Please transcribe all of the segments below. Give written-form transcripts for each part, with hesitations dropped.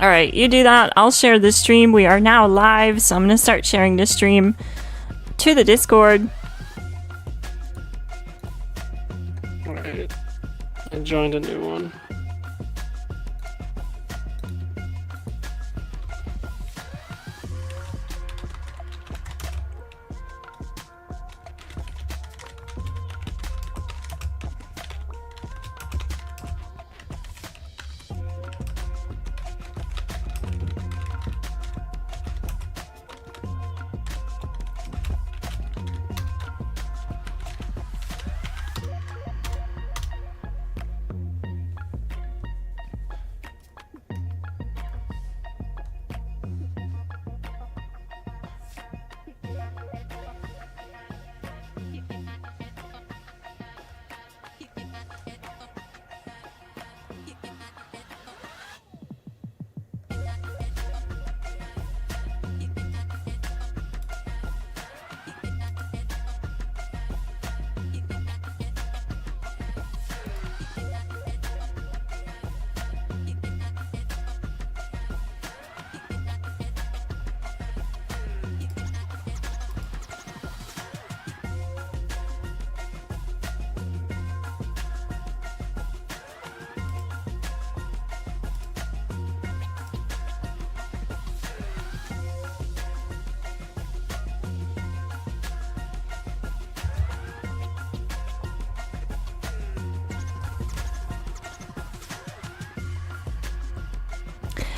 Alright, you do that. I'll share the stream. We are now live, so I'm going to start sharing the stream to the Discord. Alright. I joined a new one.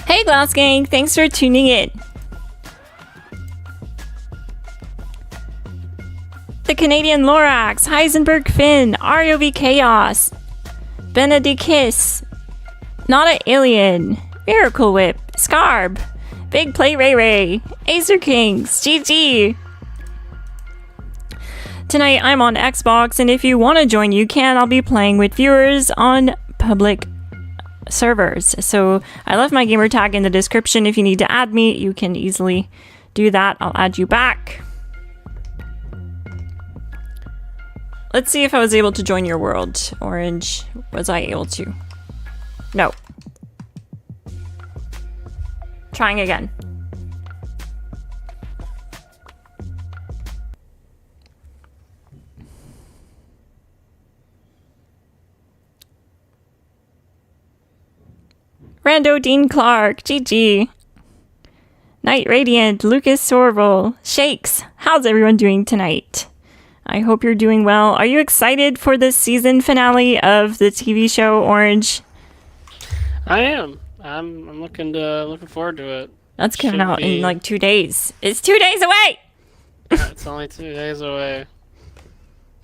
Hey Glass Gang, thanks for tuning in. The Canadian Lorax, Heisenberg Finn, ROV Chaos, Benedictus, Not an Alien, Miracle Whip, Scarb, Big Play Ray Ray, Acer Kings, GG. Tonight I'm on Xbox, and if you want to join, you can. I'll be playing with viewers on public servers. So I left my gamer tag in the description. If you need to add me, you can easily do that. I'll add you back. Let's see if I was able to join your world. Orange, was I able to? No. Trying again. Rando Dean Clark, GG. Night Radiant, Lucas Sorvel, Shakes. How's everyone doing tonight? I hope you're doing well. Are you excited for the season finale of the TV show Orange? I am. I'm looking forward to it. That's coming out in like 2 days. It's 2 days away. Yeah, it's only 2 days away.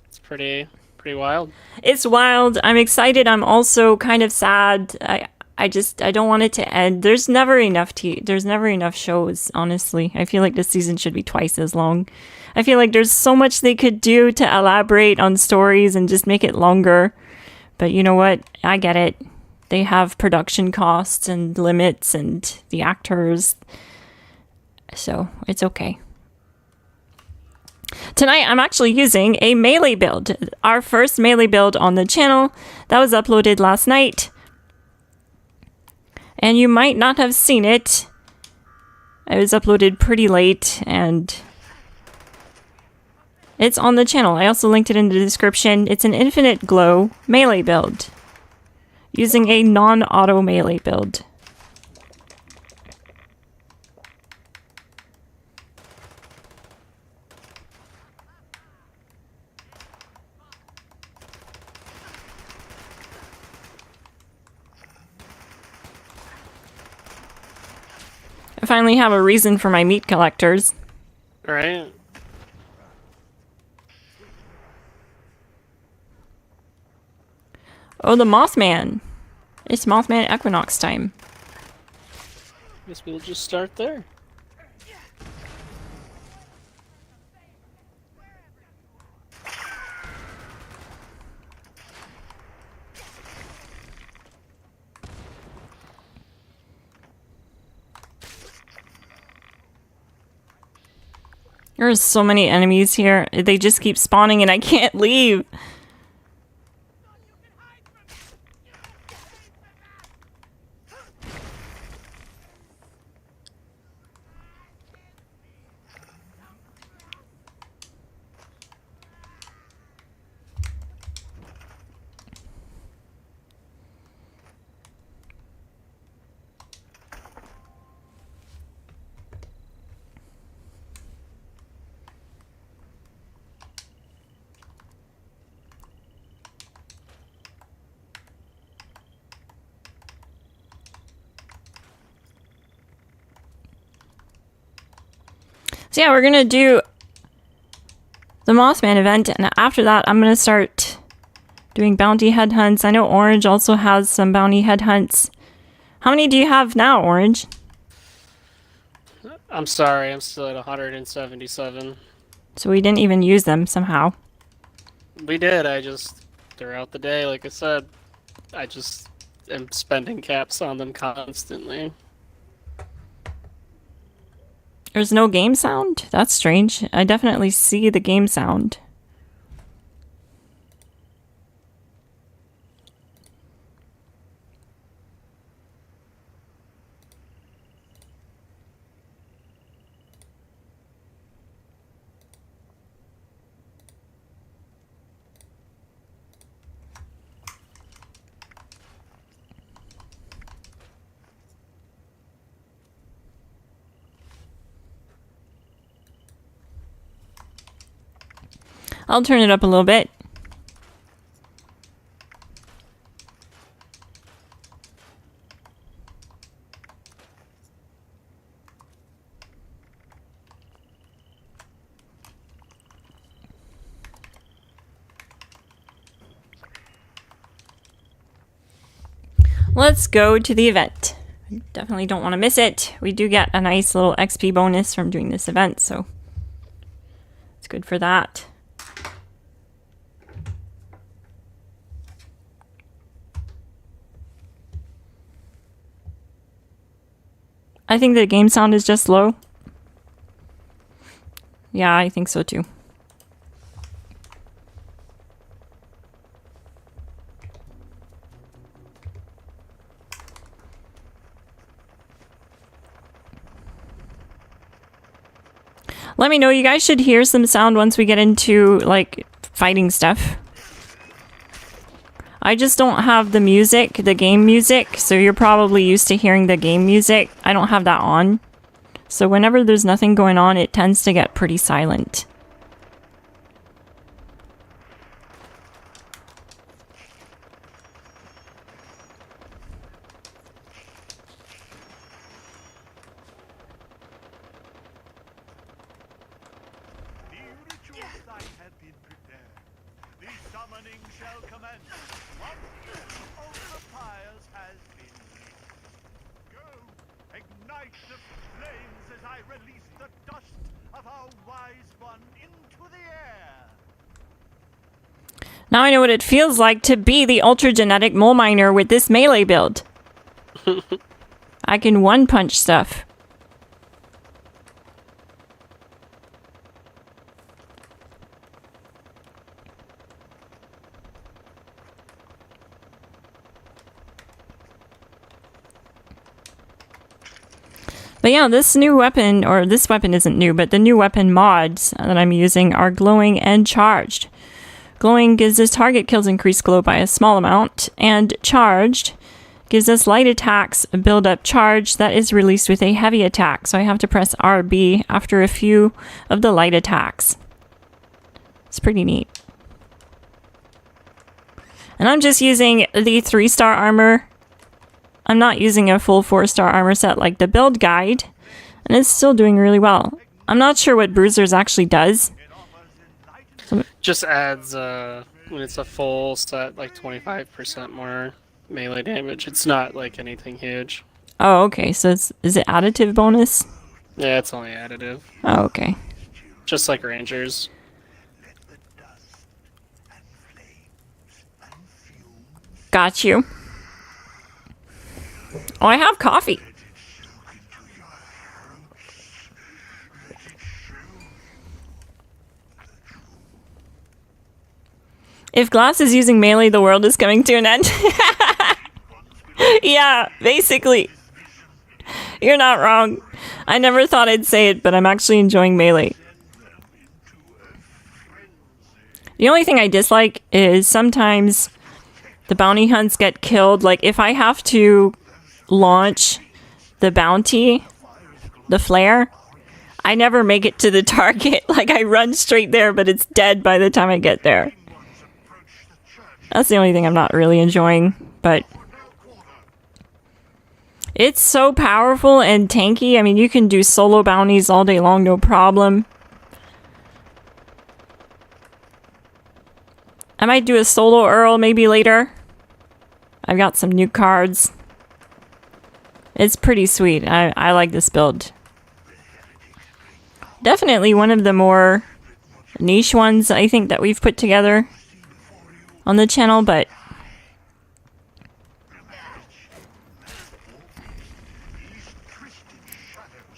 It's pretty wild. It's wild. I'm excited. I'm also kind of sad. I don't want it to end. There's never enough shows, honestly. I feel like this season should be twice as long. I feel like there's so much they could do to elaborate on stories and just make it longer. But you know what? I get it. They have production costs and limits and the actors. So it's okay. Tonight I'm actually using a melee build. Our first melee build on the channel. That was uploaded last night. And you might not have seen it. It was uploaded pretty late and it's on the channel. I also linked it in the description. It's an infinite glow melee build using a non-auto melee build. I finally have a reason for my meat collectors. Right? Oh, the Mothman. It's Mothman Equinox time. Guess we'll just start there. There's so many enemies here. They just keep spawning and I can't leave. So yeah, we're gonna do the Mothman event, and after that, I'm gonna start doing bounty headhunts. I know Orange also has some bounty headhunts. How many do you have now, Orange? I'm sorry, I'm still at 177. So we didn't even use them somehow. We did, I just, throughout the day, like I said, I just am spending caps on them constantly. There's no game sound? That's strange. I definitely see the game sound. I'll turn it up a little bit. Let's go to the event. Definitely don't want to miss it. We do get a nice little XP bonus from doing this event, so it's good for that. I think the game sound is just low. Yeah, I think so too. Let me know. You guys should hear some sound once we get into, like, fighting stuff. I just don't have the music, the game music, so you're probably used to hearing the game music. I don't have that on. So whenever there's nothing going on, it tends to get pretty silent. Now I know what it feels like to be the ultra genetic mole miner with this melee build. I can one punch stuff. But yeah, this new weapon, or this weapon isn't new, but the new weapon mods that I'm using are glowing and charged. Glowing gives us target kills increased glow by a small amount, and charged gives us light attacks build up charge that is released with a heavy attack. So I have to press RB after a few of the light attacks. It's pretty neat. And I'm just using the 3-star armor. I'm not using a full 4-star armor set like the build guide, and it's still doing really well. I'm not sure what Bruisers actually does. Just adds, when it's a full set, like 25% more melee damage. It's not like anything huge. Oh, okay. So is it additive bonus? Yeah, it's only additive. Oh, okay. Just like Rangers. Got you. Oh, I have coffee. If Glass is using melee, the world is coming to an end. Yeah, basically. You're not wrong. I never thought I'd say it, but I'm actually enjoying melee. The only thing I dislike is sometimes the bounty hunts get killed. Like, if I have to launch the bounty, the flare, I never make it to the target. Like, I run straight there, but it's dead by the time I get there. That's the only thing I'm not really enjoying, but It's so powerful and tanky. I mean, you can do solo bounties all day long, no problem. I might do a solo Earl maybe later. I've got some new cards. It's pretty sweet. I like this build. Definitely one of the more niche ones I think that we've put together on the channel, but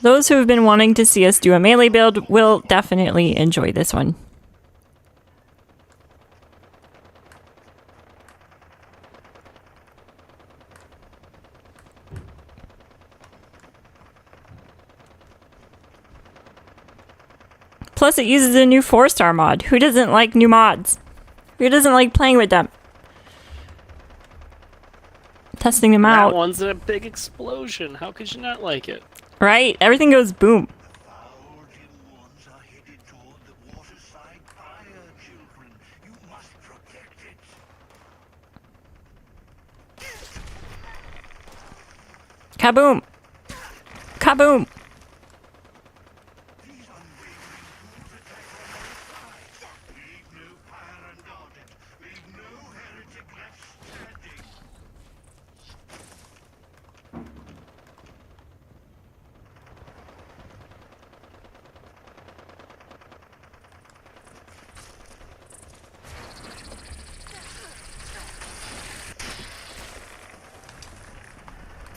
those who have been wanting to see us do a melee build will definitely enjoy this one. Plus, it uses a new 4-star mod. Who doesn't like new mods? Who doesn't like playing with them? Testing them out. That one's a big explosion. How could you not like it? Right? Everything goes boom. Kaboom! Kaboom!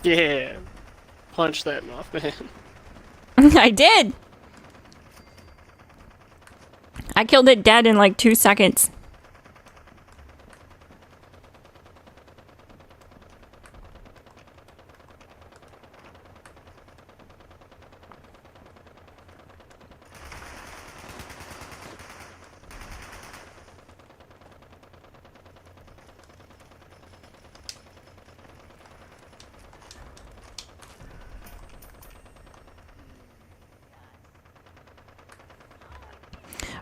Yeah. Punch that Mothman. I did! I killed it dead in like 2 seconds.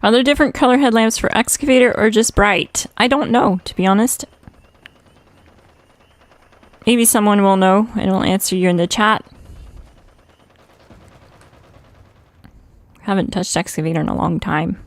Are there different color headlamps for excavator or just bright? I don't know, to be honest. Maybe someone will know and will answer you in the chat. Haven't touched excavator in a long time.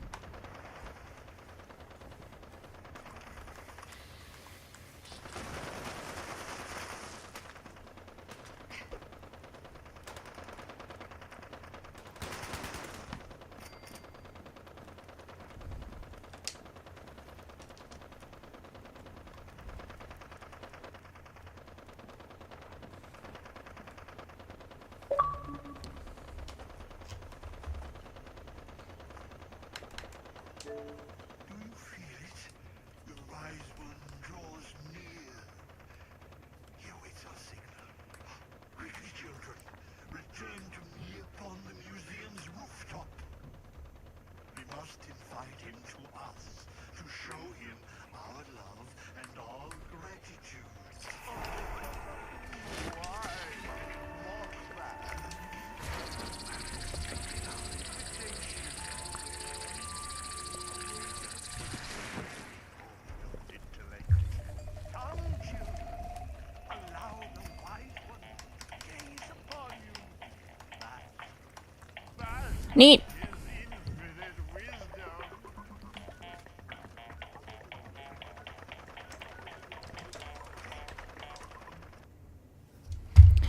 Neat.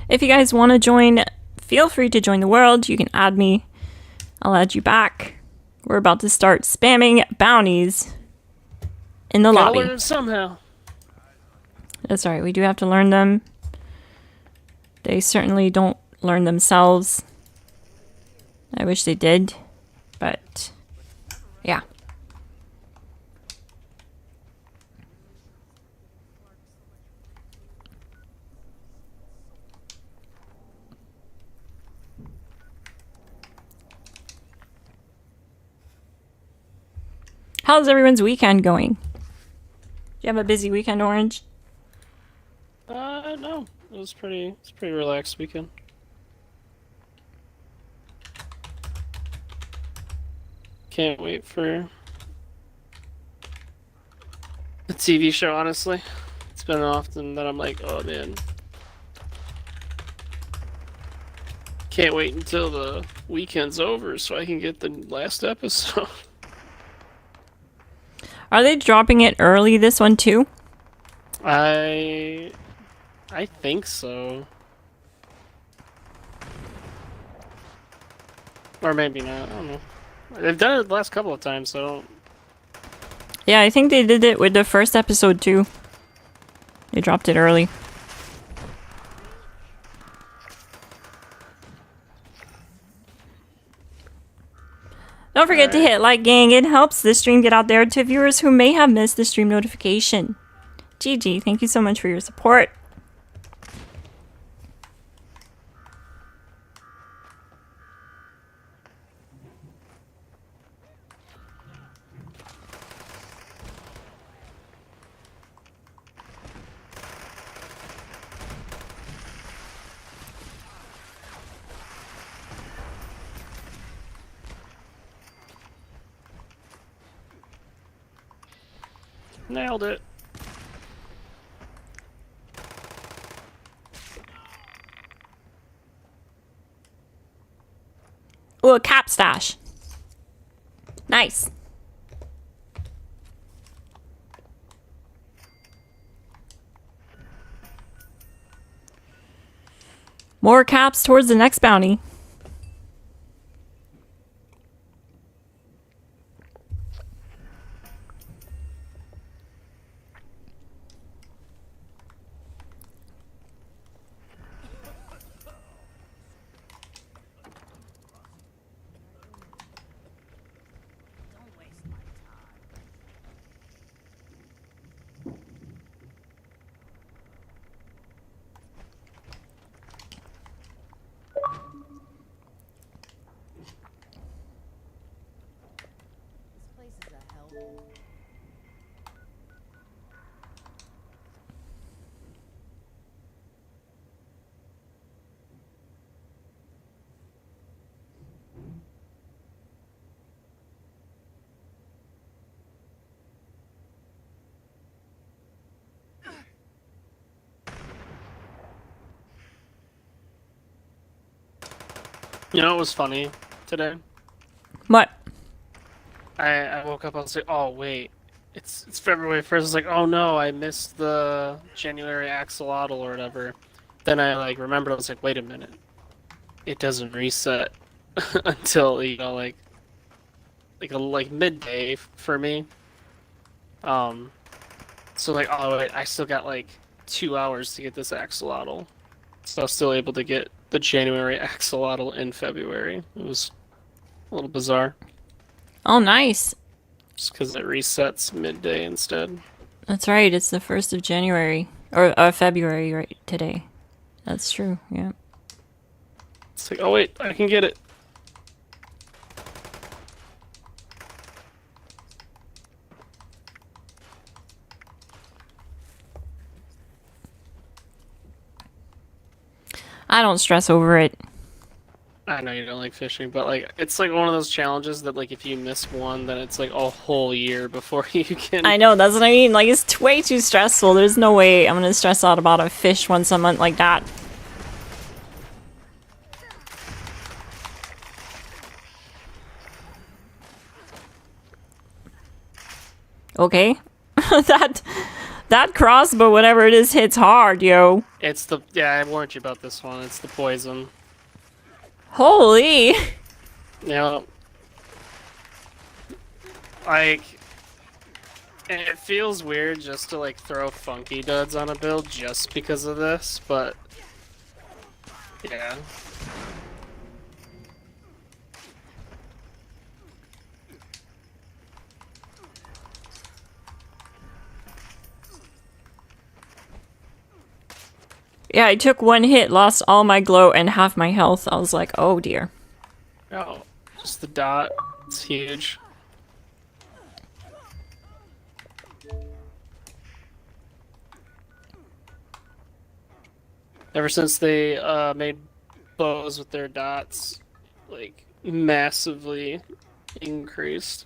If you guys want to join, feel free to join the world. You can add me. I'll add you back. We're about to start spamming bounties in the lobby. Gotta learn them somehow. That's right. We do have to learn them. They certainly don't learn themselves. I wish they did, but yeah. How's everyone's weekend going? Do you have a busy weekend, Orange? No. It's pretty relaxed weekend. Can't wait for the TV show, honestly. It's been often that I'm like, oh man. can't wait until the weekend's over so I can get the last episode. Are they dropping it early, this one too? I think so. Or maybe not, I don't know. They've done it the last couple of times, so I don't... Yeah, I think they did it with the first episode too. They dropped it early. Don't forget to hit like, gang. It helps the stream get out there to viewers who may have missed the stream notification. GG, thank you so much for your support. Nailed it. Ooh, a cap stash. Nice. More caps towards the next bounty. You know what was funny today? What? I woke up, I was like, oh wait, it's February 1st. I was like, oh no, I missed the January axolotl or whatever. Then I like remembered, I was like, wait a minute. It doesn't reset until, you know, like midday for me. So like, oh wait, I still got like 2 hours to get this axolotl. So I was still able to get the January axolotl in February. It was a little bizarre. Oh, nice. Just because it resets midday instead. That's right. It's the 1st of January. Or February right today. That's true, yeah. It's like, oh wait, I can get it. I don't stress over it. I know you don't like fishing, but like it's like one of those challenges that like if you miss one, then it's like a whole year before you can. I know, that's what I mean. Like, it's way too stressful. There's no way I'm gonna stress out about a fish once a month like that. Okay. that crossbow, whatever it is, hits hard, yo. It's the I warned you about this one. It's the poison. Holy. Yeah. Like, it feels weird just to like throw funky duds on a build just because of this, but yeah. Yeah, I took one hit, lost all my glow and half my health. I was like, oh dear. Oh, just the dot. It's huge. Ever since they made bows with their dots, like, massively increased.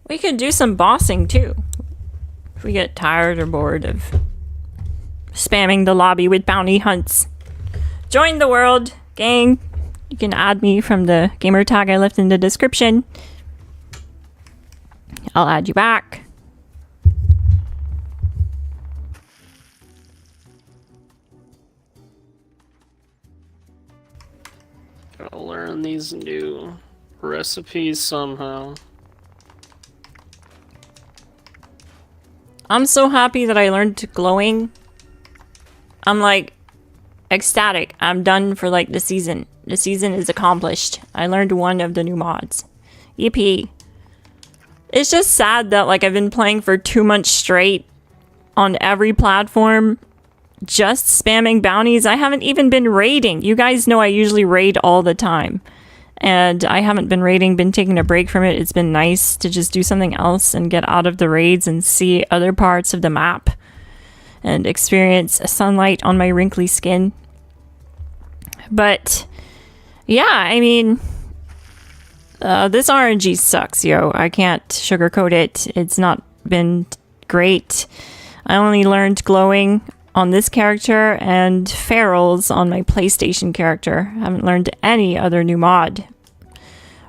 We could do some bossing too. If we get tired or bored of spamming the lobby with bounty hunts. Join the world, gang. You can add me from the gamer tag I left in the description. I'll add you back. Gotta learn these new recipes somehow. I'm so happy that I learned glowing. I'm like ecstatic. I'm done for like the season. The season is accomplished. I learned one of the new mods. Yippee. It's just sad that like I've been playing for 2 months straight on every platform, just spamming bounties. I haven't even been raiding. You guys know I usually raid all the time. And I haven't been raiding, been taking a break from it. It's been nice to just do something else and get out of the raids and see other parts of the map and experience sunlight on my wrinkly skin. But yeah, I mean, this RNG sucks, yo. I can't sugarcoat it. It's not been great. I only learned glowing on this character and ferals on my PlayStation character. I haven't learned any other new mod,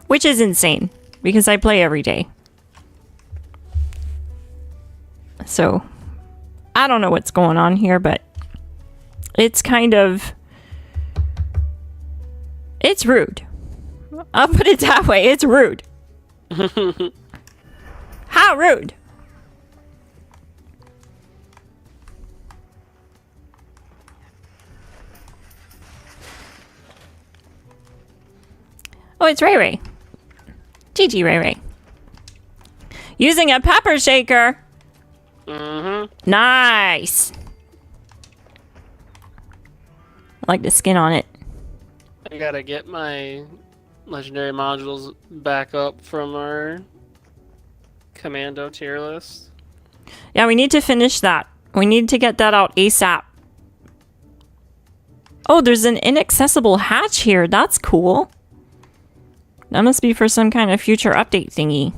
which is insane because I play every day. So I don't know what's going on here, but it's kind of, it's rude. I'll put it that way. It's rude. How rude? Oh, it's Ray Ray. GG, Ray Ray. Using a pepper shaker. Nice. I like the skin on it. I gotta get my legendary modules back up from our commando tier list. Yeah, we need to finish that. We need to get that out ASAP. Oh, there's an inaccessible hatch here. That's cool. That must be for some kind of future update thingy.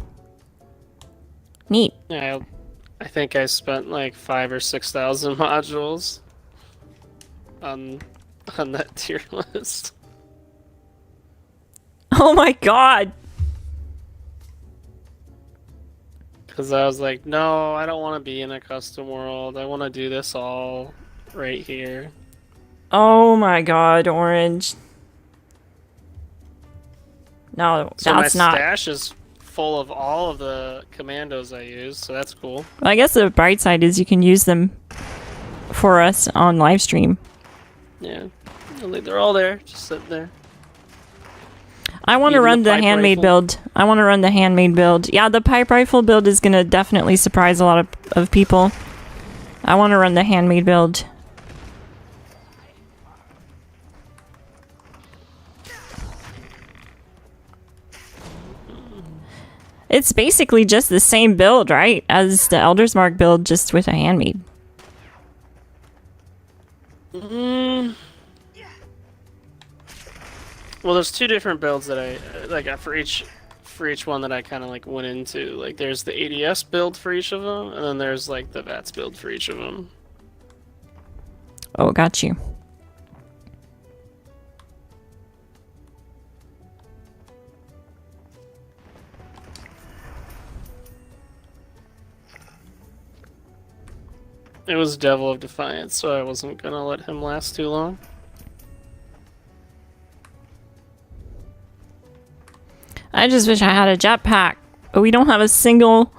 Neat. Yeah, I think I spent like 5,000 or 6,000 modules on that tier list. Oh my god. Because I was like, no, I don't want to be in a custom world. I want to do this all right here. Oh my god, Orange. No, So that's my not. stash is full of all of the commandos I use, so that's cool. Well, I guess the bright side is you can use them for us on live stream. Yeah, they're all there, just sitting there. I want to Even run the the pipe handmade rifle. build. I want to run the handmade build. Yeah, the pipe rifle build is going to definitely surprise a lot of people. I want to run the handmade build. It's basically just the same build, right? As the Elder's Mark build, just with a handmade. Well, there's two different builds that I like for each one that I kind of like went into. Like, there's the ADS build for each of them, and then there's like the VATS build for each of them. Oh, got you. It was Devil of Defiance, so I wasn't gonna let him last too long. I just wish I had a jetpack, but we don't have a single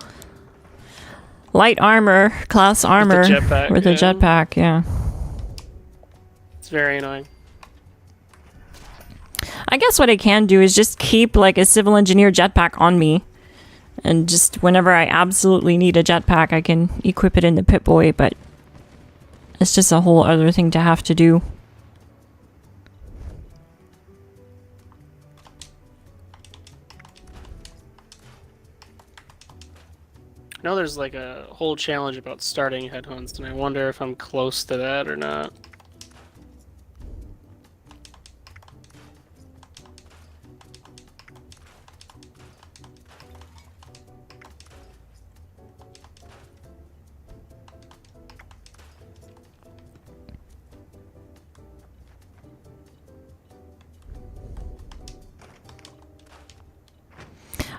light armor, class armor jetpack, with a yeah. jetpack, yeah. It's very annoying. I guess what I can do is just keep like a civil engineer jetpack on me. And just whenever I absolutely need a jetpack, I can equip it in the Pip-Boy, but it's just a whole other thing to have to do. I know there's like a whole challenge about starting headhunts, and I wonder if I'm close to that or not.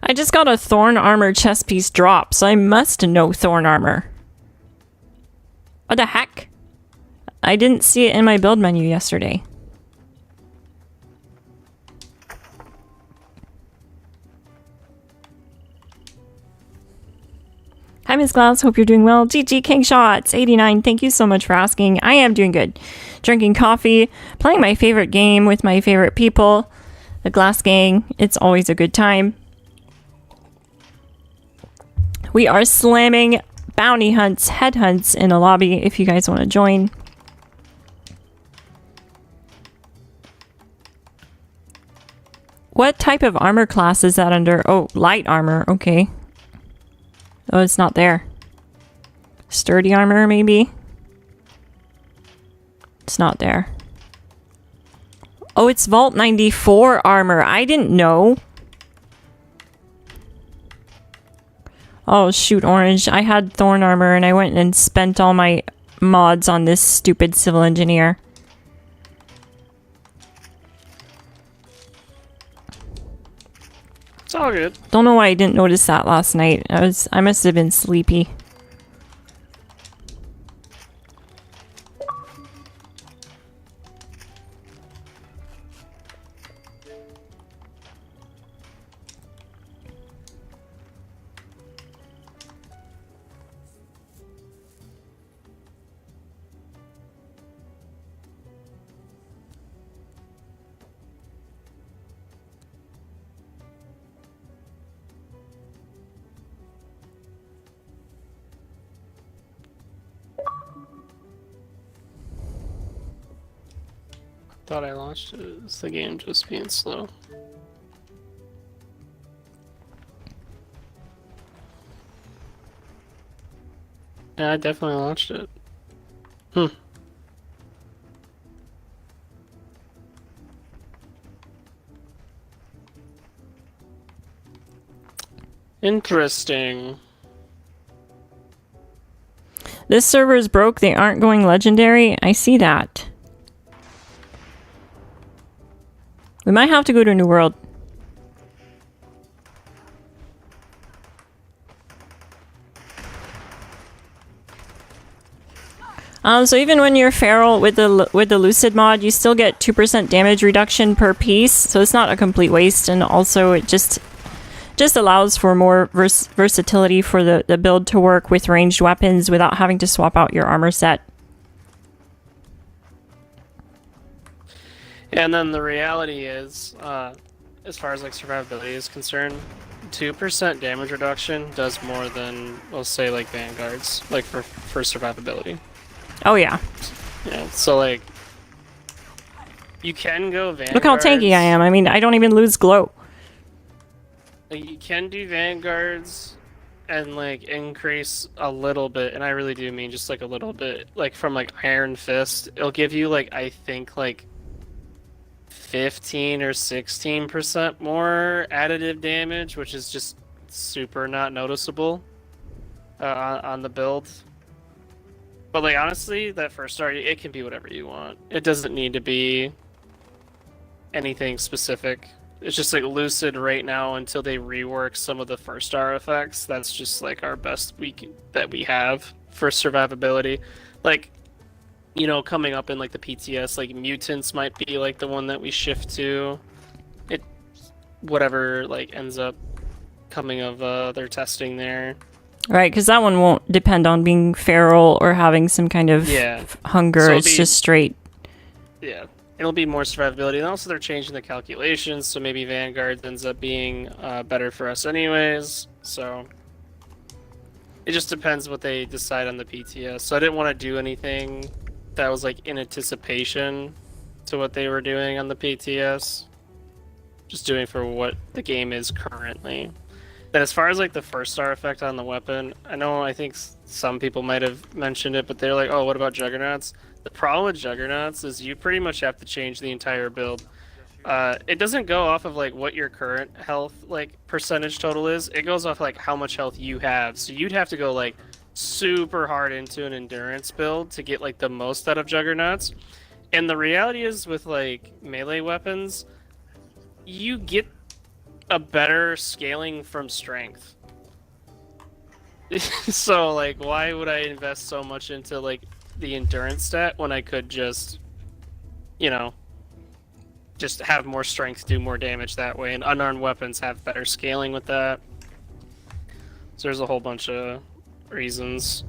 I just got a Thorn Armor chest piece drop, so I must know Thorn Armor. What the heck? I didn't see it in my build menu yesterday. Hi, Miss Glass. Hope you're doing well. GG King Shots 89. Thank you so much for asking. I am doing good. Drinking coffee, playing my favorite game with my favorite people, the Glass Gang. It's always a good time. We are slamming bounty hunts, head hunts in the lobby if you guys want to join. What type of armor class is that under? Oh, light armor. Okay. Oh, it's not there. Sturdy armor, maybe? It's not there. Oh, it's Vault 94 armor. I didn't know. Oh, shoot, Orange. I had Thorn armor and I went and spent all my mods on this stupid civil engineer. It's all good. Don't know why I didn't notice that last night. I must have been sleepy. Thought I launched it. It's the game just being slow. Yeah, I definitely launched it. Interesting. This server is broke. They aren't going legendary. I see that. We might have to go to a new world. So even when you're feral with the Lucid mod, you still get 2% damage reduction per piece. So it's not a complete waste, and also it just allows for more versatility for the build to work with ranged weapons without having to swap out your armor set. And then the reality is, as far as like survivability is concerned, 2% damage reduction does more than, we'll say, like Vanguards, like for survivability. Oh yeah. Yeah, so like, you can go Vanguards. Look how tanky I am. I mean, I don't even lose glow. Like, you can do Vanguards and like increase a little bit, and I really do mean just like a little bit, like from like Iron Fist. It'll give you like, I think like 15 or 16% more additive damage, which is just super not noticeable on the build. But like, honestly, that first star, it can be whatever you want. It doesn't need to be anything specific. It's just like Lucid right now until they rework some of the first star effects. That's just like our best that we have for survivability. Like, you know, coming up in like the PTS, like mutants might be like the one that we shift to. It, whatever like ends up coming of their testing there. Right, because that one won't depend on being feral or having some kind of hunger. So it's just straight. Yeah, it'll be more survivability. And also they're changing the calculations, so maybe Vanguard ends up being better for us anyways. So it just depends what they decide on the PTS. So I didn't want to do anything that was like in anticipation to what they were doing on the PTS. Just doing for what the game is currently. Then as far as like the first star effect on the weapon, I think some people might have mentioned it, but they're like, oh, what about Juggernauts? The problem with Juggernauts is you pretty much have to change the entire build. It doesn't go off of like what your current health like percentage total is. It goes off like how much health you have. So you'd have to go like super hard into an endurance build to get like the most out of Juggernauts. And the reality is with like melee weapons, you get a better scaling from strength. So like, why would I invest so much into like the endurance stat when I could just, you know, just have more strength, do more damage that way, and unarmed weapons have better scaling with that. So there's a whole bunch of reasons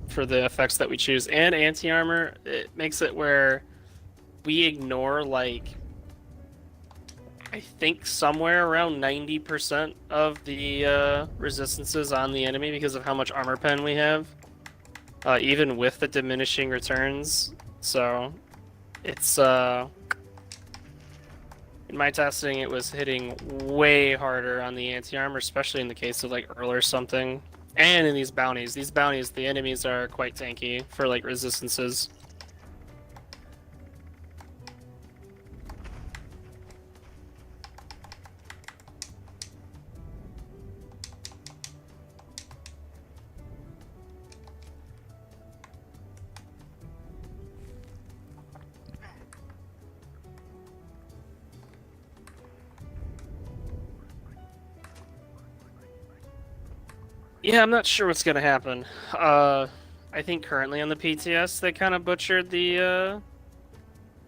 for the effects that we choose. And anti-armor, it makes it where we ignore like, I think somewhere around 90% of the resistances on the enemy because of how much armor pen we have, even with the diminishing returns. So it's in my testing, it was hitting way harder on the anti-armor, especially in the case of like Earl or something. And in these bounties, the enemies are quite tanky for like resistances. Yeah, I'm not sure what's gonna happen. I think currently on the PTS they kind of butchered the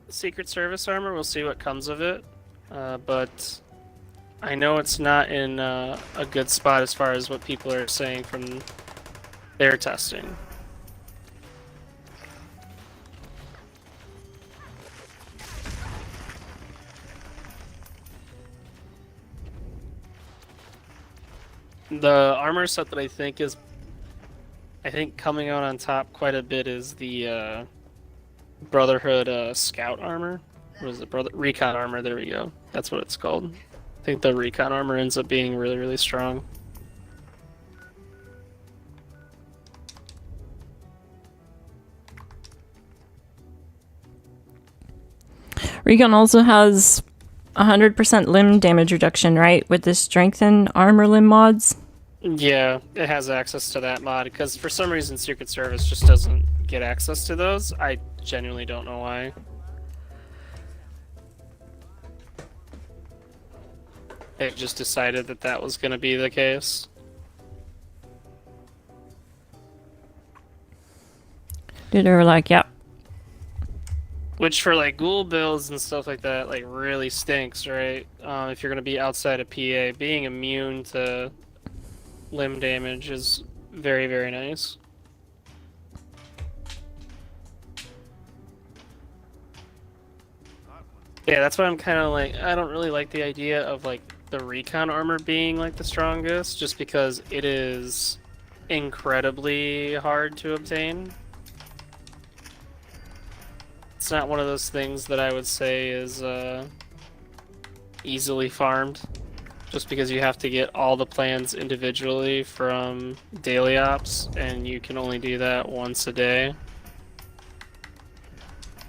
Secret Service armor. We'll see what comes of it. But I know it's not in a good spot as far as what people are saying from their testing. The armor set that I think coming out on top quite a bit is the Brotherhood Scout armor. What is it? Recon armor. There we go. That's what it's called. I think the recon armor ends up being really, really strong. Recon also has 100% limb damage reduction, right? With the strengthen armor limb mods. Yeah, it has access to that mod because for some reason Secret Service just doesn't get access to those. I genuinely don't know why. They just decided that that was going to be the case. Dude, they were like, yep. Which for like ghoul builds and stuff like that, like really stinks, right? If you're going to be outside of PA, being immune to limb damage is very, very nice. Yeah, that's why I'm kind of like, I don't really like the idea of like the recon armor being like the strongest, just because it is incredibly hard to obtain. It's not one of those things that I would say is easily farmed, just because you have to get all the plans individually from daily ops, and you can only do that once a day.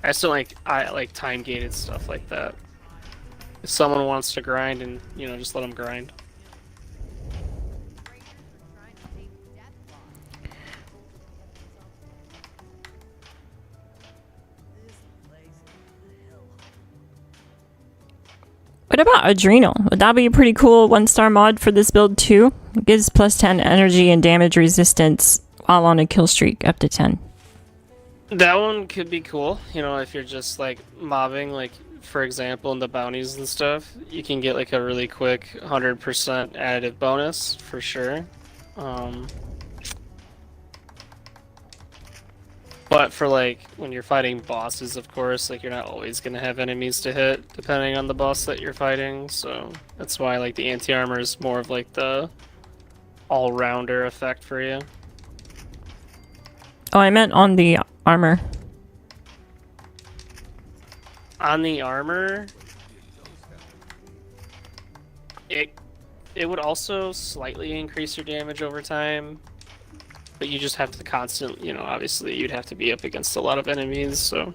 I still like time gated stuff like that. If someone wants to grind, and you know, just let them grind. What about Adrenal? Would that be a pretty cool 1-star mod for this build too? It gives plus 10 energy and damage resistance while on a kill streak up to 10. That one could be cool, you know, if you're just like mobbing, like for example in the bounties and stuff, you can get like a really quick 100% additive bonus for sure. But for like when you're fighting bosses, of course, like you're not always gonna have enemies to hit depending on the boss that you're fighting, so that's why like the anti-armor is more of like the all-rounder effect for you. Oh, I meant on the armor. On the armor, it would also slightly increase your damage over time, but you just have to constantly, you know, obviously you'd have to be up against a lot of enemies, so.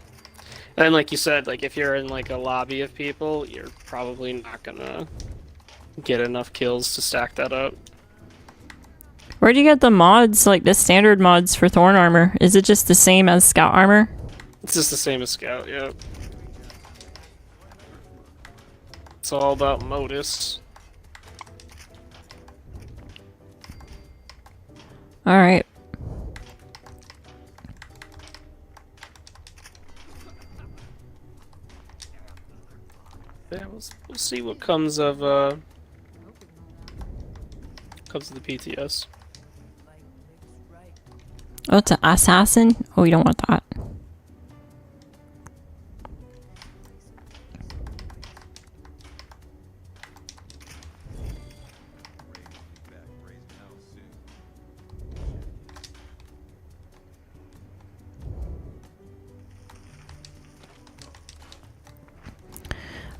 And like you said, like if you're in like a lobby of people, you're probably not gonna get enough kills to stack that up. Where do you get the mods, like the standard mods for Thorn armor? Is it just the same as Scout armor? It's just the same as Scout, yeah. It's all about modus. All right. Yeah, we'll see what comes of the PTS. Oh, it's an assassin? Oh, we don't want that.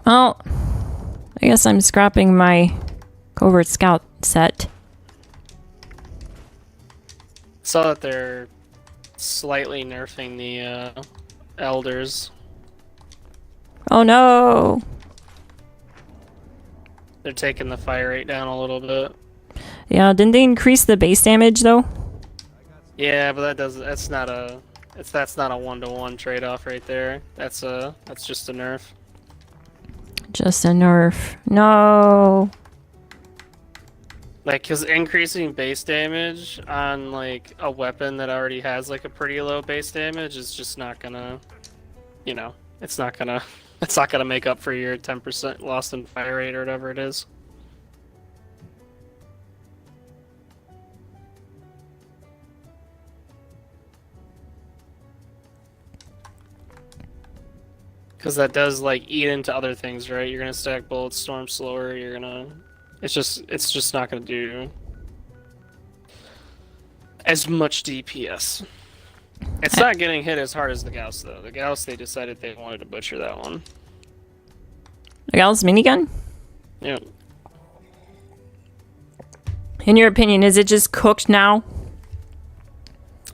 Well, I guess I'm scrapping my Covert Scout set. Saw that they're slightly nerfing the elders. Oh no! They're taking the fire rate down a little bit. Yeah, didn't they increase the base damage though? Yeah, but that's not a 1-to-1 trade-off right there. That's just a nerf. Just a nerf. No. Like, cause increasing base damage on like a weapon that already has like a pretty low base damage is just not gonna, you know, it's not gonna make up for your 10% lost in fire rate or whatever it is. Because that does like eat into other things, right? You're gonna stack bullets, storm slower. It's just not gonna do as much DPS. It's not getting hit as hard as the Gauss though. The Gauss, they decided they wanted to butcher that one. The Gauss minigun? Yeah. In your opinion, is it just cooked now?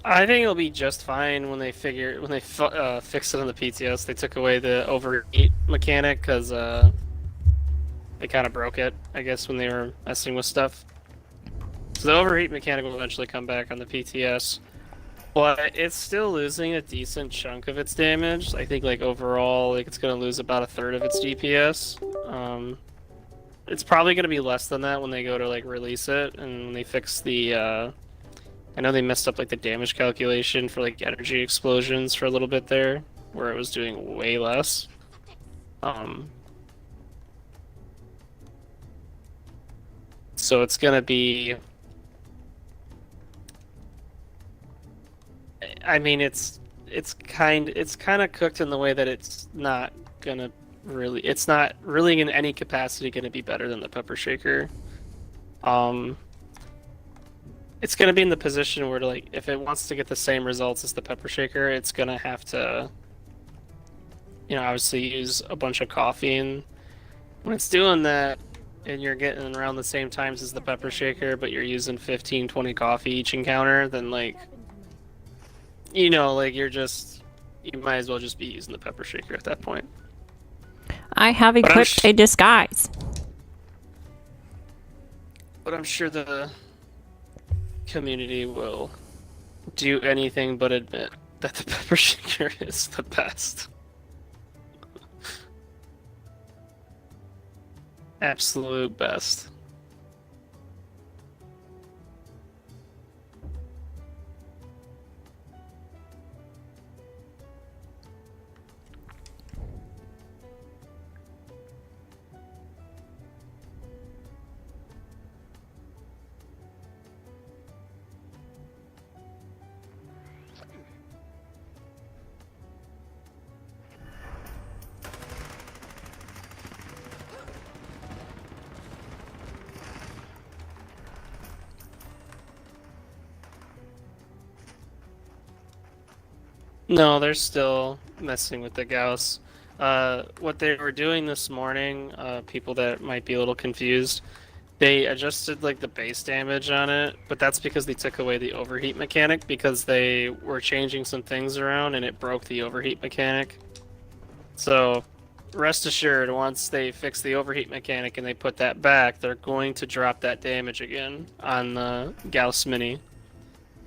I think it'll be just fine when they fix it on the PTS. They took away the overheat mechanic because they kind of broke it, I guess, when they were messing with stuff. So the overheat mechanic will eventually come back on the PTS, but it's still losing a decent chunk of its damage. I think like overall, like it's gonna lose about a third of its DPS. It's probably gonna be less than that when they go to like release it and when they fix the. I know they messed up like the damage calculation for like energy explosions for a little bit there, where it was doing way less. So it's gonna be. I mean, it's kind of cooked in the way that it's not really in any capacity gonna be better than the pepper shaker. It's gonna be in the position where like if it wants to get the same results as the pepper shaker, it's gonna have to, obviously use a bunch of coffee, and when it's doing that, and you're getting around the same times as the pepper shaker, but you're using 15, 20 coffee each encounter, then like, you might as well just be using the pepper shaker at that point. I have equipped a disguise. But I'm sure the community will do anything but admit that the pepper shaker is the best. Absolute best. No, they're still messing with the Gauss. What they were doing this morning, people that might be a little confused, they adjusted like the base damage on it, but that's because they took away the overheat mechanic because they were changing some things around and it broke the overheat mechanic. So rest assured, once they fix the overheat mechanic and they put that back, they're going to drop that damage again on the Gauss Mini.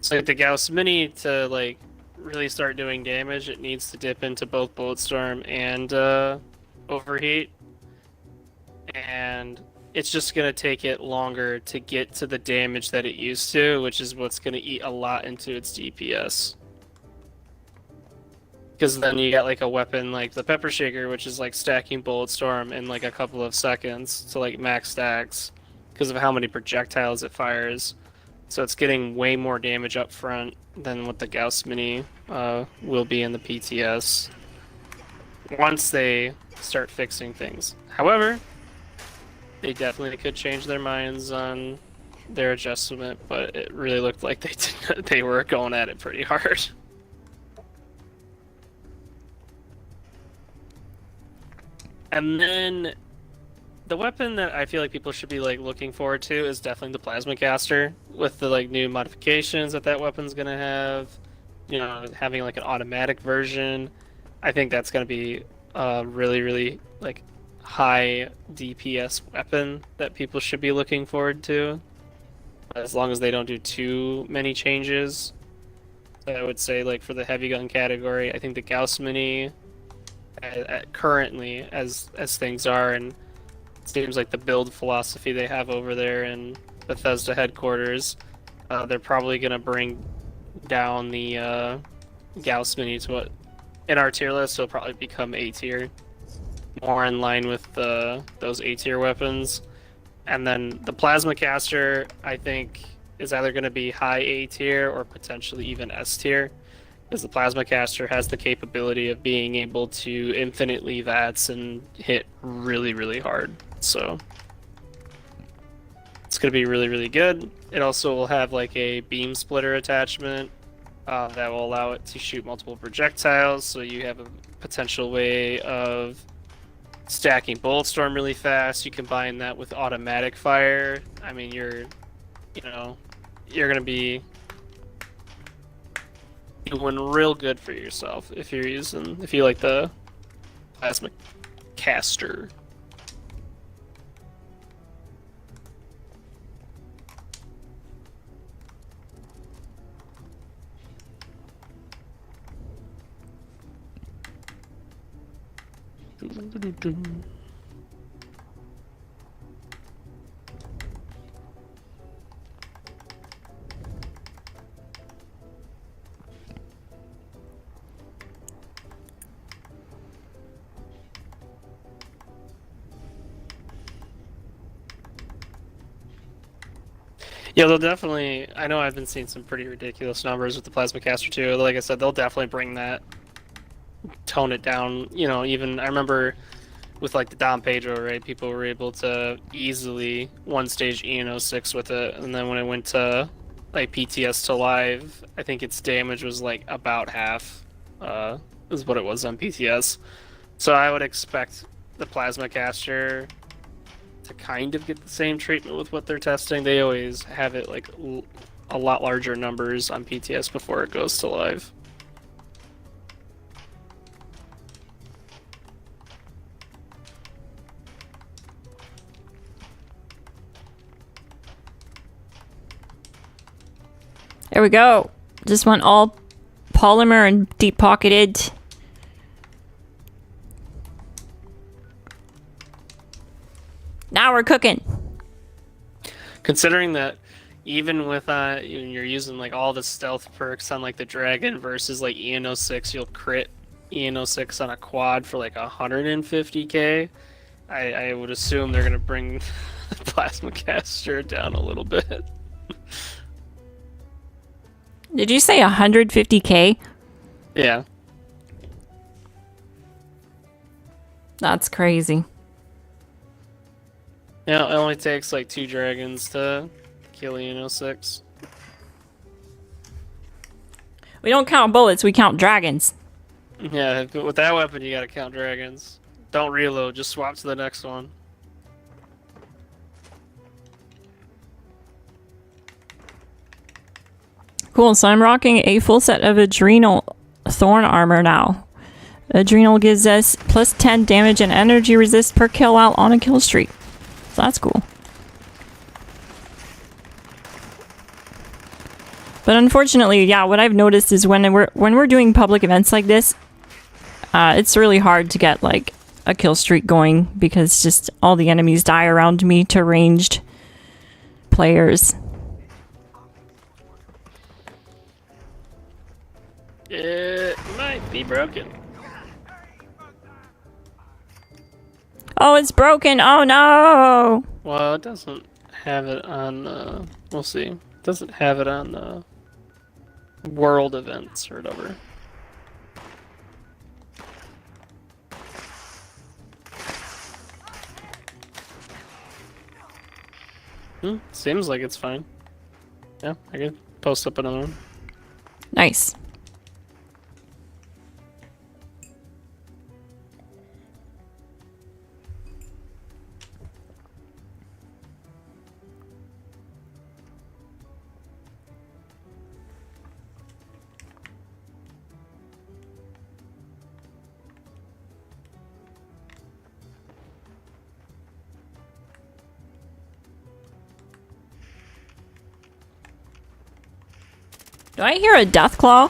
So the Gauss Mini to like really start doing damage, it needs to dip into both Bulletstorm and overheat. And it's just gonna take it longer to get to the damage that it used to, which is what's gonna eat a lot into its DPS. Because then you got like a weapon like the Pepper Shaker, which is like stacking Bulletstorm in like a couple of seconds to like max stacks because of how many projectiles it fires. So it's getting way more damage up front than what the Gauss Mini will be in the PTS once they start fixing things. However, they definitely could change their minds on their adjustment, but it really looked like they were going at it pretty hard. And then the weapon that I feel like people should be like looking forward to is definitely the Plasma Caster with the like new modifications that that weapon's gonna have. You know, having like an automatic version. I think that's gonna be a really, really like high DPS weapon that people should be looking forward to. As long as they don't do too many changes. I would say like for the heavy gun category, I think the Gauss Mini currently as things are, and it seems like the build philosophy they have over there in Bethesda headquarters, they're probably going to bring down the Gauss Mini to what in our tier list will probably become A tier, more in line with those A tier weapons. And then the Plasma Caster, I think, is either going to be high A tier or potentially even S tier. Because the Plasma Caster has the capability of being able to infinitely VATS and hit really, really hard. So it's going to be really, really good. It also will have like a beam splitter attachment that will allow it to shoot multiple projectiles. So you have a potential way of stacking Bulletstorm really fast. You combine that with automatic fire. I mean, you're going to be doing real good for yourself if you like the Plasma Caster. Yeah, they'll definitely. I know I've been seeing some pretty ridiculous numbers with the Plasma Caster too. Like I said, they'll definitely bring that, tone it down. You know, even I remember with like the Dom Pedro, right? People were able to easily one stage EN06 with it, and then when it went to like PTS to live, I think its damage was like about half, is what it was on PTS. So I would expect the Plasma Caster to kind of get the same treatment with what they're testing. They always have it like a lot larger numbers on PTS before it goes to live. There we go. Just went all polymer and deep pocketed. Now we're cooking. Considering that even with you're using like all the stealth perks on like the dragon versus like EN06, you'll crit EN06 on a quad for like 150k. I would assume they're gonna bring the Plasma Caster down a little bit. Did you say 150k? Yeah. That's crazy. Yeah, it only takes like 2 dragons to kill EN06. We don't count bullets, we count dragons. Yeah, with that weapon you gotta count dragons. Don't reload, just swap to the next one. Cool, so I'm rocking a full set of Adrenal Thorn armor now. Adrenal gives us plus 10 damage and energy resist per kill while on a kill streak. So that's cool. But unfortunately, yeah, what I've noticed is when we're doing public events like this, it's really hard to get like a kill streak going because just all the enemies die around me to ranged players. It might be broken. Oh, it's broken. Oh no. Well, it doesn't have it on, we'll see. It doesn't have it on, world events or whatever. Seems like it's fine. Yeah, I can post up another one. Nice. Do I hear a death claw?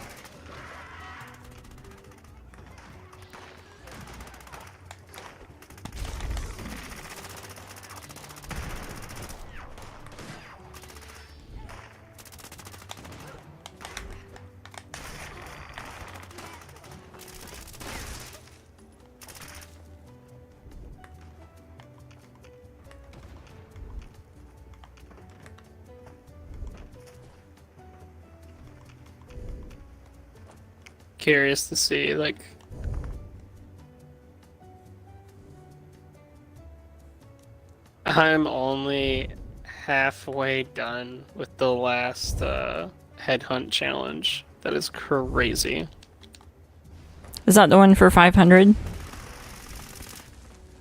Curious to see, like, I'm only halfway done with the last headhunt challenge. That is crazy. Is that the one for 500?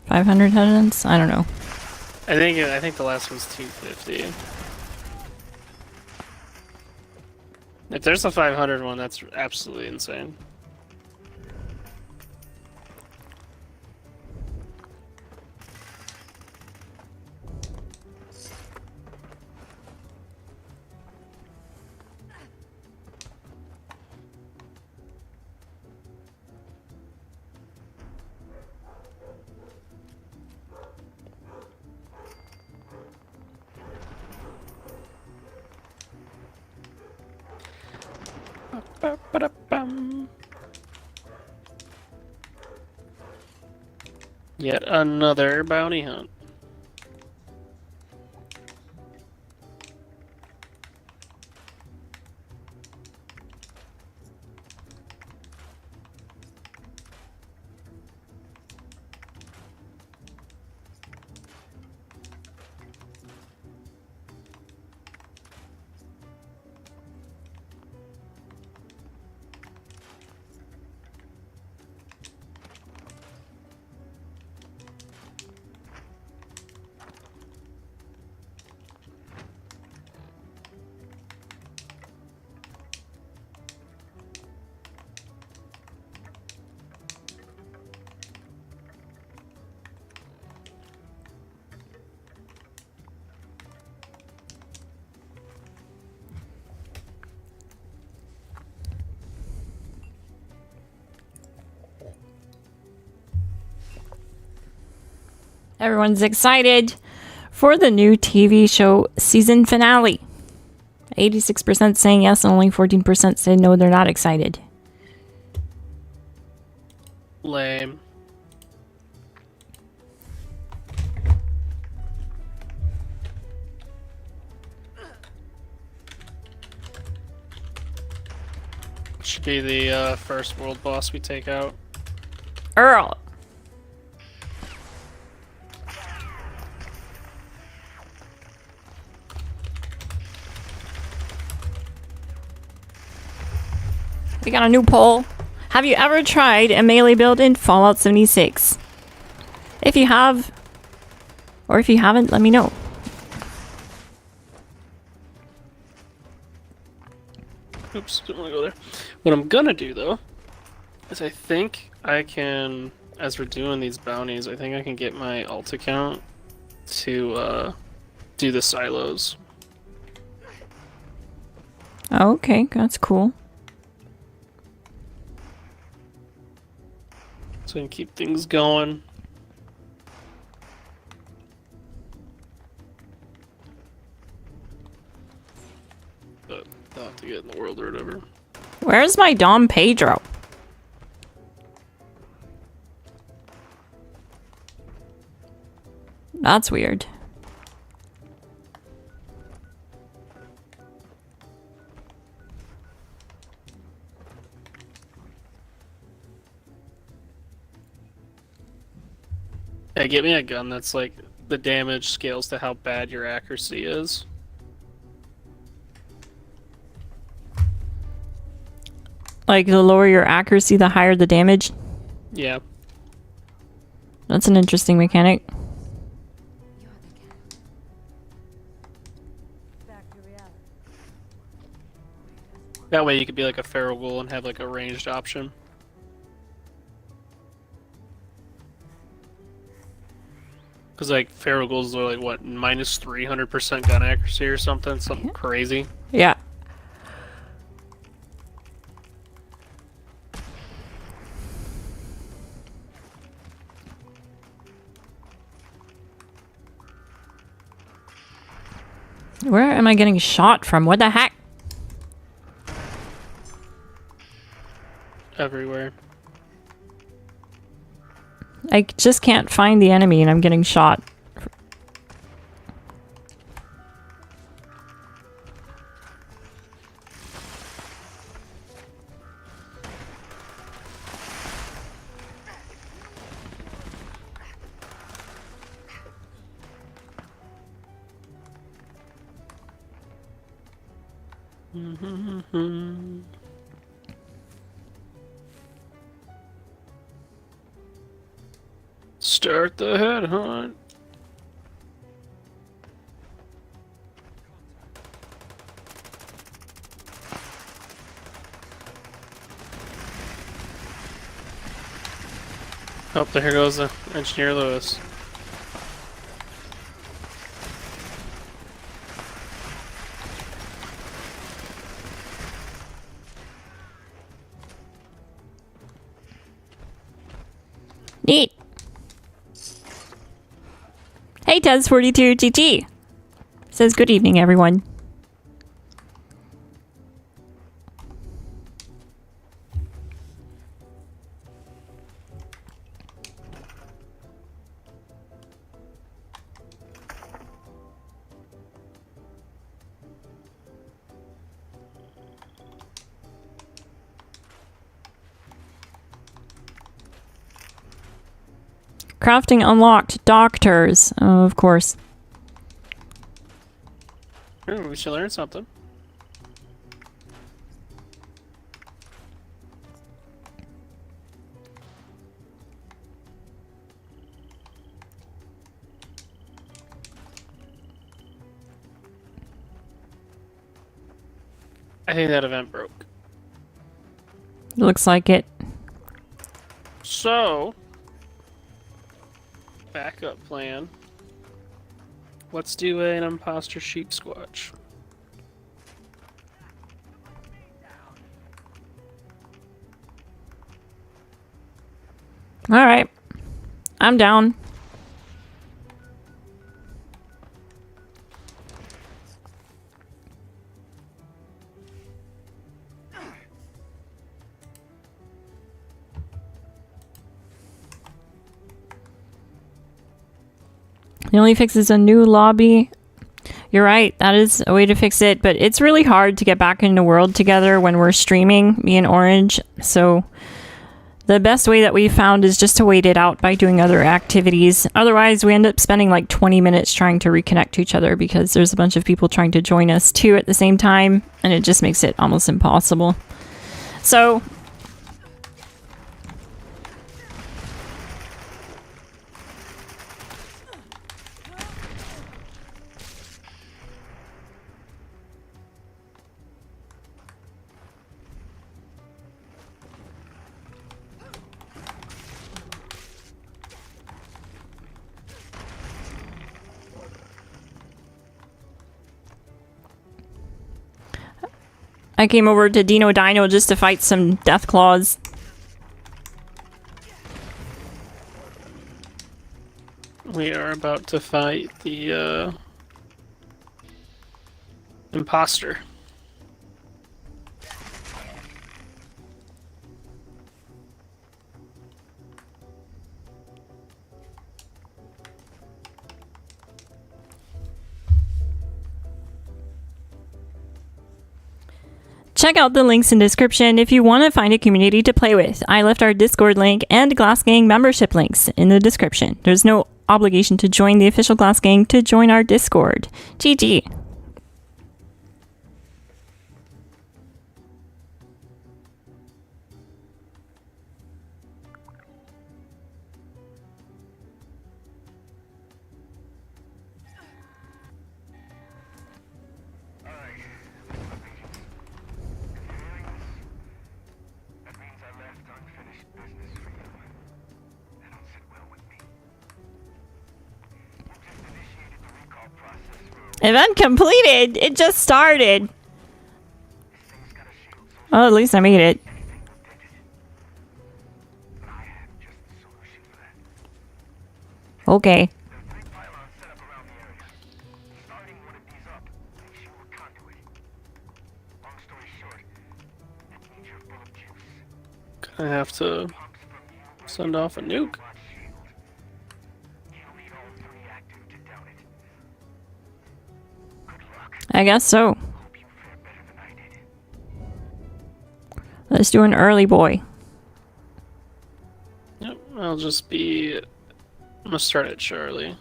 500 headhunts? I don't know. I think the last one's 250. If there's a 500 one, that's absolutely insane. Ba-ba-da-bum. Yet another bounty hunt. Everyone's excited for the new TV show season finale. 86% saying yes and only 14% say no, they're not excited. Lame. Should be the first world boss we take out. Earl. We got a new poll. Have you ever tried a melee build in Fallout 76? If you have, or if you haven't, let me know. Oops, didn't want to go there. What I'm gonna do though is I think I can, as we're doing these bounties, I think I can get my alt account to do the silos. Okay, that's cool. So I can keep things going. to get in the world or whatever. Where's my Dom Pedro? That's weird. Yeah, get me a gun that's like the damage scales to how bad your accuracy is. Like, the lower your accuracy, the higher the damage? Yeah. That's an interesting mechanic. That way you could be like a feral ghoul and have like a ranged option. Because like feral ghouls are like what, minus 300% gun accuracy or something crazy. Yeah. Where am I getting shot from? What the heck? Everywhere. I just can't find the enemy and I'm getting shot. Start the headhunt. Oh, there goes the Engineer Lewis. Neat. Hey, Tez42 GG says good evening, everyone. Crafting unlocked. Doctors. Oh, of course. Ooh, we should learn something. I think that event broke. Looks like it. So, backup plan. Let's do an imposter sheep squatch. Alright. I'm down. The only fix is a new lobby. You're right, that is a way to fix it, but it's really hard to get back in the world together when we're streaming, me and Orange, so the best way that we found is just to wait it out by doing other activities. Otherwise, we end up spending like 20 minutes trying to reconnect to each other because there's a bunch of people trying to join us too at the same time, and it just makes it almost impossible. So I came over to Dino Dino just to fight some death claws. We are about to fight the imposter. Check out the links in the description if you want to find a community to play with. I left our Discord link and GlassGang membership links in the description. There's no obligation to join the official GlassGang to join our Discord. GG. Event completed! It just started! Oh, at least I made it. Okay. I have to send off a nuke. I guess so. Let's do an early boy. Yep, I'll just be... I'm gonna start at Charlie.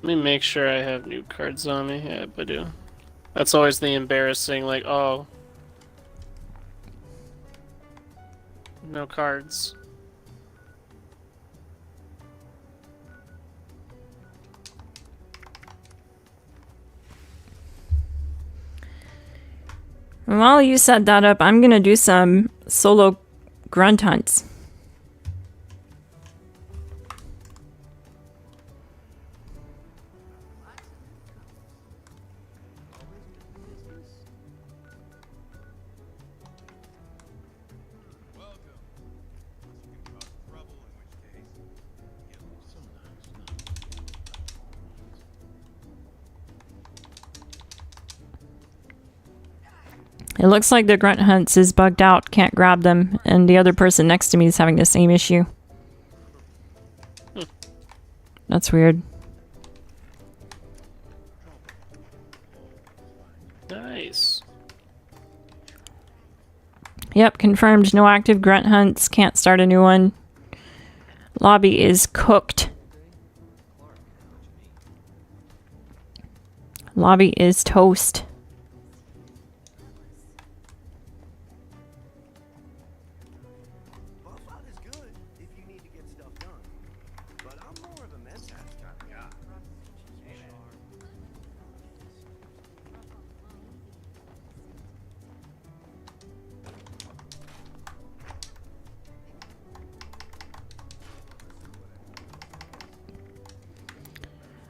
Let me make sure I have new cards on me. Yep, I do. That's always the embarrassing, like, oh. No cards. While you set that up, I'm gonna do some solo grunt hunts. It looks like the grunt hunts is bugged out, can't grab them, and the other person next to me is having the same issue. That's weird. Nice. Yep, confirmed. No active grunt hunts. Can't start a new one. Lobby is cooked. Lobby is toast.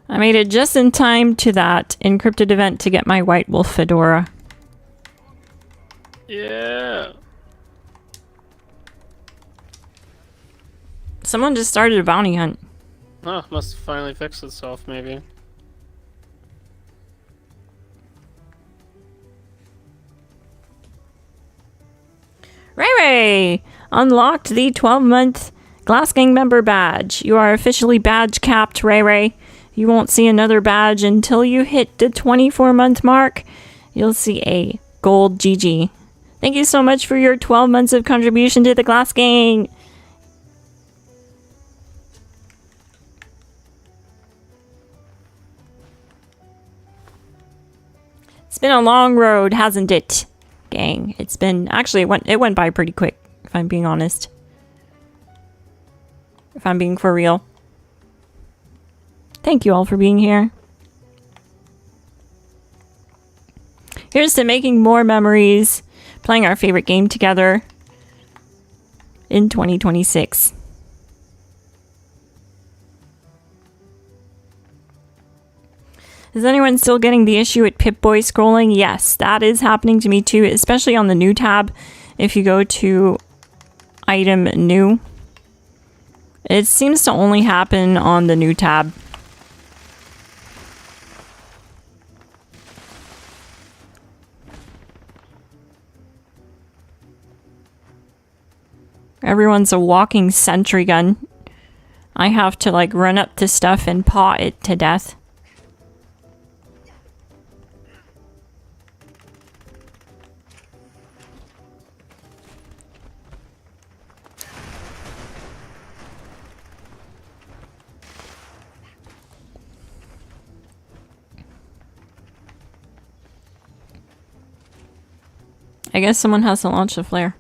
I made it just in time to that encrypted event to get my White Wolf fedora. Yeah. Someone just started a bounty hunt. Oh, must finally fix itself, maybe. Ray Ray! Unlocked the 12-month GlassGang member badge. You are officially badge capped, Ray Ray. You won't see another badge until you hit the 24-month mark. You'll see a gold GG. Thank you so much for your 12 months of contribution to the GlassGang. It's been a long road, hasn't it, gang? It's been... Actually, it went by pretty quick, if I'm being honest. If I'm being for real. Thank you all for being here. Here's to making more memories, playing our favorite game together in 2026. Is anyone still getting the issue at Pip-Boy scrolling? Yes, that is happening to me too, especially on the new tab. If you go to item new, it seems to only happen on the new tab. Everyone's a walking sentry gun. I have to like run up to stuff and paw it to death. I guess someone has to launch the flare.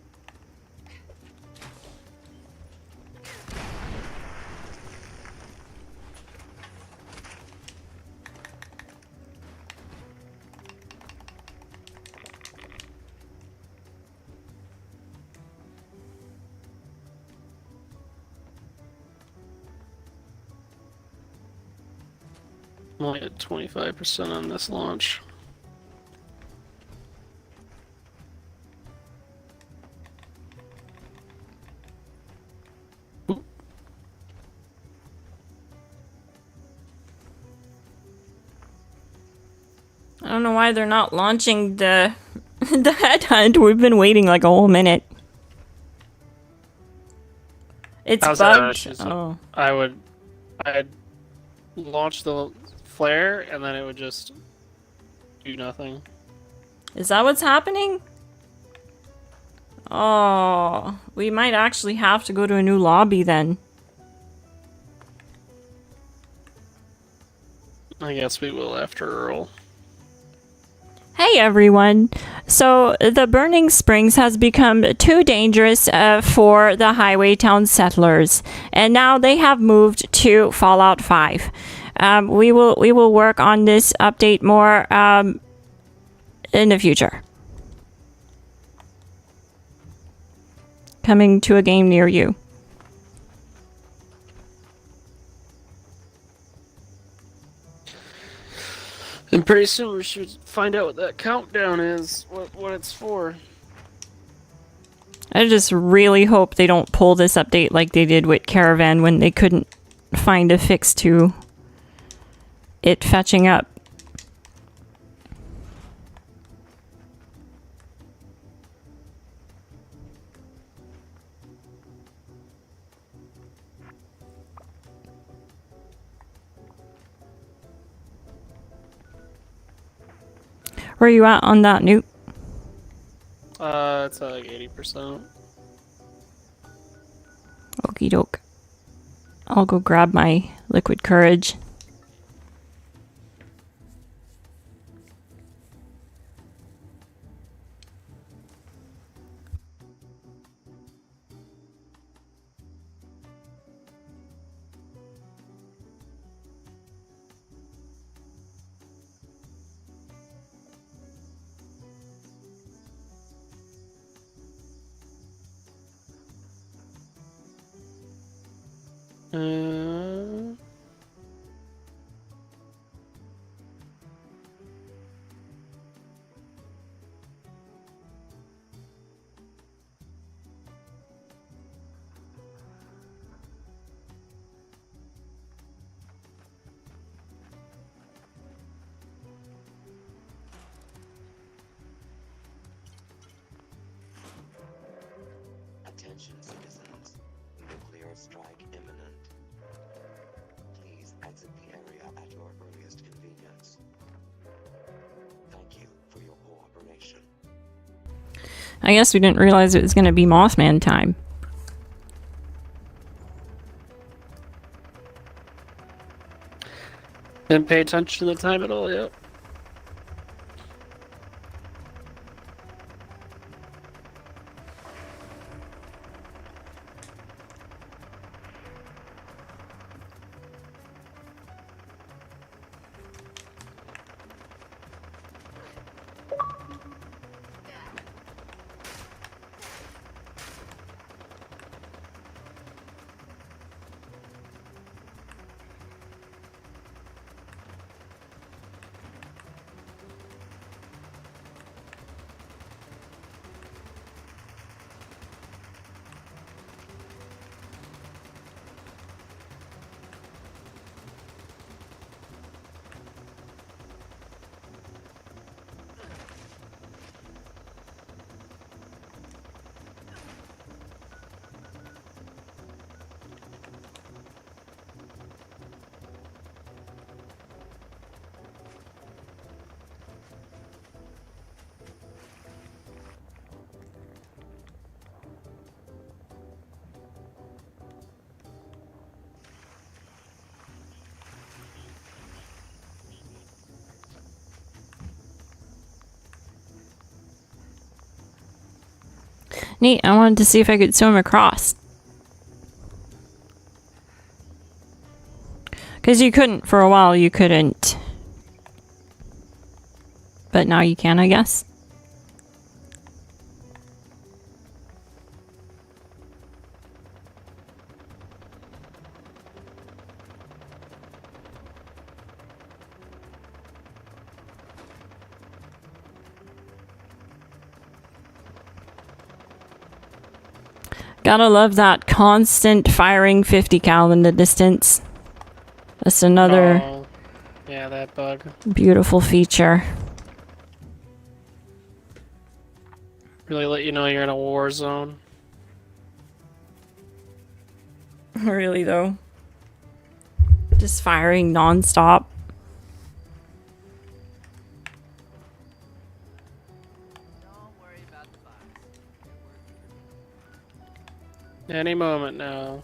I'm only at 25% on this launch. I don't know why they're not launching the the headhunt. We've been waiting like a whole minute. It's bugged. Oh. I'd launch the flare and then it would just do nothing. Is that what's happening? Oh, we might actually have to go to a new lobby then. I guess we will after Earl. Hey everyone! So, the Burning Springs has become too dangerous for the Highway Town settlers, and now they have moved to Fallout 5. We will work on this update more in the future. Coming to a game near you. And pretty soon we should find out what that countdown is, what it's for. I just really hope they don't pull this update like they did with Caravan when they couldn't find a fix to it fetching up. Where are you at on that, Newt? It's like 80%. Okie doke. I'll go grab my liquid courage. Attention citizens, nuclear strike imminent. Please exit the area at your earliest convenience. Thank you for your cooperation. I guess we didn't realize it was going to be Mothman time. Didn't pay attention to the time at all, yep. Neat. I wanted to see if I could swim across. Because you couldn't, for a while, you couldn't. But now you can, I guess. Gotta love that constant firing 50 cal in the distance. That's another Oh, yeah, that bug. beautiful feature. Really let you know you're in a war zone. Really, though. Just firing non-stop. Any moment now.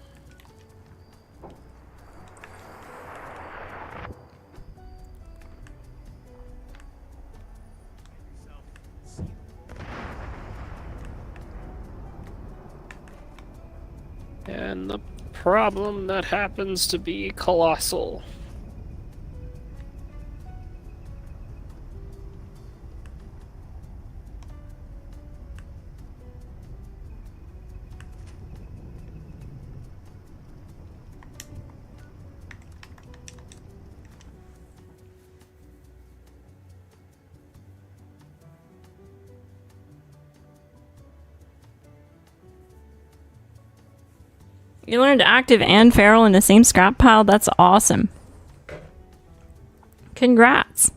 And the problem that happens to be colossal. You learned active and feral in the same scrap pile? That's awesome. Congrats.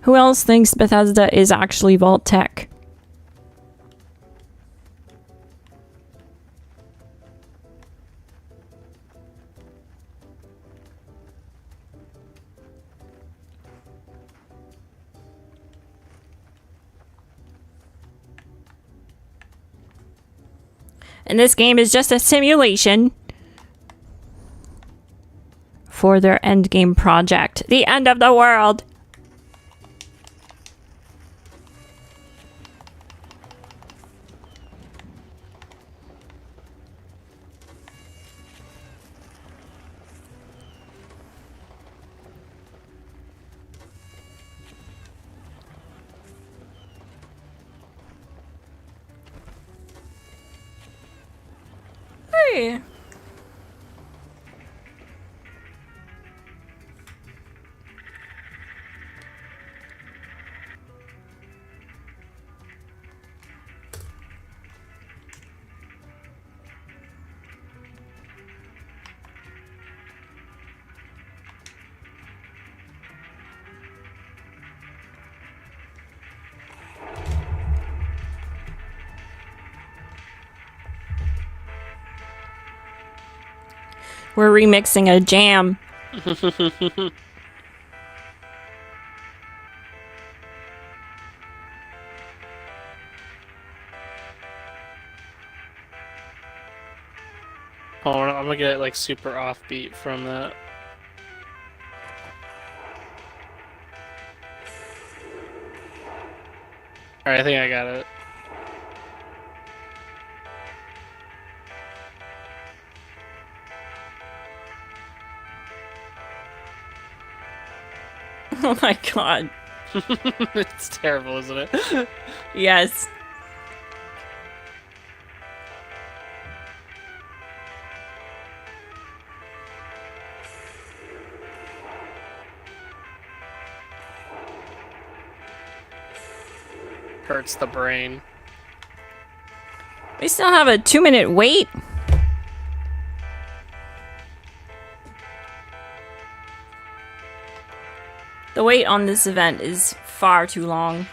Who else thinks Bethesda is actually Vault Tech? And this game is just a simulation for their endgame project. The end of the world. Hey. We're remixing a jam. Oh, I'm gonna get like super offbeat from that. Alright, I think I got it. Oh my god. It's terrible, isn't it? Yes. Hurts the brain. We still have a 2-minute wait. The wait on this event is far too long.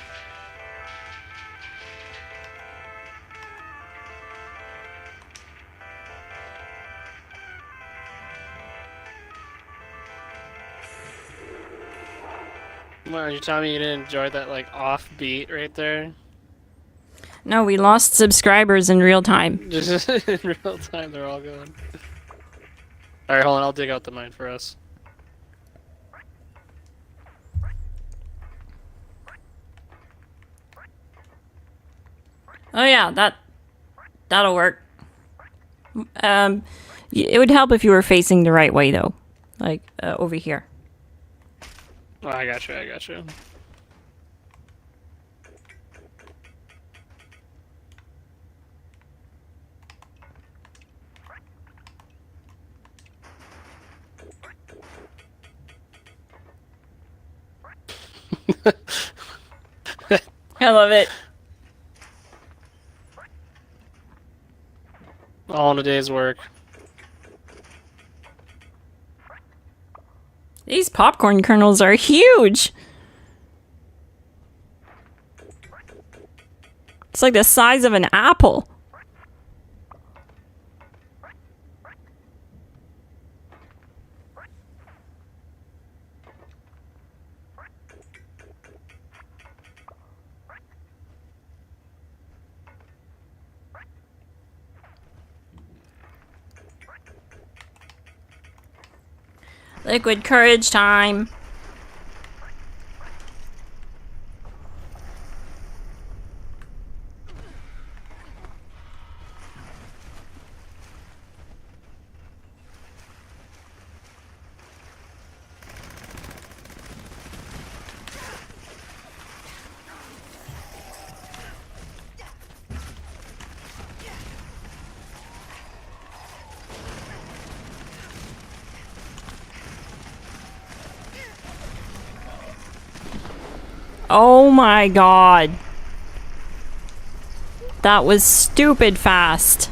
Well, you telling me you didn't enjoy that like offbeat right there? No, we lost subscribers in real time. Just in real time, they're all gone. Alright, hold on, I'll dig out the mine for us. Oh yeah, that'll work. It would help if you were facing the right way though, like over here. Oh, I got you, I got you. I love it. All in a day's work. These popcorn kernels are huge. It's like the size of an apple. Liquid courage time. Oh my god. That was stupid fast.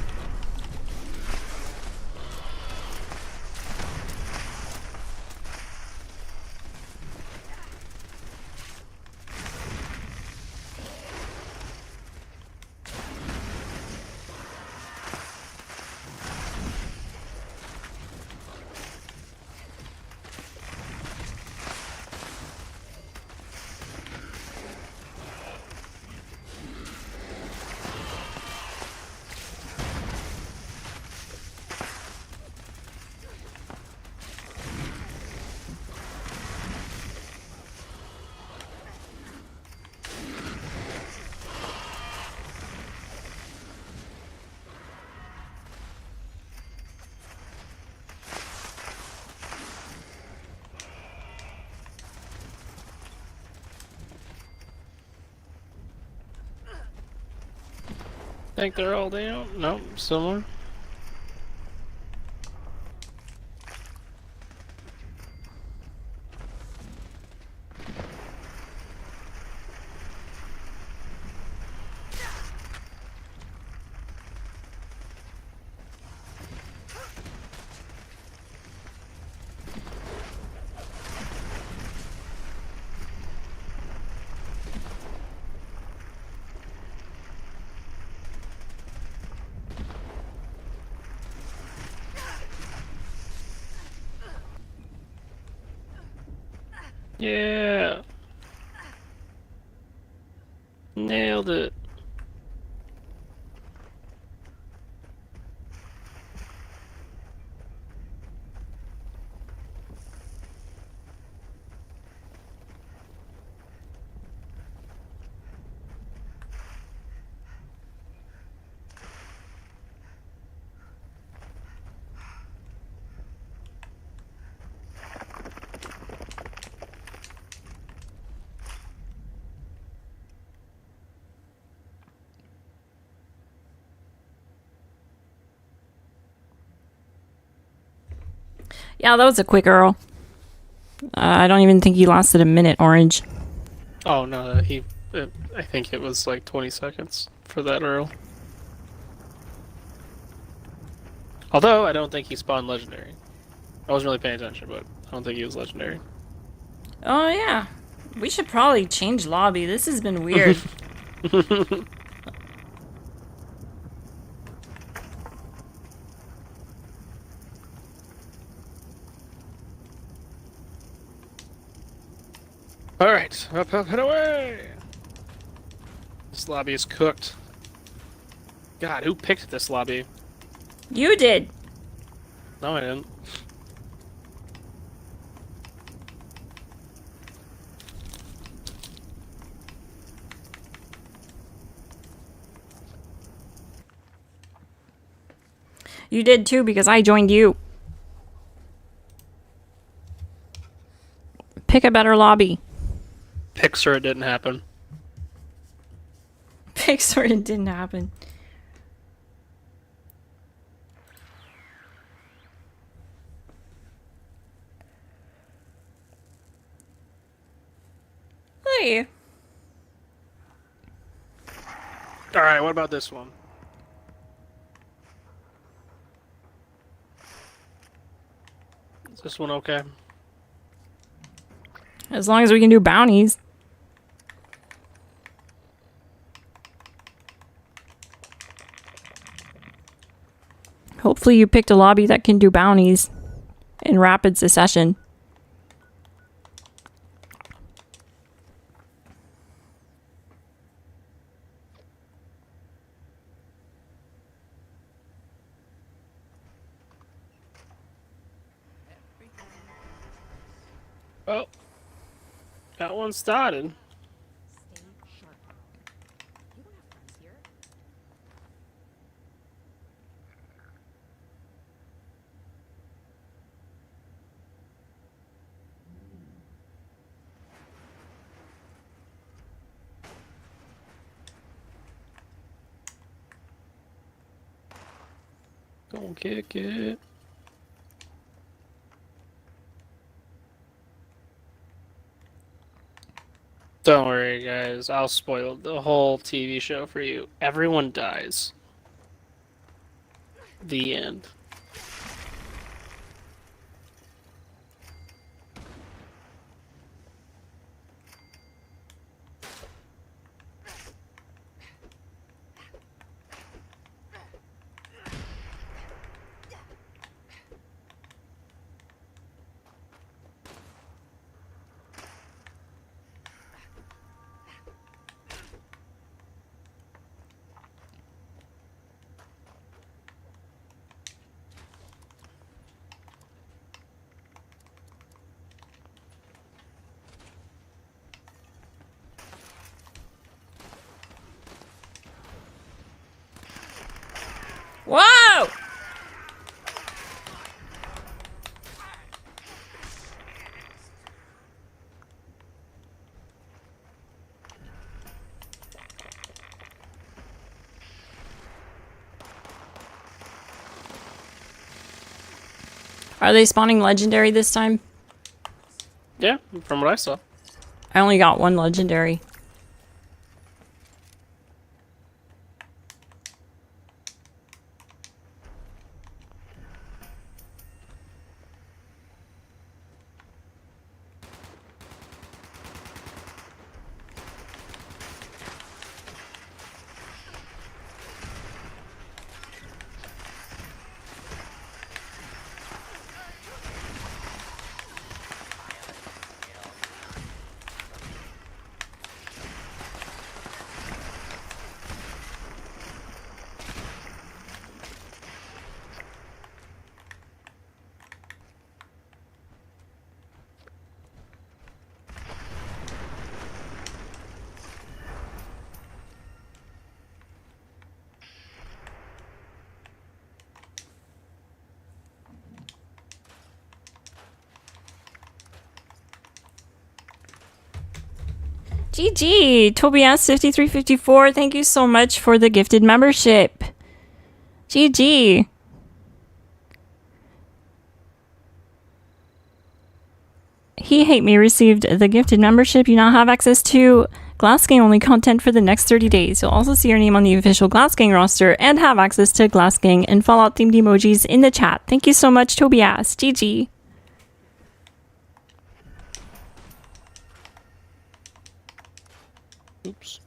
Think they're all down? Nope, still more. Yeah. Nailed it. Yeah, that was a quick Earl. I don't even think he lasted a minute, Orange. Oh no, I think it was like 20 seconds for that Earl. Although, I don't think he spawned legendary. I wasn't really paying attention, but I don't think he was legendary. Oh yeah. We should probably change lobby. This has been weird. Alright, up, up, and away! This lobby is cooked. God, who picked this lobby? You did. No, I didn't. You did too because I joined you. Pick a better lobby. Pixar, it didn't happen. Pixar, it didn't happen. Hey. Alright, what about this one? Is this one okay? As long as we can do bounties. Hopefully you picked a lobby that can do bounties in rapid succession. Oh. That one started. Stay sharp. You don't have friends here. Don't kick it. Don't worry, guys. I'll spoil the whole TV show for you. Everyone dies. The end. Whoa! Are they spawning legendary this time? Yeah, from what I saw. I only got one legendary. GG! Tobias5354, thank you so much for the gifted membership. GG! He Hate Me received the gifted membership. You now have access to GLASSGANG only content for the next 30 days. You'll also see your name on the official GLASSGANG roster and have access to GLASSGANG and Fallout themed emojis in the chat. Thank you so much, Tobias. GG! Oops.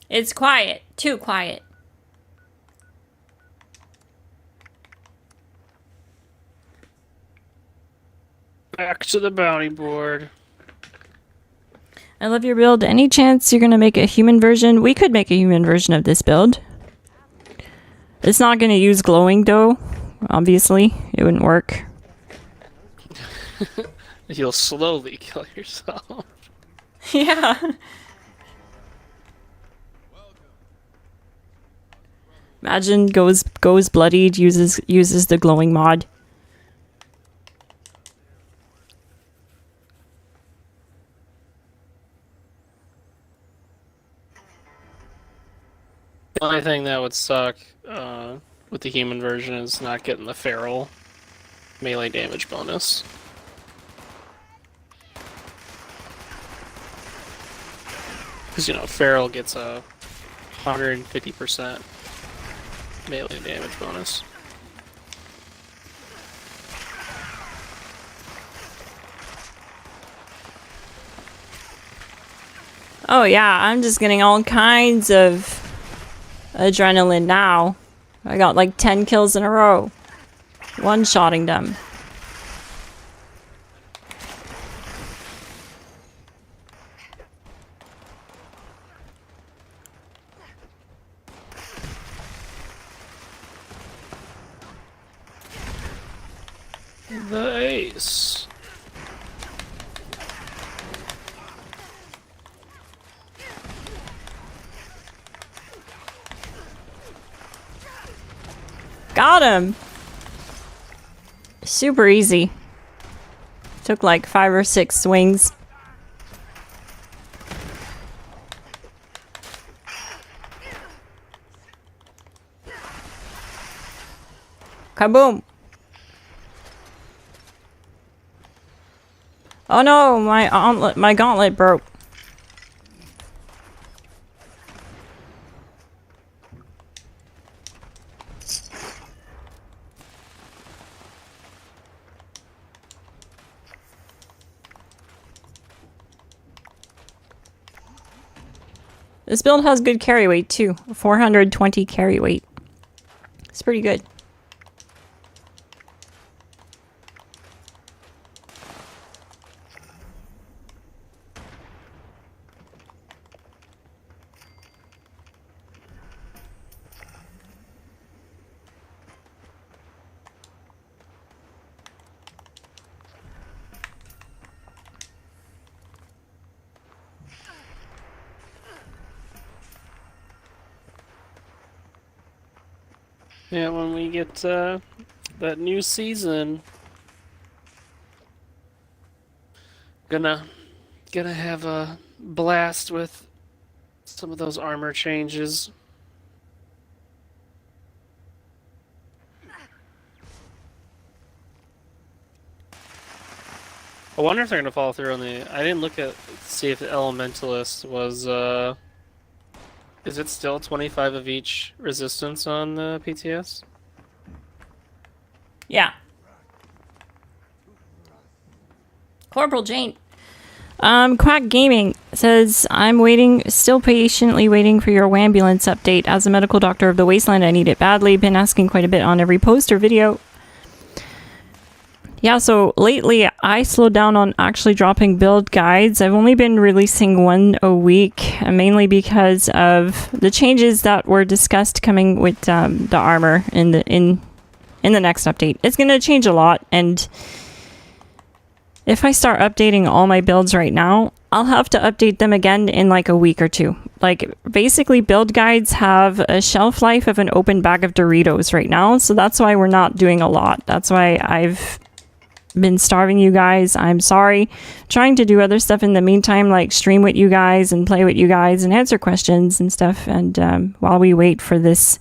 It's quiet. Too quiet. Back to the bounty board. I love your build. Any chance you're going to make a human version? We could make a human version of this build. It's not going to use glowing though. Obviously, it wouldn't work. You'll slowly kill yourself. Yeah. Imagine goes bloodied, uses the glowing mod. The only thing that would suck with the human version is not getting the feral melee damage bonus. Because, you know, feral gets a 150% melee damage bonus. Oh yeah, I'm just getting all kinds of adrenaline now. I got like 10 kills in a row. One-shotting them. The ace. Got him! Super easy. Took like 5 or 6 swings. Kaboom! Oh no, my gauntlet broke. This build has good carry weight too. 420 carry weight. It's pretty good. Yeah, when we get that new season, gonna have a blast with some of those armor changes. I wonder if they're gonna follow through on the. I didn't look at see if the Elementalist was. Is it still 25 of each resistance on the PTS? Yeah. Corporal Jane. Quack Gaming says, I'm still patiently waiting for your ambulance update. As a medical doctor of the wasteland, I need it badly. Been asking quite a bit on every post or video. Yeah, so lately I slowed down on actually dropping build guides. I've only been releasing one a week, mainly because of the changes that were discussed coming with the armor in the next update. It's going to change a lot, and if I start updating all my builds right now, I'll have to update them again in like a week or two. Like, basically build guides have a shelf life of an open bag of Doritos right now, so that's why we're not doing a lot. That's why I've been starving you guys. I'm sorry. Trying to do other stuff in the meantime, like stream with you guys and play with you guys and answer questions and stuff. And while we wait for this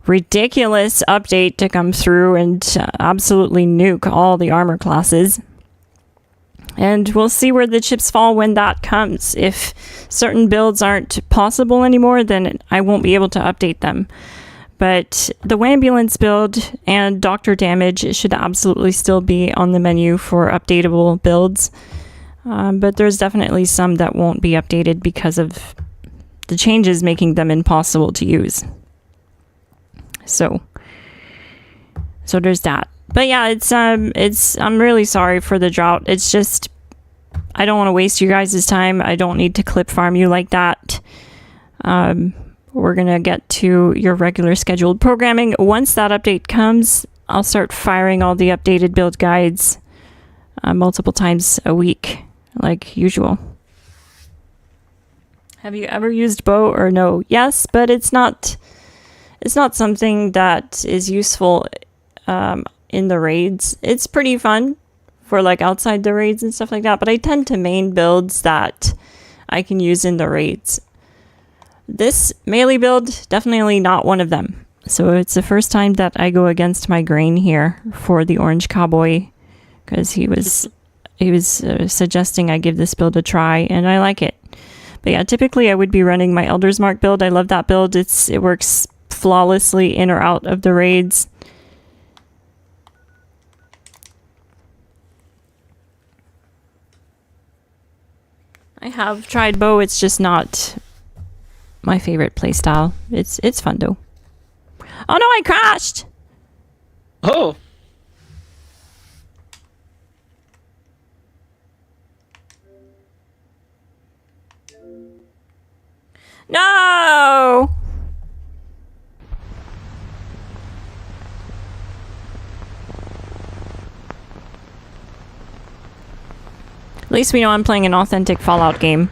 ridiculous update to come through and absolutely nuke all the armor classes. And we'll see where the chips fall when that comes. If certain builds aren't possible anymore, then I won't be able to update them. But the Wambulance build and Doctor Damage should absolutely still be on the menu for updatable builds. But there's definitely some that won't be updated because of the changes making them impossible to use. So there's that. But yeah, I'm really sorry for the drought. It's just, I don't want to waste you guys' time. I don't need to clip farm you like that. We're gonna get to your regular scheduled programming. Once that update comes, I'll start firing all the updated build guides multiple times a week, like usual. Have you ever used bow or no? Yes, but it's not something that is useful in the raids. It's pretty fun for like outside the raids and stuff like that, but I tend to main builds that I can use in the raids. This melee build, definitely not one of them. So it's the first time that I go against my grain here for the orange cowboy, because he was suggesting I give this build a try, and I like it. But yeah, typically I would be running my Elder's Mark build. I love that build. It works flawlessly in or out of the raids. I have tried bow. It's just not my favorite playstyle. It's fun though. Oh no, I crashed! Oh! No! At least we know I'm playing an authentic Fallout game.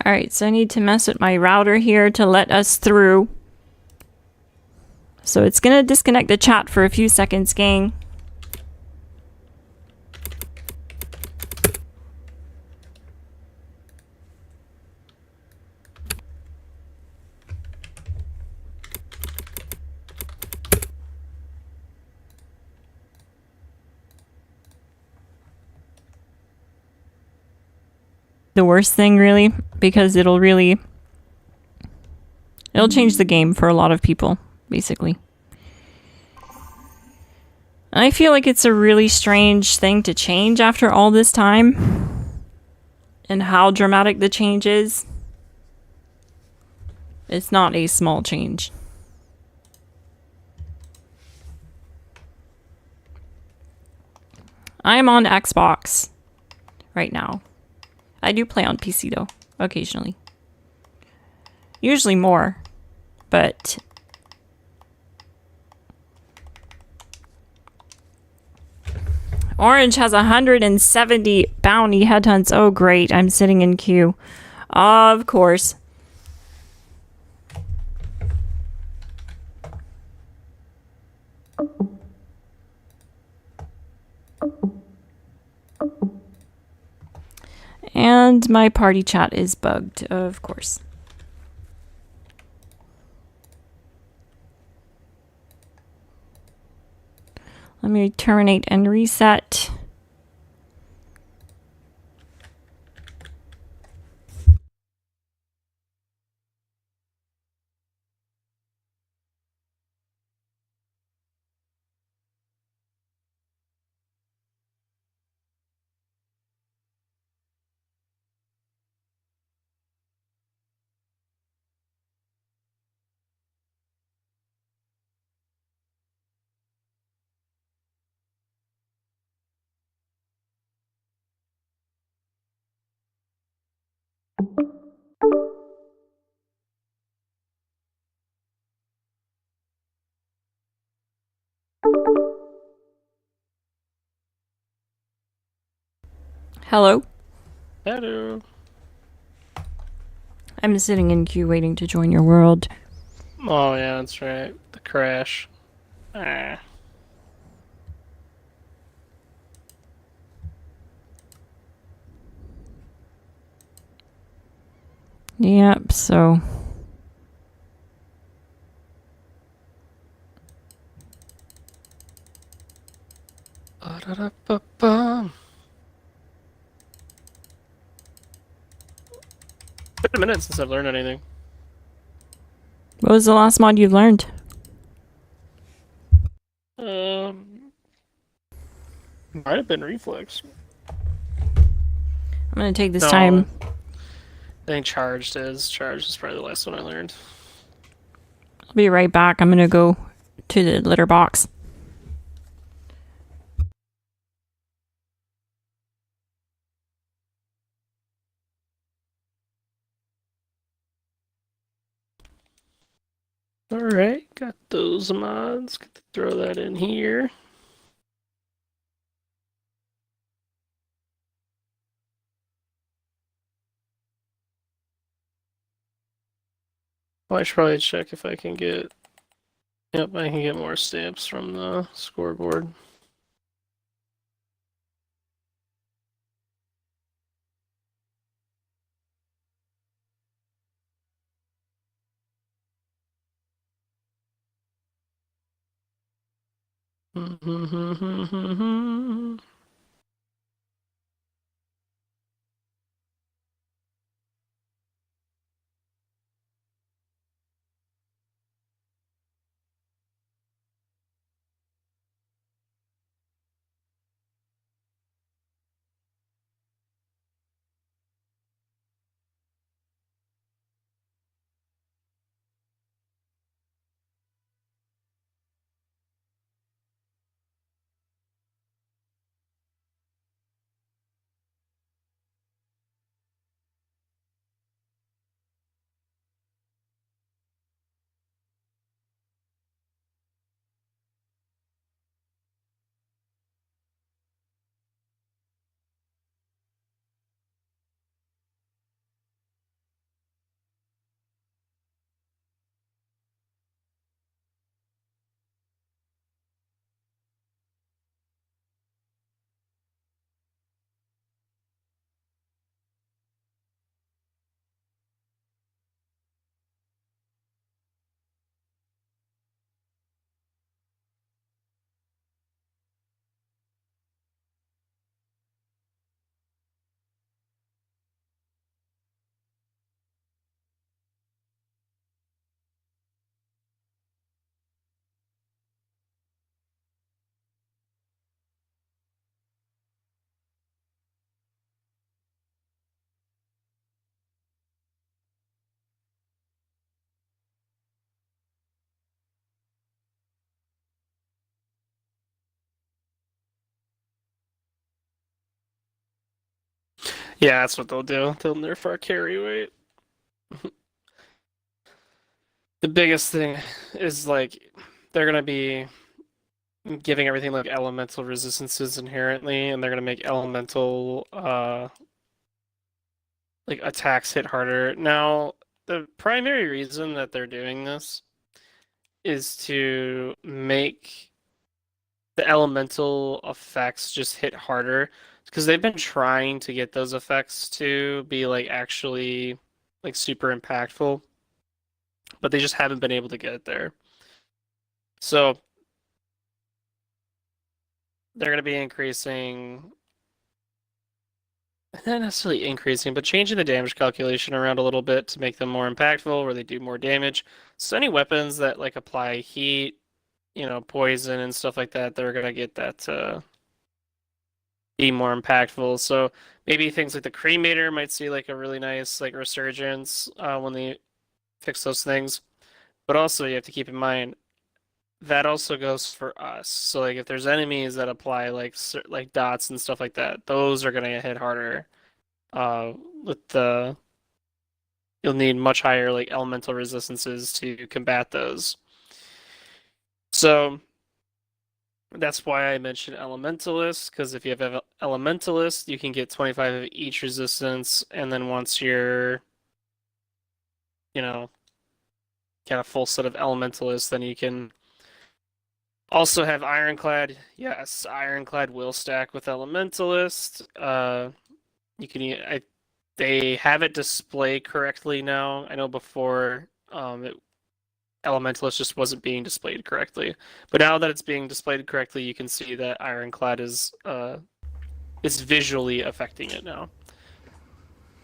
Alright, so I need to mess with my router here to let us through. So it's gonna disconnect the chat for a few seconds, gang. The worst thing, really, because it'll change the game for a lot of people, basically. I feel like it's a really strange thing to change after all this time, and how dramatic the change is. It's not a small change. I'm on Xbox right now. I do play on PC though, occasionally. Usually more, but Orange has 170 bounty headhunts. Oh great, I'm sitting in queue. Of course. And my party chat is bugged, of course. Let me terminate and reset. Hello? Hello. I'm sitting in queue waiting to join your world. Oh yeah, that's right. The crash. Ah. Yep, so... Ba-da-da-ba-bum. It's been a minute since I've learned anything. What was the last mod you learned? Um, have been reflex. I'm gonna take this No. time. I think charged is probably the last one I learned. I'll be right back. I'm gonna go to the litter box. Alright, got those mods. Get to throw that in here. I should probably check if I can get... Yep, I can get more stamps from the scoreboard. Yeah, that's what they'll do. They'll nerf our carry weight. The biggest thing is like they're gonna be giving everything like elemental resistances inherently, and they're gonna make elemental like attacks hit harder. Now, the primary reason that they're doing this is to make the elemental effects just hit harder because they've been trying to get those effects to be like actually like super impactful, but they just haven't been able to get it there. So they're going to be increasing, not necessarily increasing, but changing the damage calculation around a little bit to make them more impactful, where they do more damage. So any weapons that like apply heat, you know, poison and stuff like that, they're going to get that to be more impactful. So maybe things like the cremator might see like a really nice like resurgence when they fix those things. But also you have to keep in mind that also goes for us. So like if there's enemies that apply like dots and stuff like that, those are gonna hit harder. With the You'll need much higher like elemental resistances to combat those. So that's why I mentioned Elementalist, because if you have Elementalist, you can get 25 of each resistance, and then once you're, you know, kind of full set of Elementalists, then you can also have Ironclad. Yes, Ironclad will stack with Elementalist. You can they have it displayed correctly now. I know before Elementalist just wasn't being displayed correctly, but now that it's being displayed correctly, you can see that Ironclad is visually affecting it now.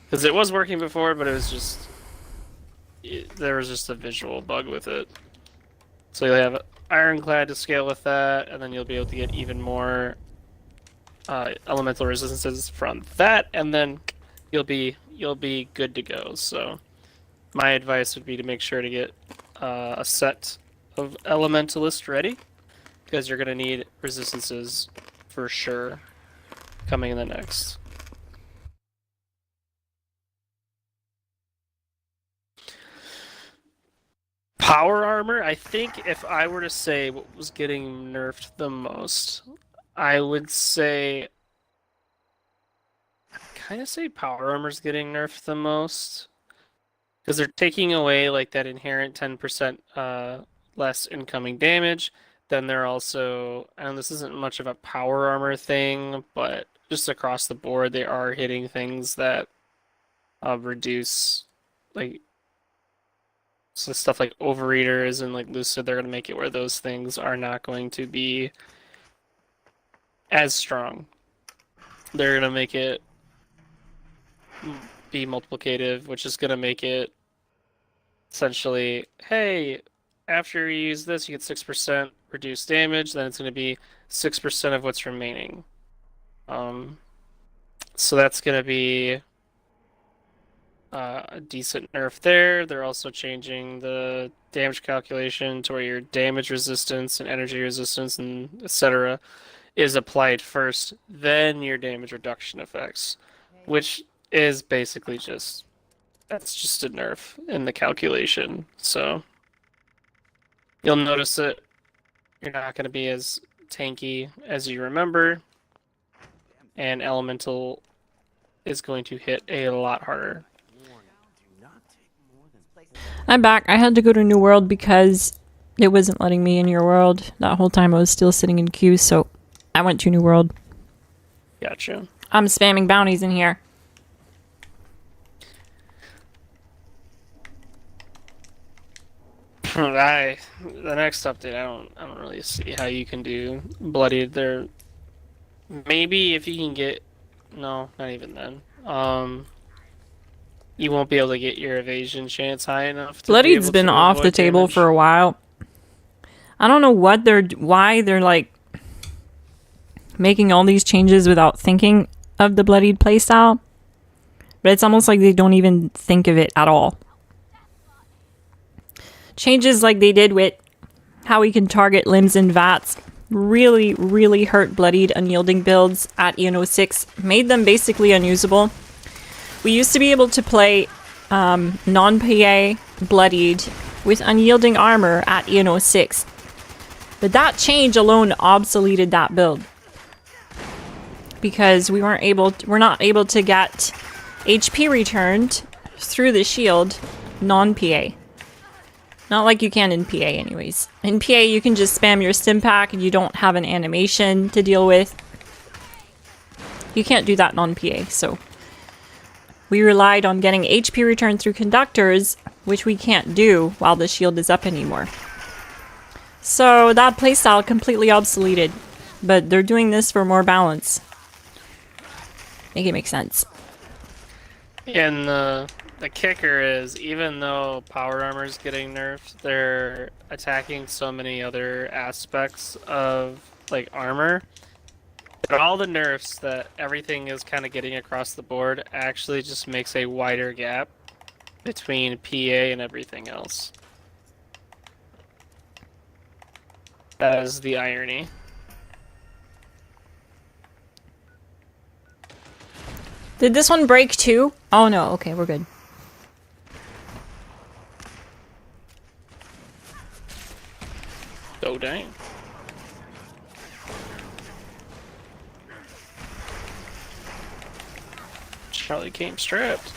Because it was working before, but it was just there was just a visual bug with it. So you'll have Ironclad to scale with that, and then you'll be able to get even more elemental resistances from that, and then you'll be good to go. So my advice would be to make sure to get a set of elementalists ready, because you're gonna need resistances for sure coming in the next. Power armor, I think if I were to say what was getting nerfed the most, I would say kind of say power armor's getting nerfed the most. Because they're taking away like that inherent 10% less incoming damage. Then they're also, and this isn't much of a power armor thing, but just across the board, they are hitting things that reduce, like, so stuff like overeaters and like lucid. They're going to make it where those things are not going to be as strong. They're going to make it be multiplicative, which is going to make it essentially, hey, after you use this, you get 6% reduced damage, then it's going to be 6% of what's remaining. So that's going to be a decent nerf there. They're also changing the damage calculation to where your damage resistance and energy resistance and etc. is applied first, then your damage reduction effects, which is basically that's just a nerf in the calculation. So you'll notice that you're not going to be as tanky as you remember, and elemental is going to hit a lot harder. I'm back. I had to go to New World because it wasn't letting me in your world. That whole time I was still sitting in queue, so I went to New World. Gotcha. I'm spamming bounties in here. The next update, I don't really see how you can do bloodied there. Maybe if you can get, no, not even then. You won't be able to get your evasion chance high enough. Bloodied's been off the table for a while. I don't know why they're like making all these changes without thinking of the bloodied playstyle. But it's almost like they don't even think of it at all. Changes like they did with how we can target limbs and vats really, really hurt bloodied unyielding builds at EN06, made them basically unusable. We used to be able to play non-PA bloodied with unyielding armor at EN06, but that change alone obsoleted that build because we're not able to get HP returned through the shield non-PA. Not like you can in PA anyways. In PA you can just spam your stim pack and you don't have an animation to deal with. You can't do that non-PA, so we relied on getting HP return through conductors, which we can't do while the shield is up anymore. So that playstyle completely obsoleted, but they're doing this for more balance. Make it make sense. And the kicker is, even though power armor is getting nerfed, they're attacking so many other aspects of like armor. But all the nerfs that everything is kind of getting across the board actually just makes a wider gap between PA and everything else. That is the irony. Did this one break too? Oh no, okay, we're good. Oh dang. Charlie came strapped.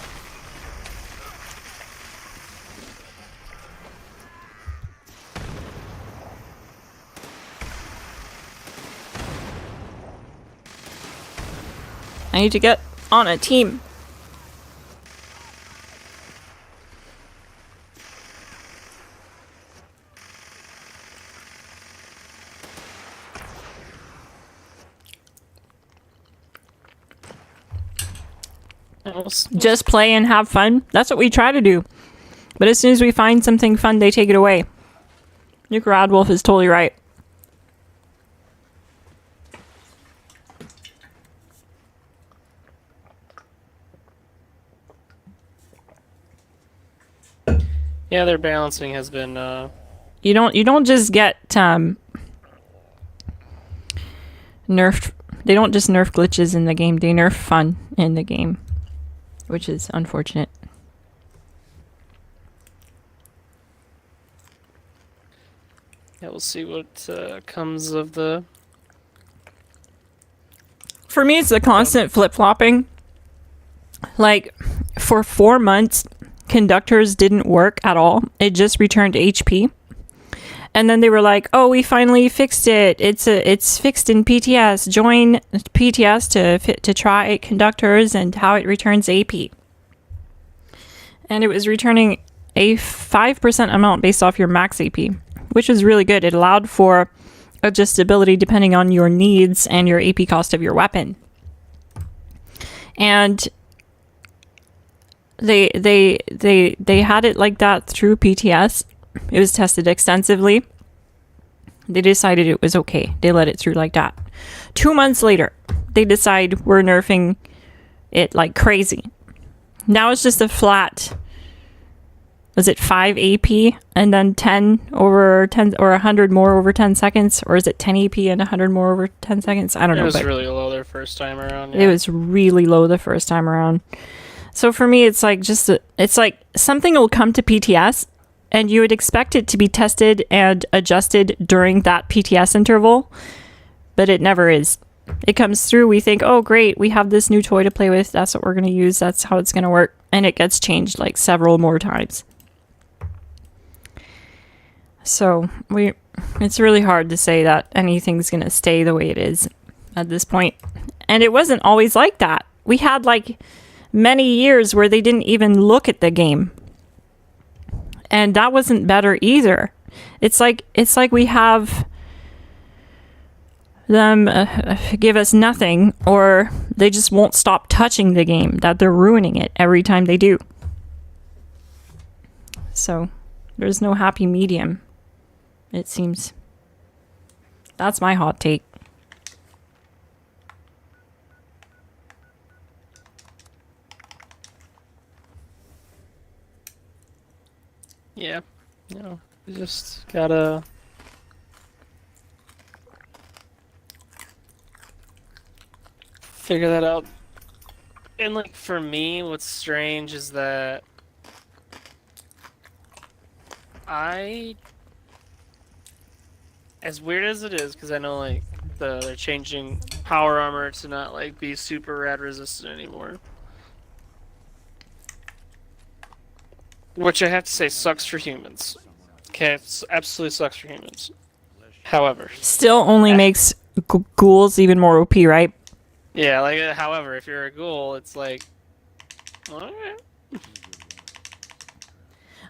I need to get on a team. Just play and have fun. That's what we try to do. But as soon as we find something fun, they take it away. Nick Radwolf is totally right. Yeah, their balancing has been You don't just get nerfed. They don't just nerf glitches in the game. They nerf fun in the game, which is unfortunate. yeah, we'll see what comes of the For me, it's the constant flip-flopping. Like, for 4 months, conductors didn't work at all. It just returned HP. And then they were like, "Oh, we finally fixed it. It's fixed in PTS. Join PTS to try conductors and how it returns AP." And it was returning a 5% amount based off your max AP, which was really good. It allowed for adjustability depending on your needs and your AP cost of your weapon. And they had it like that through PTS. It was tested extensively. They decided it was okay. They let it through like that. 2 months later, they decide we're nerfing it like crazy. Now it's just a flat, was it 5 AP and then 10 over 10 or 100 more over 10 seconds? Or is it 10 AP and 100 more over 10 seconds? I don't know. It was but really low their first time around. it was really low the first time around. So for me, it's like it's like something will come to PTS and you would expect it to be tested and adjusted during that PTS interval, but it never is. It comes through, we think, oh great, we have this new toy to play with, that's what we're going to use, that's how it's going to work, and it gets changed like several more times. So it's really hard to say that anything's going to stay the way it is at this point. And it wasn't always like that. We had like many years where they didn't even look at the game. And that wasn't better either. It's like we have them give us nothing, or they just won't stop touching the game, that they're ruining it every time they do. So there's no happy medium, it seems. That's my hot take. Yeah, you just gotta figure that out. And like for me, what's strange is that as weird as it is, because I know like they're changing power armor to not like be super rad resistant anymore. Which I have to say sucks for humans. Okay, it absolutely sucks for humans. However, Still only makes ghouls even more OP, right? yeah, like however, if you're a ghoul, it's like, alright.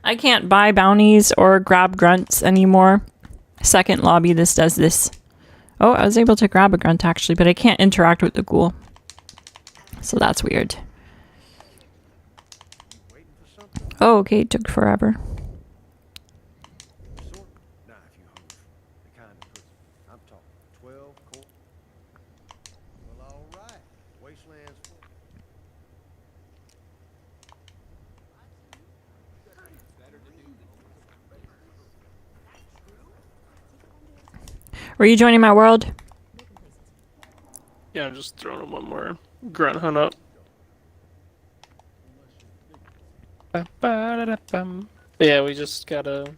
I can't buy bounties or grab grunts anymore. Second lobby, this does this. Oh, I was able to grab a grunt actually, but I can't interact with the ghoul. So that's weird. Oh, okay, it took forever. Were you joining my world? Yeah, I'm just throwing one more grunt hunt up. But yeah, we just gotta.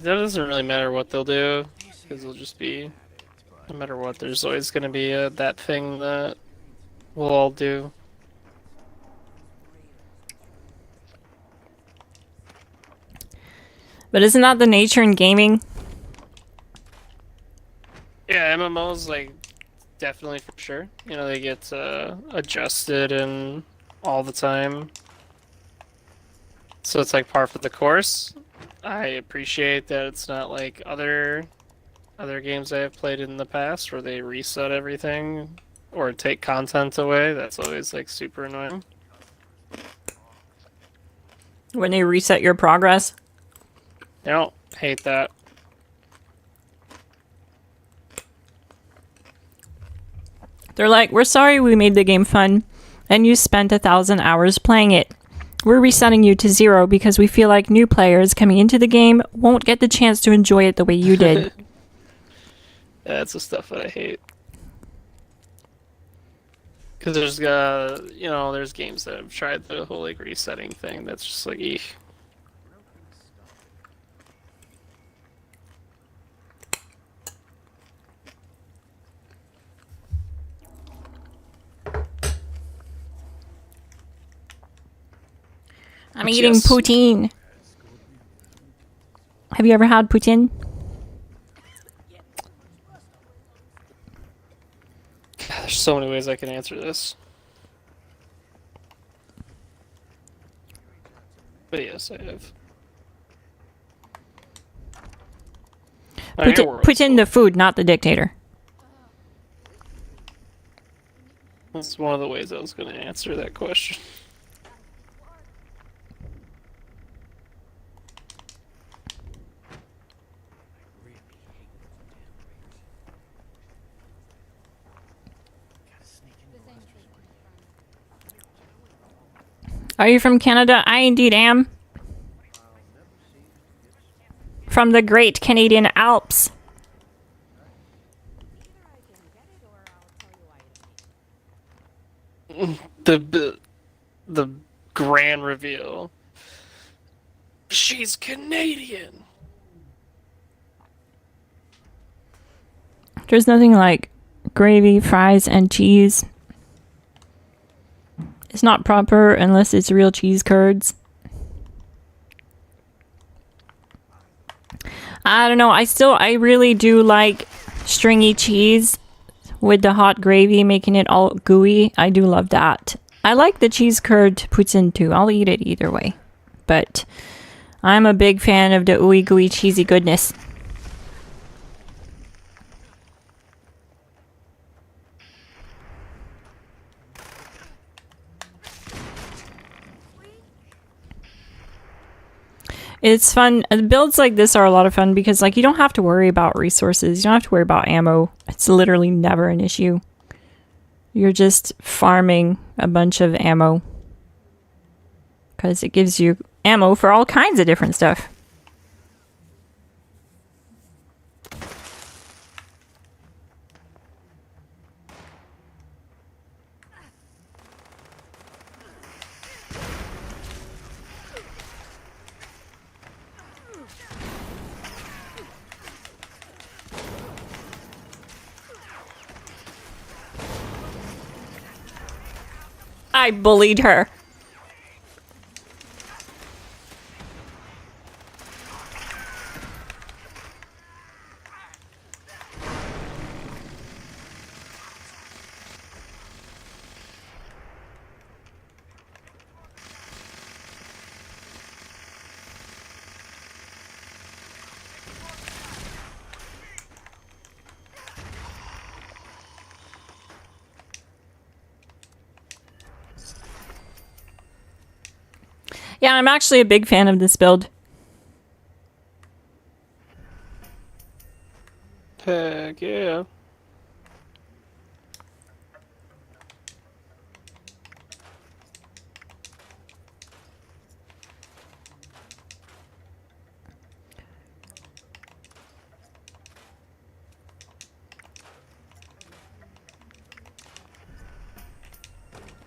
That doesn't really matter what they'll do, because it'll just be, no matter what, there's always gonna be that thing that we'll all do. But isn't that the nature in gaming? Yeah, MMOs like definitely for sure. You know, they get adjusted and all the time. So it's like par for the course. I appreciate that it's not like other games I have played in the past where they reset everything or take content away. That's always like super annoying. When they reset your progress? I don't hate that. They're like, we're sorry we made the game fun. and you spent 1,000 hours playing it. We're resetting you to 0 because we feel like new players coming into the game won't get the chance to enjoy it the way you did. That's the stuff that I hate. Because there's, there's games that have tried the whole like resetting thing. That's just like, eek. I'm eating Yes. poutine. Have you ever had poutine? God, there's so many ways I can answer this. But yes, I have. Putin the food, not the dictator. That's one of the ways I was going to answer that question. Are you from Canada? I indeed am. From the great Canadian Alps. The grand reveal. She's Canadian. There's nothing like gravy, fries, and cheese. It's not proper unless it's real cheese curds. I don't know. I really do like stringy cheese with the hot gravy, making it all gooey. I do love that. I like the cheese curd poutine too. I'll eat it either way. But I'm a big fan of the ooey gooey cheesy goodness. It's fun. Builds like this are a lot of fun because like you don't have to worry about resources. You don't have to worry about ammo. It's literally never an issue. You're just farming a bunch of ammo because it gives you ammo for all kinds of different stuff. I bullied her. Yeah, I'm actually a big fan of this build. Heck yeah.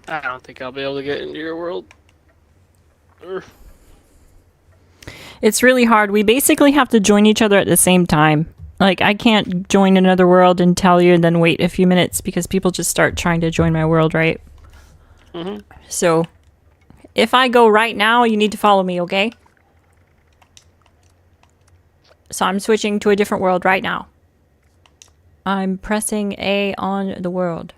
I don't think I'll be able to get into your world. It's really hard. We basically have to join each other at the same time. Like, I can't join another world and tell you and then wait a few minutes because people just start trying to join my world, right? Mm-hmm. So, if I go right now, you need to follow me, okay? So I'm switching to a different world right now. I'm pressing A on the world.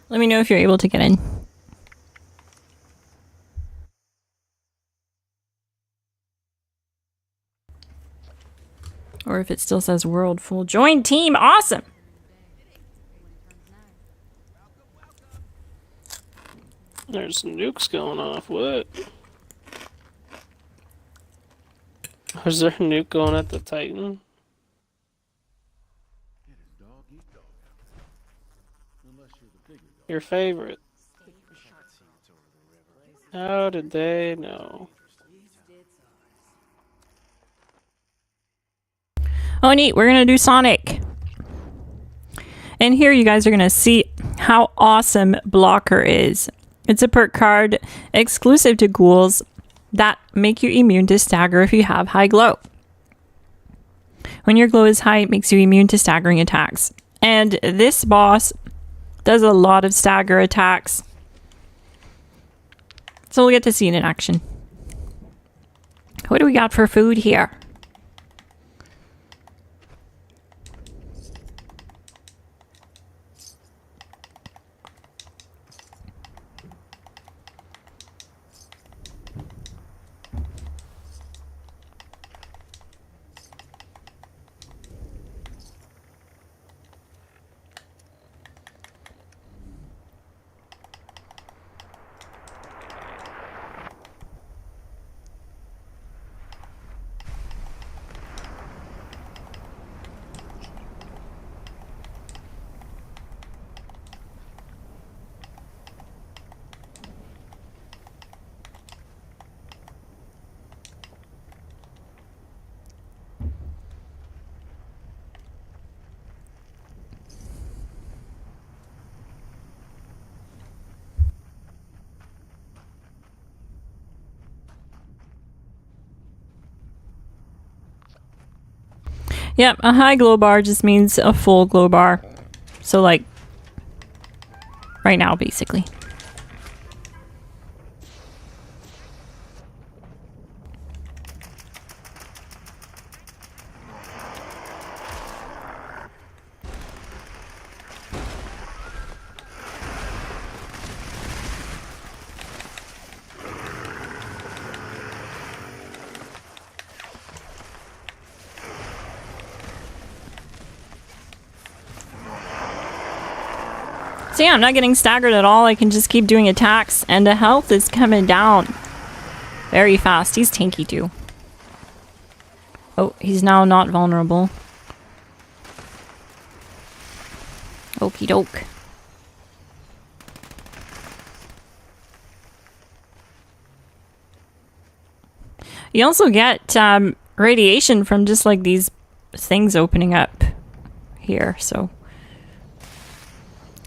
Let me know if you're able to get in. Or if it still says world full. Join team. Awesome. There's some nukes going off. What? Is there a nuke going at the Titan? Your favorite. How did they know? Oh, neat. We're going to do Sonic. And here you guys are going to see how awesome Blocker is. It's a perk card exclusive to ghouls that make you immune to stagger if you have high glow. When your glow is high, it makes you immune to staggering attacks. And this boss does a lot of stagger attacks. So we'll get to see it in action. What do we got for food here? Yep, a high glow bar just means a full glow bar. So like, right now basically. So yeah, I'm not getting staggered at all. I can just keep doing attacks, and the health is coming down very fast. He's tanky too. Oh, he's now not vulnerable. Okie doke. You also get radiation from just like these things opening up here, so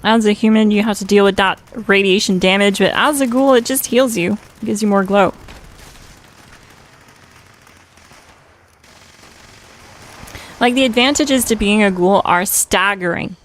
as a human, you have to deal with that radiation damage, but as a ghoul, it just heals you. It gives you more glow. Like, the advantages to being a ghoul are staggering.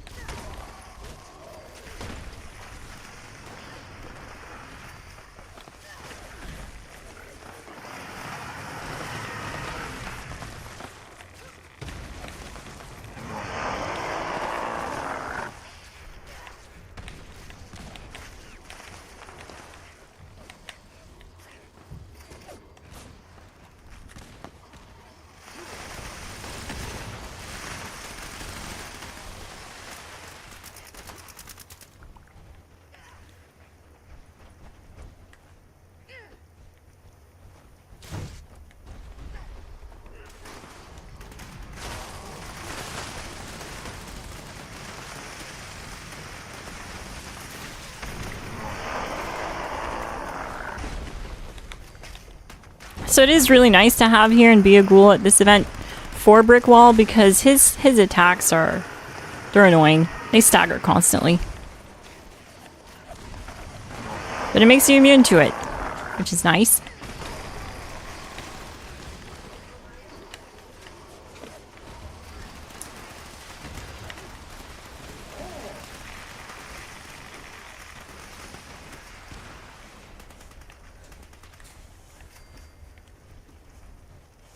So it is really nice to have here and be a ghoul at this event for Brick Wall, because his attacks are, they're annoying. They stagger constantly. But it makes you immune to it, which is nice.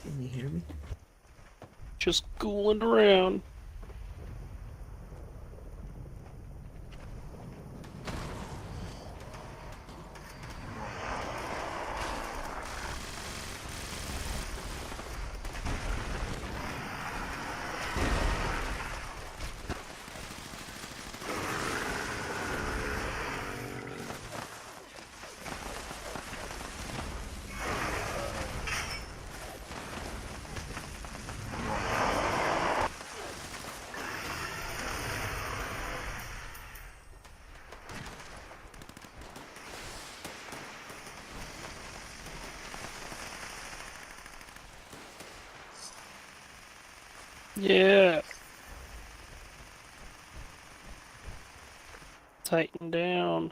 Can you hear me? Just ghouling around. Yeah. Tighten down.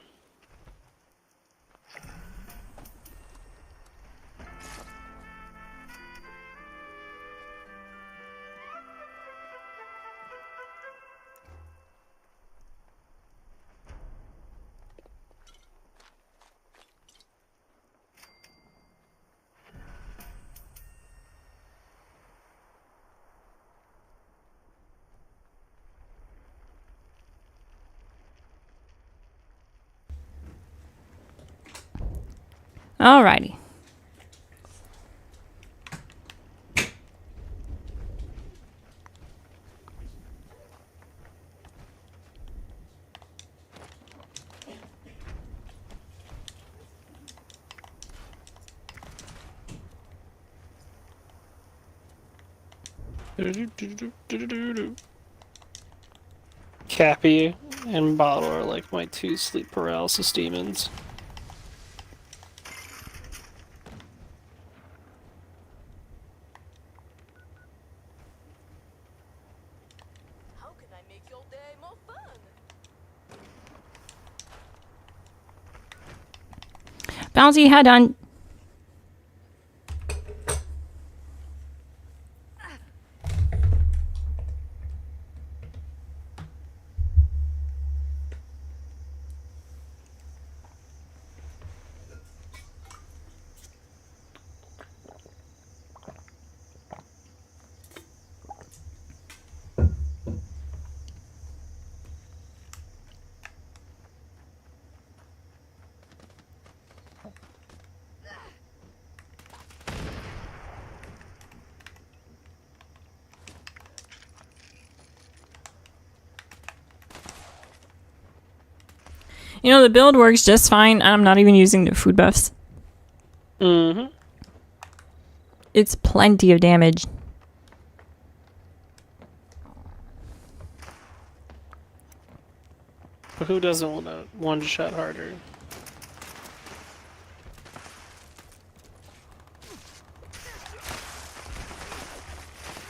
Alrighty. Cappy and Bottle are like my two sleep paralysis demons. How can I make your day more fun? Bouncy head on. You know, the build works just fine. I'm not even using the food buffs. Mm-hmm. It's plenty of damage. But who doesn't want to one shot harder?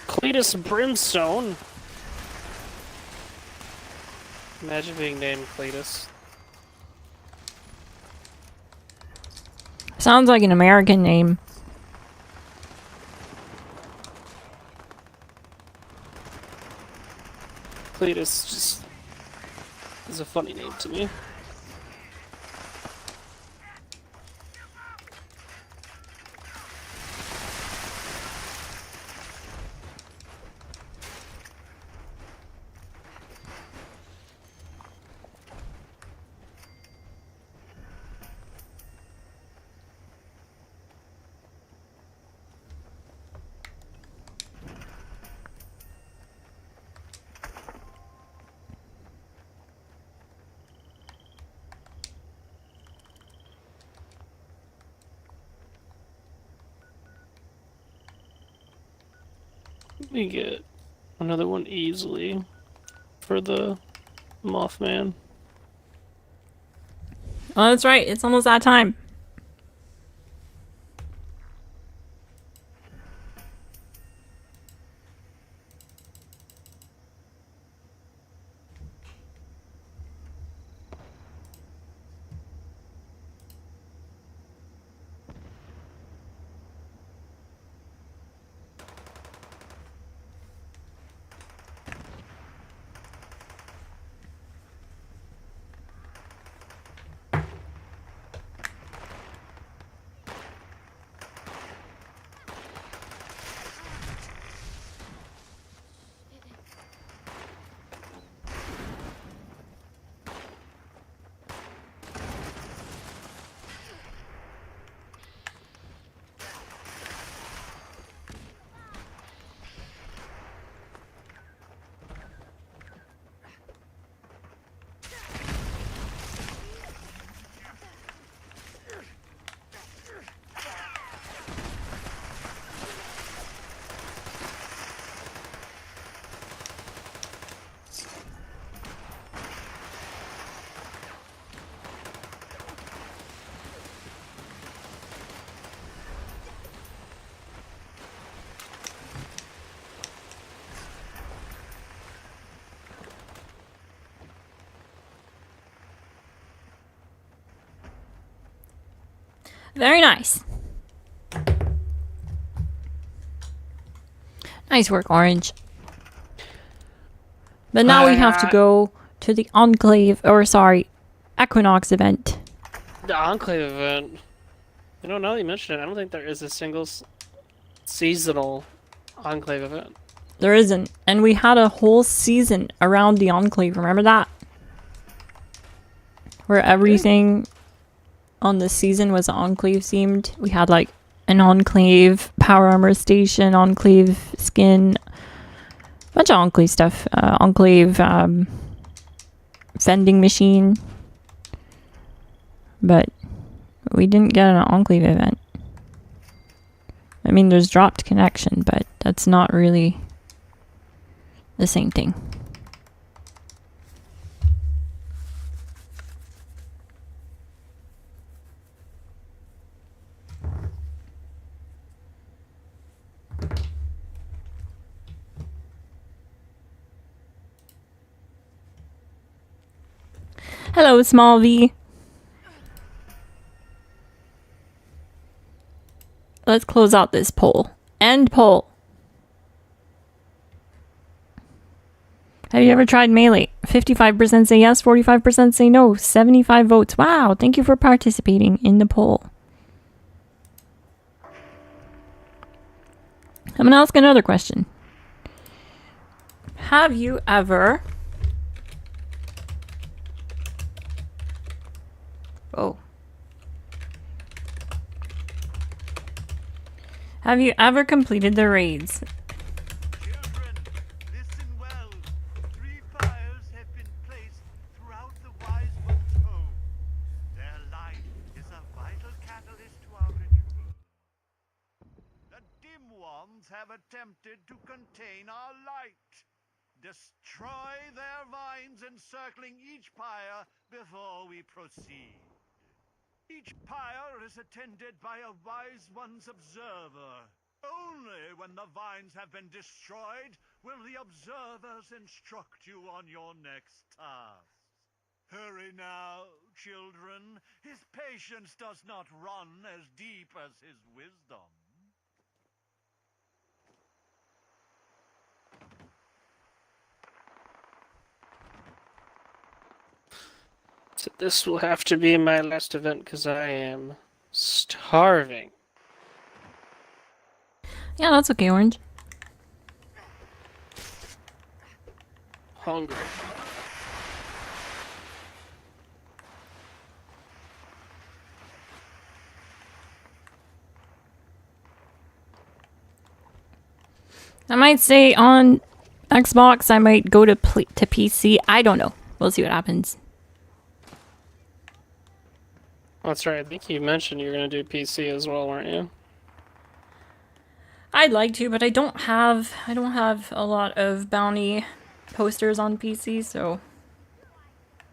Cletus Brimstone. Imagine being named Cletus. Sounds like an American name. Cletus just is a funny name to me. We get another one easily for the Mothman. Oh, that's right. It's almost that time. Very nice. Nice work, Orange. But now we have to go to the Enclave, or sorry, Equinox event. The Enclave event. You know, now that you mention it, I don't think there is a single seasonal Enclave event. There isn't. And we had a whole season around the Enclave, remember that? Where everything on the season was Enclave themed. We had like an Enclave power armor station, Enclave skin, bunch of Enclave stuff. Enclave vending machine. But we didn't get an Enclave event. I mean, there's dropped connection, but that's not really the same thing. Hello, Small V. Let's close out this poll. End poll. Have you ever tried Melee? 55% say yes, 45% say no, 75 votes. Wow, thank you for participating in the poll. I'm gonna ask another question. Have you ever... Oh. Have you ever completed the raids? Children, listen well. 3 fires have been placed throughout the Wise One's home. Their light is a vital catalyst to our ritual. The dim ones have attempted to contain our light. Destroy their vines encircling each pyre before we proceed. Each pyre is attended by a Wise One's observer. Only when the vines have been destroyed will the observers instruct you on your next task. Hurry now, children. His patience does not run as deep as his wisdom. So this will have to be my last event because I am starving. Yeah, that's okay, Orange. Hungry. I might say on Xbox, I might go to PC. I don't know. We'll see what happens. That's right. I think you mentioned you're going to do PC as well, weren't you? I'd like to, but I don't have a lot of bounty posters on PC, so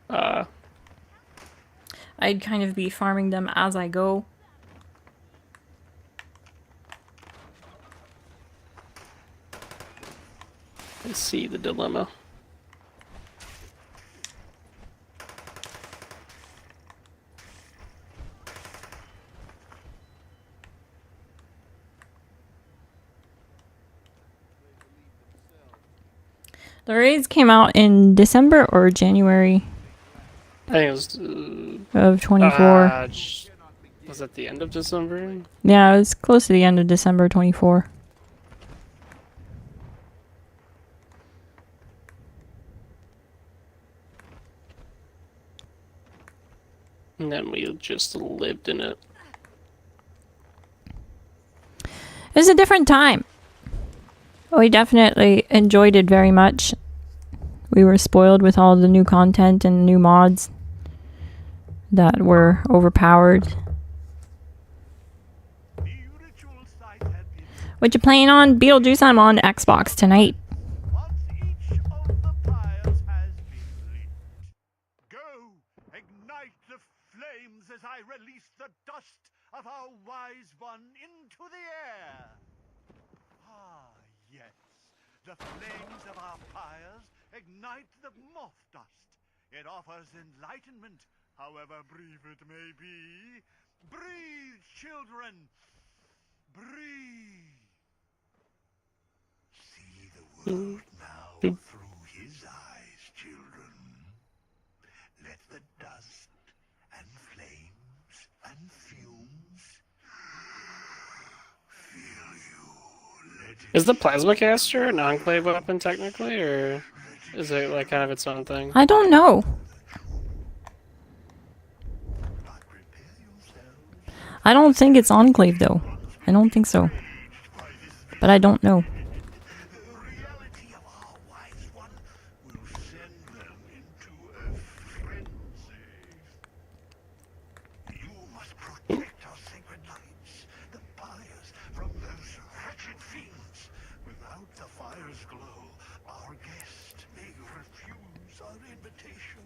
I'd kind of be farming them as I go. I see the dilemma. The raids came out in December or January I think it was of 24. Was it the end of December? Yeah, it was close to the end of December 24. And then we just lived in it. It was a different time. We definitely enjoyed it very much. We were spoiled with all the new content and new mods that were overpowered. The ritual site had been What you playing on? Beetlejuice, I'm on Xbox tonight. once each of the pyres has been lit. Go, ignite the flames as I release the dust of our Wise One into the air. Ah, yes. The flames of our pyres ignite the moth dust. It offers enlightenment, however brief it may be. Breathe, children! Breathe! See the world now through his eyes, children. Let the dust and flames and fumes fill you. Let it Is the plasma caster an enclave weapon technically, or is it like kind of its own thing? I don't know. but prepare yourselves I don't think it's Enclave though. I don't think so. But I don't know. the reality of our wise one will send them into a frenzy. You must protect our sacred lights, the fires, from those wretched fiends. Without the fire's glow, our guest may refuse our invitation.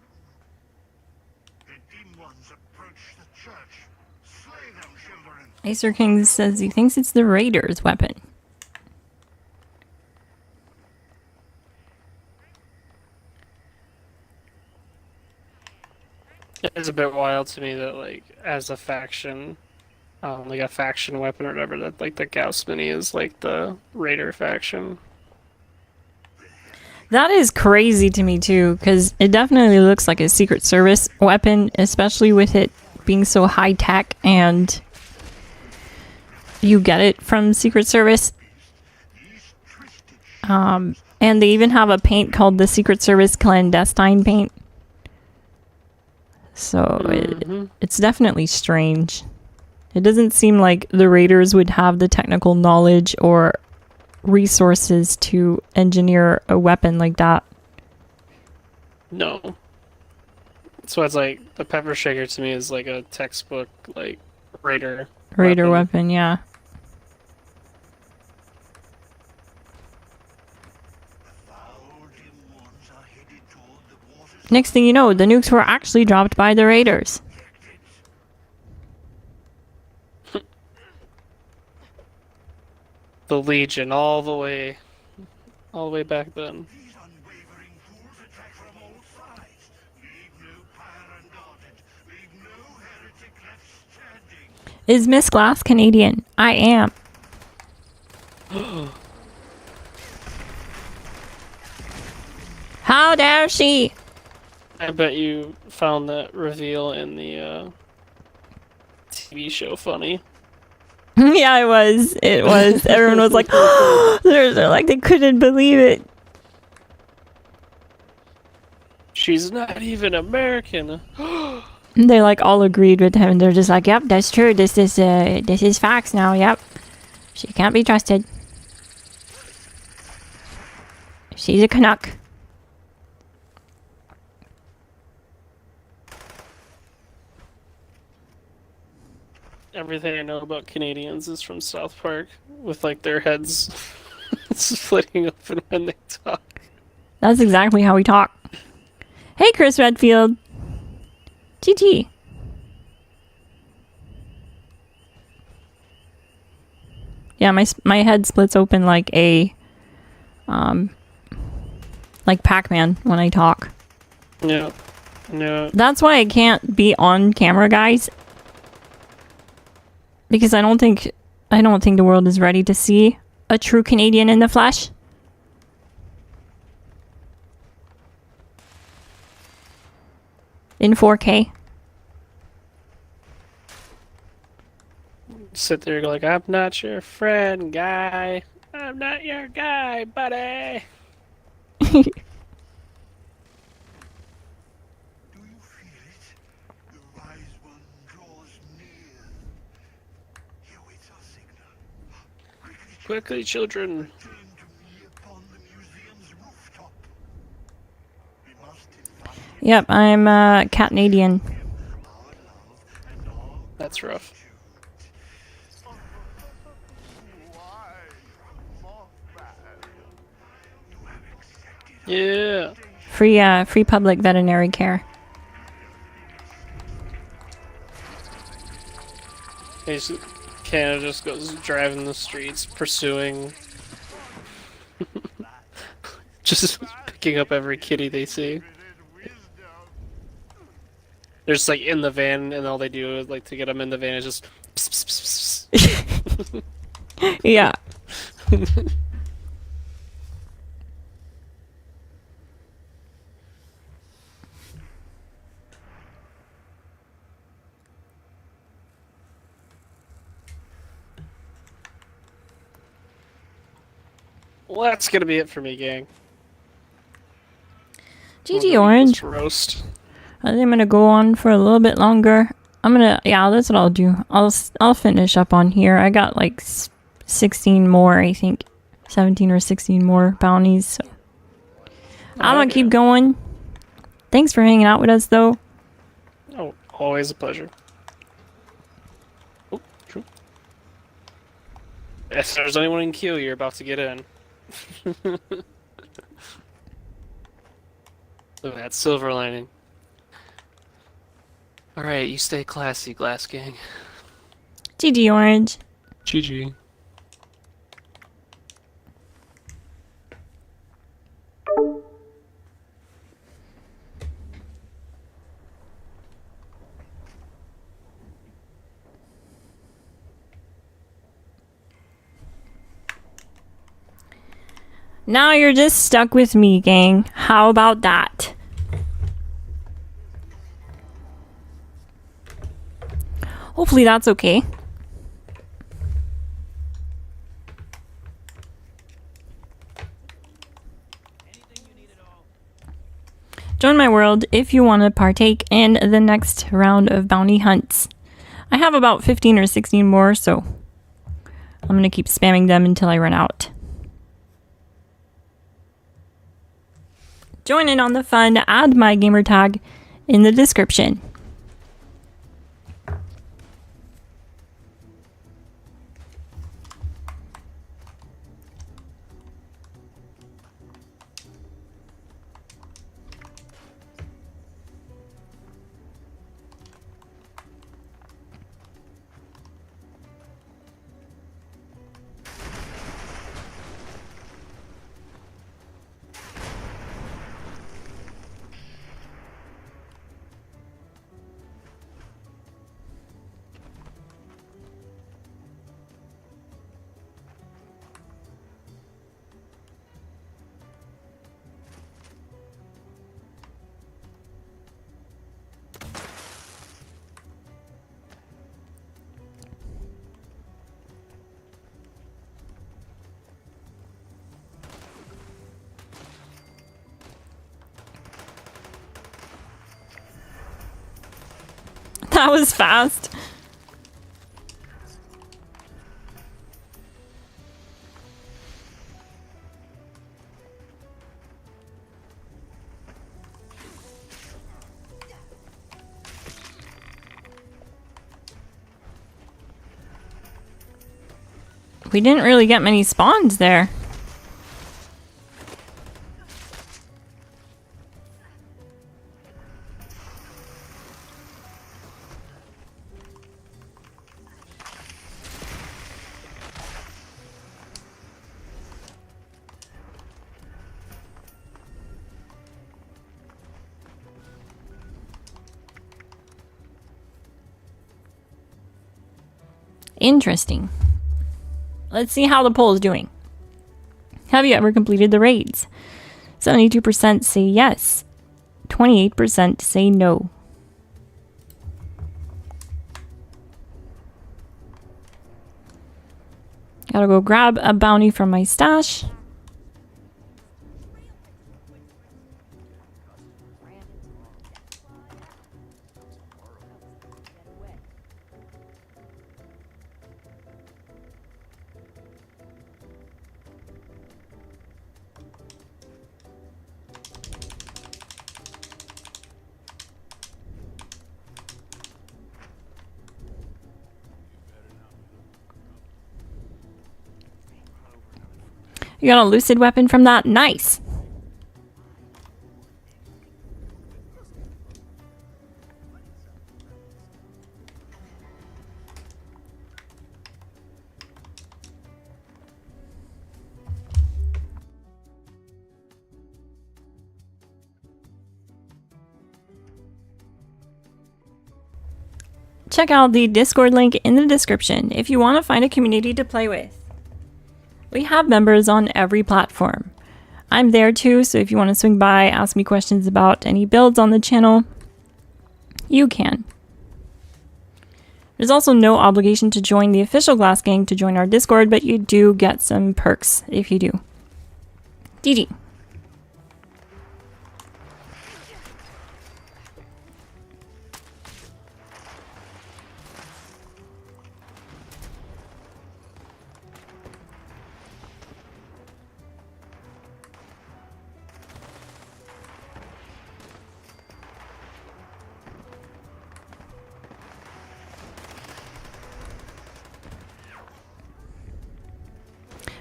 The dim ones approach the church. Slay them, children. Acer King says he thinks it's the Raiders' weapon. It's a bit wild to me that like as a faction, like a faction weapon or whatever, that like the Gauss Mini is like the Raider faction. That is crazy to me too, because it definitely looks like a Secret Service weapon, especially with it being so high tech and you get it from Secret Service. And they even have a paint called the Secret Service Clandestine paint. So it's definitely strange. It doesn't seem like the Raiders would have the technical knowledge or resources to engineer a weapon like that. No. So it's like the pepper shaker to me is like a textbook like Raider Weapon, yeah. Next thing you know, the nukes were actually dropped by the Raiders. The Legion all the way back then. These unwavering fools attack from all sides. Leave no pyre unguarded. Leave no heretic left standing. Is Miss Glass Canadian? I am. How dare she? I bet you found that reveal in the TV show funny. Yeah, it was. It was. Everyone was like, they're like, they couldn't believe it. She's not even American. They like all agreed with him. They're just like, yep, that's true. This is facts now. Yep, she can't be trusted. She's a Canuck. Everything I know about Canadians is from South Park, with like their heads splitting open when they talk. That's exactly how we talk. Hey, Chris Redfield. GG. Yeah, my head splits open like a like Pac-Man when I talk. Yeah. No. That's why I can't be on camera, guys. Because I don't think the world is ready to see a true Canadian in the flesh. In 4K. Sit there like, I'm not your friend, guy. I'm not your guy, buddy. Do you feel it? The wise one draws near. He awaits our signal. Quickly, children. Turn to me upon the museum's rooftop. We must invite him Yep, I'm Canadian. our love and our That's rough. why, Mothman? You have accepted Yeah. Free public veterinary care. Canada just goes driving the streets, pursuing, just picking up every kitty they see. wisdom. They're just like in the van, and all they do is like to get them in the van is just. Pss, pss, pss, pss. Yeah. Well, that's gonna be it for me, gang. GG Orange. Roast. I think I'm gonna go on for a little bit longer. Yeah, that's what I'll do. I'll finish up on here. I got like 16 more, I think. 17 or 16 more bounties. So. I'm gonna keep going. Thanks for hanging out with us, though. Oh, always a pleasure. Oh, true. If there's anyone in queue, you're about to get in. Look at that silver lining. Alright, you stay classy, Glass Gang. GG Orange. GG. Now you're just stuck with me, gang. How about that? Hopefully that's okay. Join my world if you want to partake in the next round of bounty hunts. I have about 15 or 16 more, so I'm going to keep spamming them until I run out. Join in on the fun. Add my gamer tag in the description. That was fast. We didn't really get many spawns there. Interesting. Let's see how the poll is doing. Have you ever completed the raids? 72% say yes. 28% say no. Gotta go grab a bounty from my stash. You got a lucid weapon from that? Nice. check out the Discord link in the description if you want to find a community to play with. We have members on every platform. I'm there too, so if you want to swing by, ask me questions about any builds on the channel, you can. There's also no obligation to join the official Glass Gang to join our Discord, but you do get some perks if you do. GG.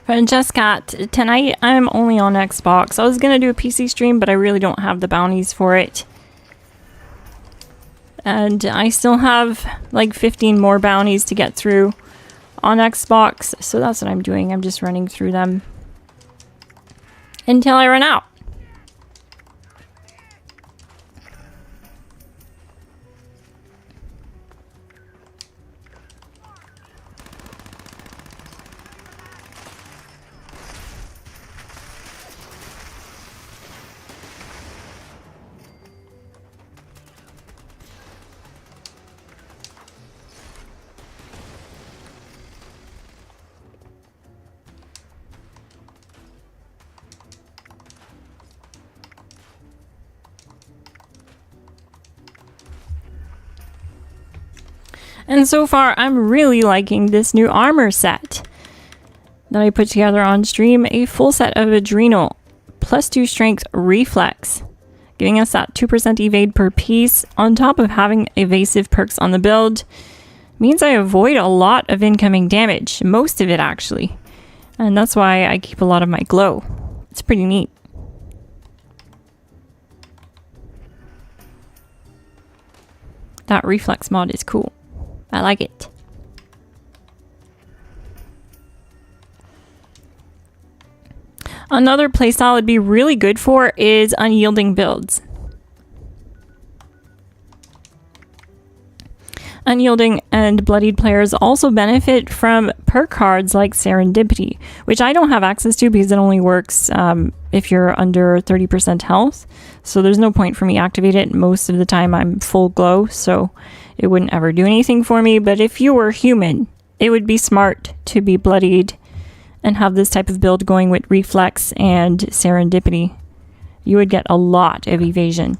Francesca, tonight I'm only on Xbox. I was gonna do a PC stream, but I really don't have the bounties for it. And I still have like 15 more bounties to get through on Xbox, so that's what I'm doing. I'm just running through them until I run out. And so far, I'm really liking this new armor set that I put together on stream. A full set of Adrenal, +2 strength reflex, giving us that 2% evade per piece, on top of having evasive perks on the build. Means I avoid a lot of incoming damage, most of it actually. And that's why I keep a lot of my glow. It's pretty neat. That reflex mod is cool. I like it. Another playstyle it'd be really good for is unyielding builds. Unyielding and bloodied players also benefit from perk cards like Serendipity, which I don't have access to because it only works if you're under 30% health. So there's no point for me to activate it. Most of the time I'm full glow, so it wouldn't ever do anything for me. But if you were human, it would be smart to be bloodied and have this type of build going with reflex and serendipity. You would get a lot of evasion.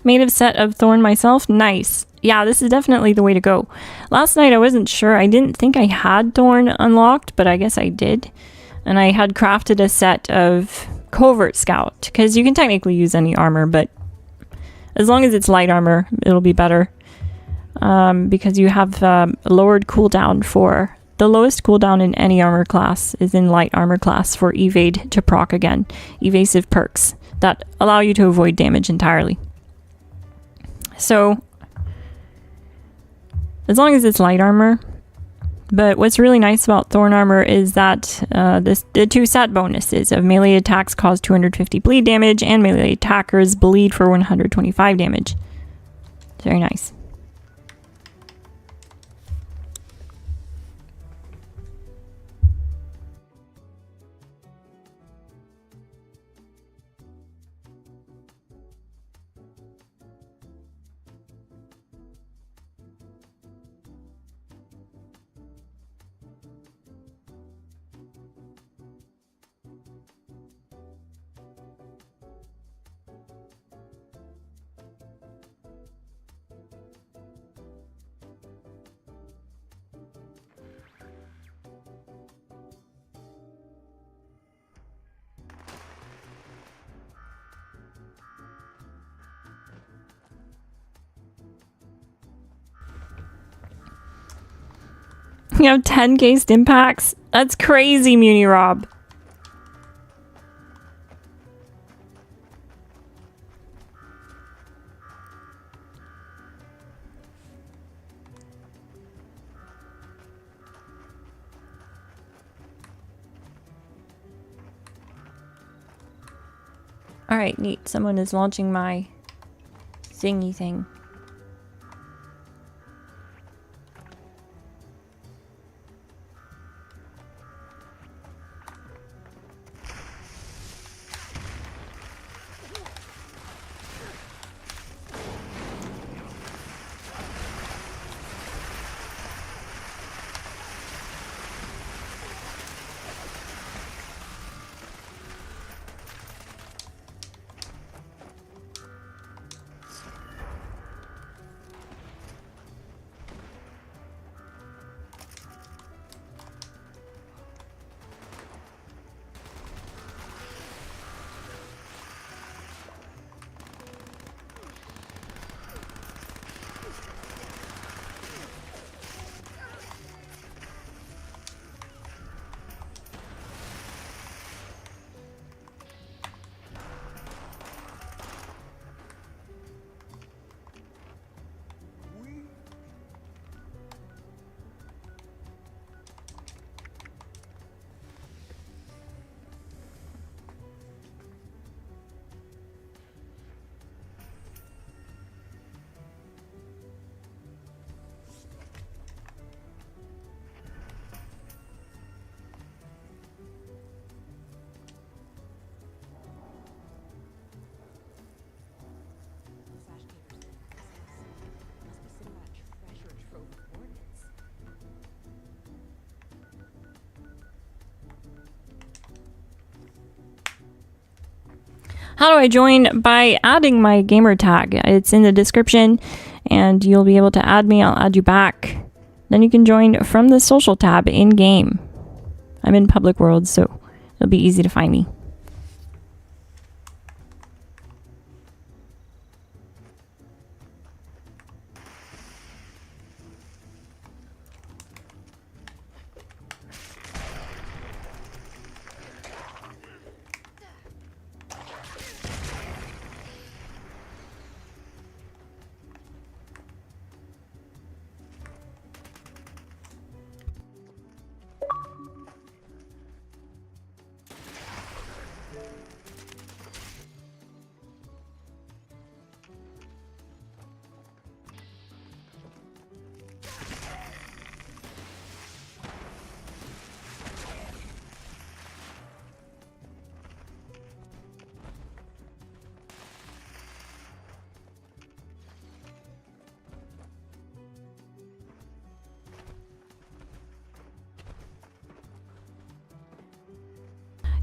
Made a set of Thorn myself. Nice. Yeah, this is definitely the way to go. Last night I wasn't sure. I didn't think I had Thorn unlocked, but I guess I did. And I had crafted a set of Covert Scout, because you can technically use any armor, but as long as it's light armor, it'll be better. Because you have lowered cooldown for... The lowest cooldown in any armor class is in light armor class for evade to proc again. Evasive perks that allow you to avoid damage entirely. So, as long as it's light armor. But what's really nice about Thorn armor is that the two stat bonuses of melee attacks cause 250 bleed damage and melee attackers bleed for 125 damage. It's very nice. You have 10k stim packs? That's crazy, Muni Rob. Alright, neat. Someone is launching my thingy thing. Must be some of that treasure trove of ordnance. How do I join? By adding my gamer tag. It's in the description and you'll be able to add me. I'll add you back. Then you can join from the social tab in game. I'm in public world, so it'll be easy to find me.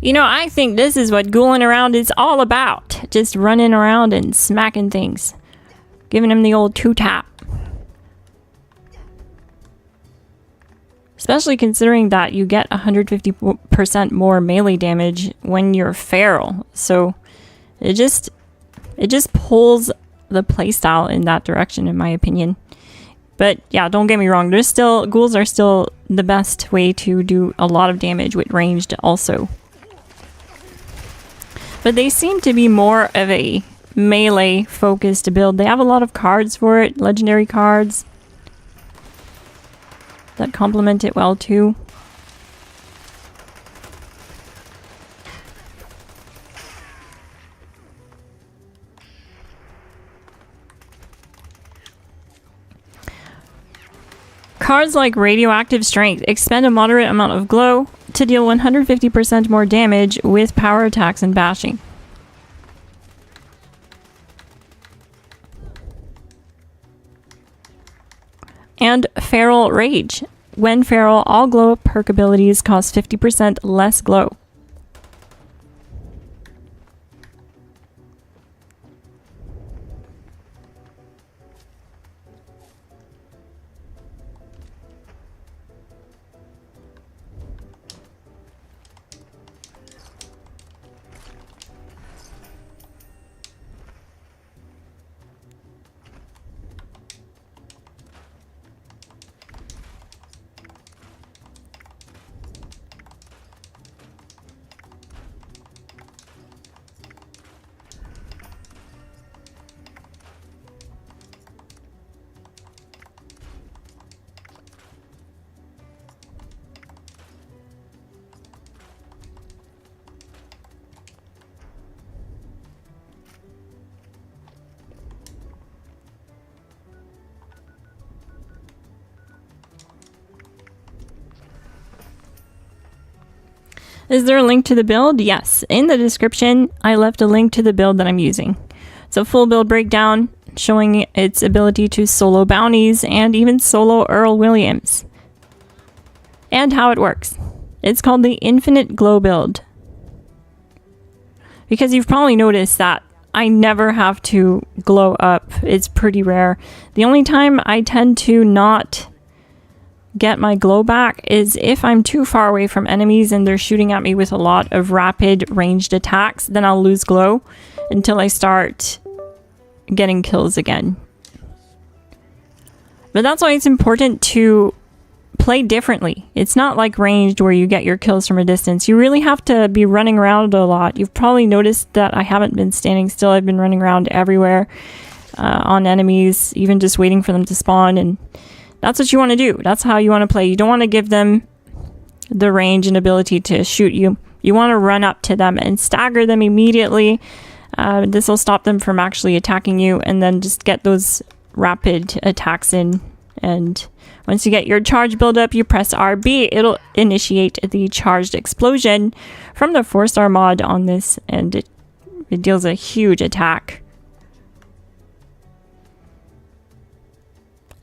You know, I think this is what ghouling around is all about. Just running around and smacking things. Giving him the old two-tap. Especially considering that you get 150% more melee damage when you're feral. So it just pulls the playstyle in that direction, in my opinion. But yeah, don't get me wrong. Ghouls are still the best way to do a lot of damage with ranged also. But they seem to be more of a melee focused build. They have a lot of cards for it, legendary cards that complement it well too. Cards like Radioactive Strength expend a moderate amount of glow to deal 150% more damage with power attacks and bashing. And Feral Rage. When feral, all glow perk abilities cost 50% less glow. Is there a link to the build? Yes. In the description, I left a link to the build that I'm using. It's a full build breakdown showing its ability to solo bounties and even solo Earl Williams. And how it works. It's called the Infinite Glow build. Because you've probably noticed that I never have to glow up. It's pretty rare. The only time I tend to not get my glow back is if I'm too far away from enemies and they're shooting at me with a lot of rapid ranged attacks, then I'll lose glow until I start getting kills again. But that's why it's important to play differently. It's not like ranged where you get your kills from a distance. You really have to be running around a lot. You've probably noticed that I haven't been standing still. I've been running around everywhere on enemies, even just waiting for them to spawn, and that's what you want to do. That's how you want to play. You don't want to give them the range and ability to shoot you. You want to run up to them and stagger them immediately. This will stop them from actually attacking you, and then just get those rapid attacks in. And once you get your charge buildup, you press RB. It'll initiate the charged explosion from the 4-star mod on this, and it deals a huge attack.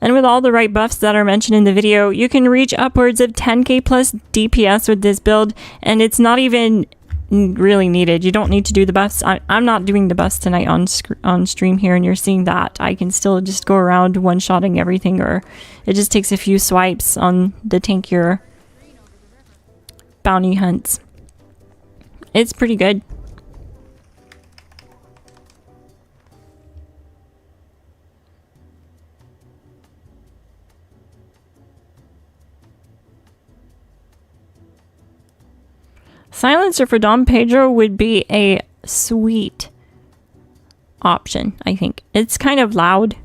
And with all the right buffs that are mentioned in the video, you can reach upwards of 10k plus DPS with this build, and it's not even really needed. You don't need to do the buffs. I'm not doing the buffs tonight on stream here, and you're seeing that. I can still just go around one-shotting everything, or it just takes a few swipes on the tankier bounty hunts. It's pretty good. Silencer for Dom Pedro would be a sweet option, I think. It's kind of loud,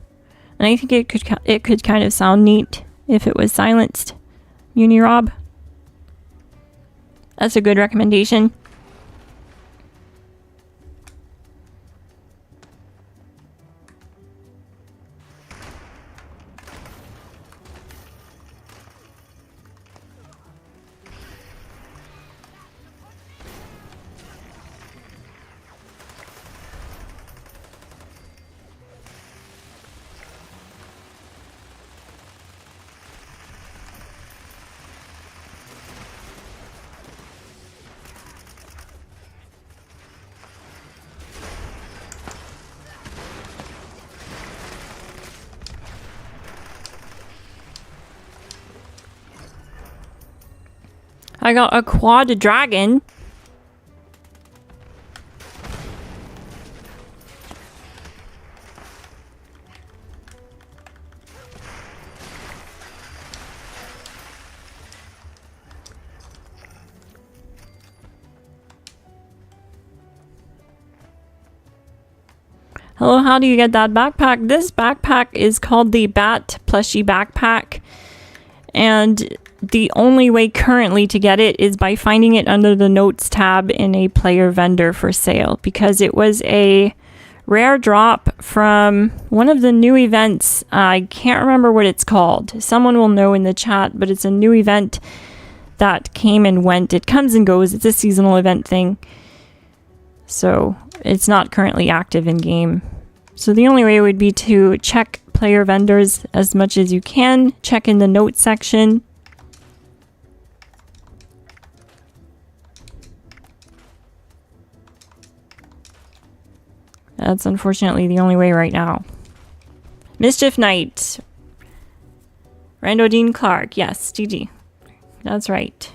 and I think it could kind of sound neat if it was silenced. Unirob. That's a good recommendation. I got a quad dragon. Hello, how do you get that backpack? This backpack is called the Bat Plushie Backpack, and the only way currently to get it is by finding it under the notes tab in a player vendor for sale, because it was a rare drop from one of the new events. I can't remember what it's called. Someone will know in the chat, but it's a new event that came and went. It comes and goes. It's a seasonal event thing. So it's not currently active in game. So the only way would be to check player vendors as much as you can. Check in the notes section. That's unfortunately the only way right now. Mischief Knight. Rando Dean Clark. Yes, GG. That's right.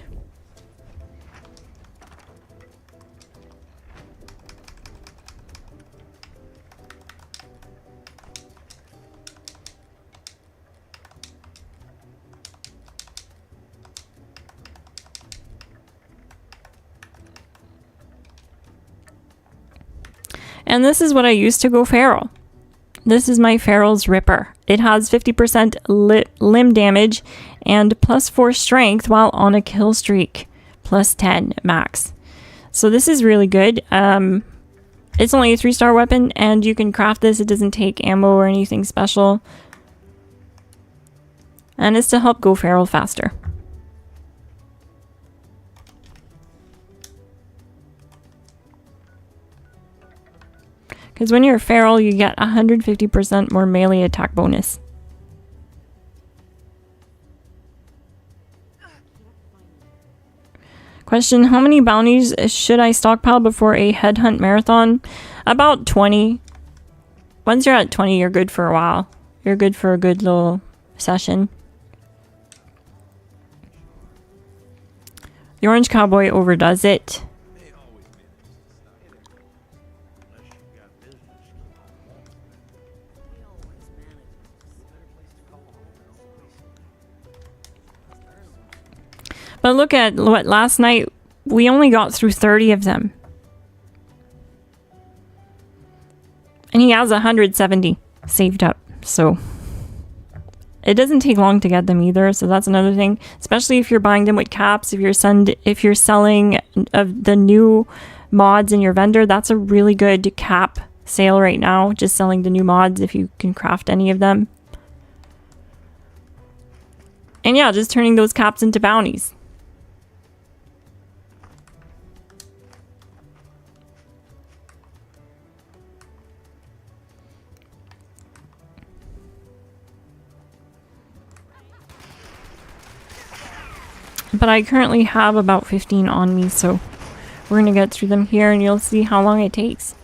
And this is what I used to go feral. This is my Feral's Ripper. It has 50% limb damage and +4 strength while on a kill streak. +10 max. So this is really good. It's only a 3-star weapon, and you can craft this. It doesn't take ammo or anything special. And it's to help go feral faster. Because when you're a feral, you get 150% more melee attack bonus. Question, how many bounties should I stockpile before a headhunt marathon? About 20. Once you're at 20, you're good for a while. You're good for a good little session. The orange cowboy overdoes it. But look at what last night, we only got through 30 of them. And he has 170 saved up, so it doesn't take long to get them either, so that's another thing. Especially if you're buying them with caps, if you're selling of the new mods in your vendor, that's a really good cap sale right now, just selling the new mods if you can craft any of them. And yeah, just turning those caps into bounties. But I currently have about 15 on me, so we're gonna get through them here and you'll see how long it takes.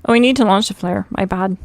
Oh, we need to launch the flare. My bad.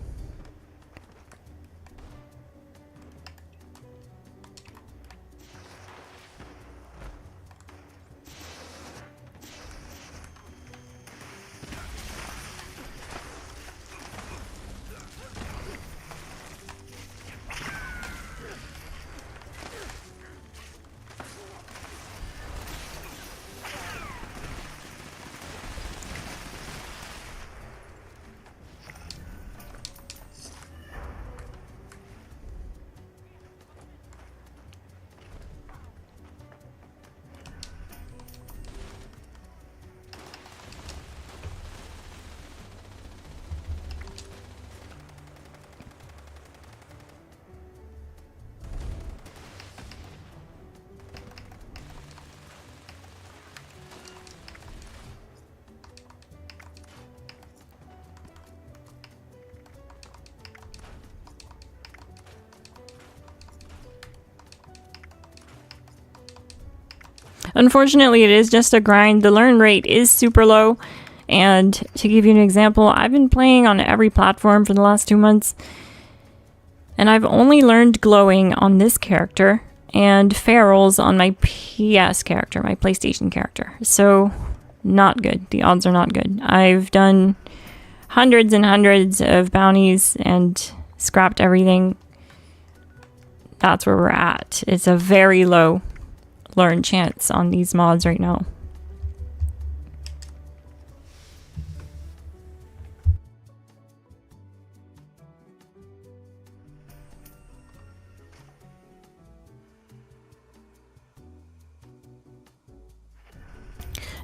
Unfortunately, it is just a grind. The learn rate is super low. And to give you an example, I've been playing on every platform for the last 2 months. And I've only learned glowing on this character and ferals on my PS character, my PlayStation character. So, not good. The odds are not good. I've done hundreds and hundreds of bounties and scrapped everything. That's where we're at. It's a very low learn chance on these mods right now.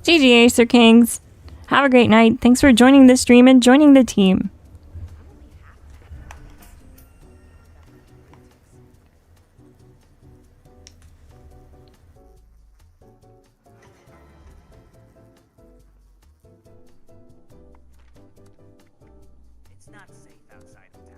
GG Acer Kings. Have a great night. Thanks for joining the stream and joining the team. It's not safe outside of town.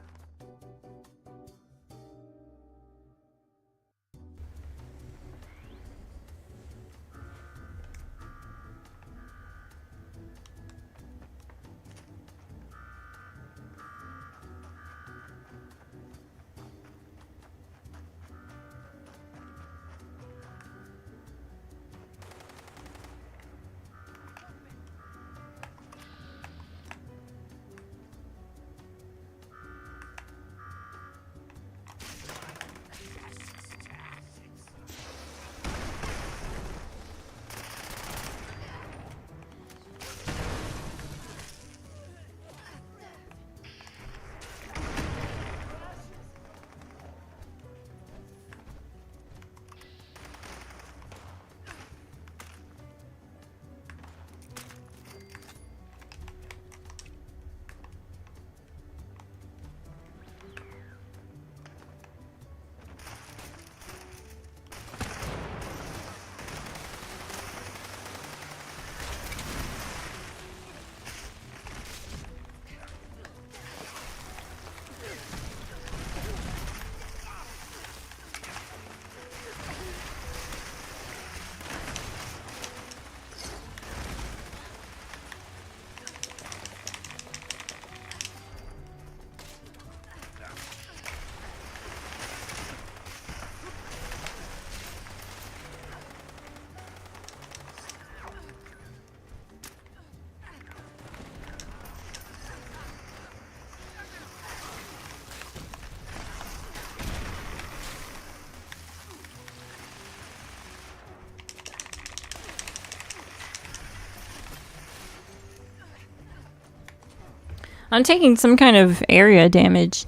I'm taking some kind of area damage.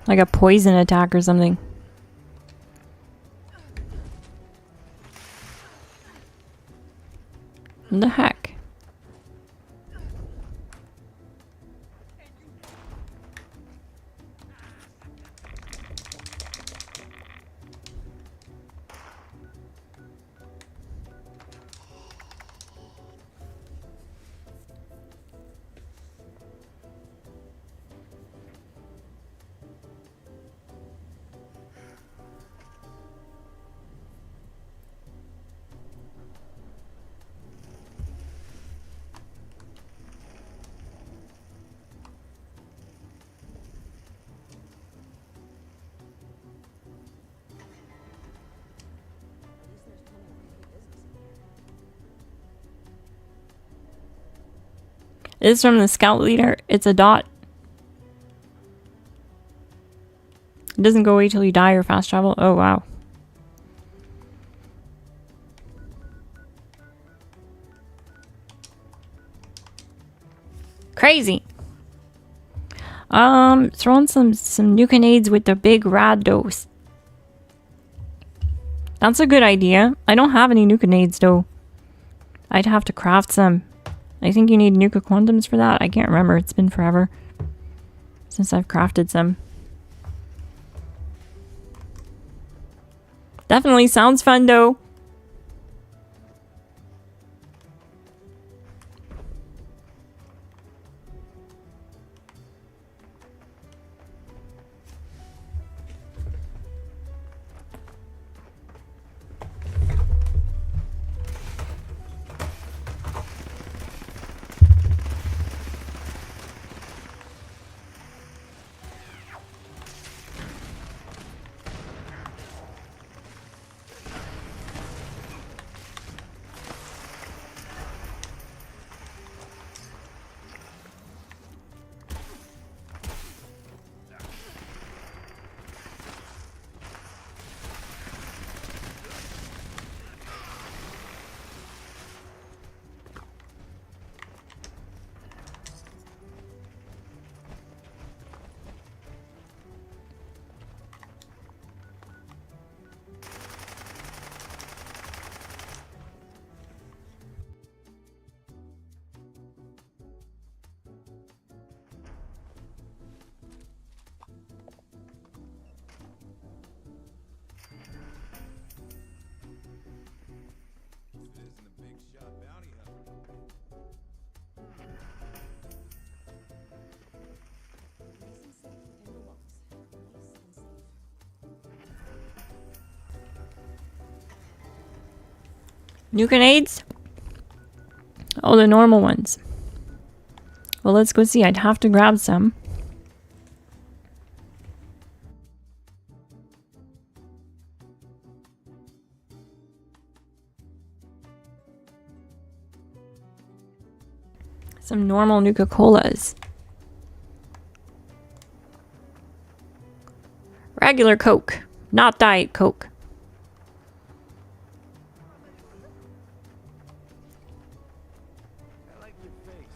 Like a poison attack or something. What the heck? This is from the scout leader. It's a dot. It doesn't go away till you die or fast travel. Oh, wow. Crazy. Throwing some nuke-nades with the big rad dose. That's a good idea. I don't have any nuke-nades though. I'd have to craft some. I think you need nuke quantums for that. I can't remember. It's been forever since I've crafted some. Definitely sounds fun though. Nuke-nades? Oh, the normal ones. Well, let's go see. I'd have to grab some. Some normal Nuka-Colas. Regular Coke, not Diet Coke. I like your face.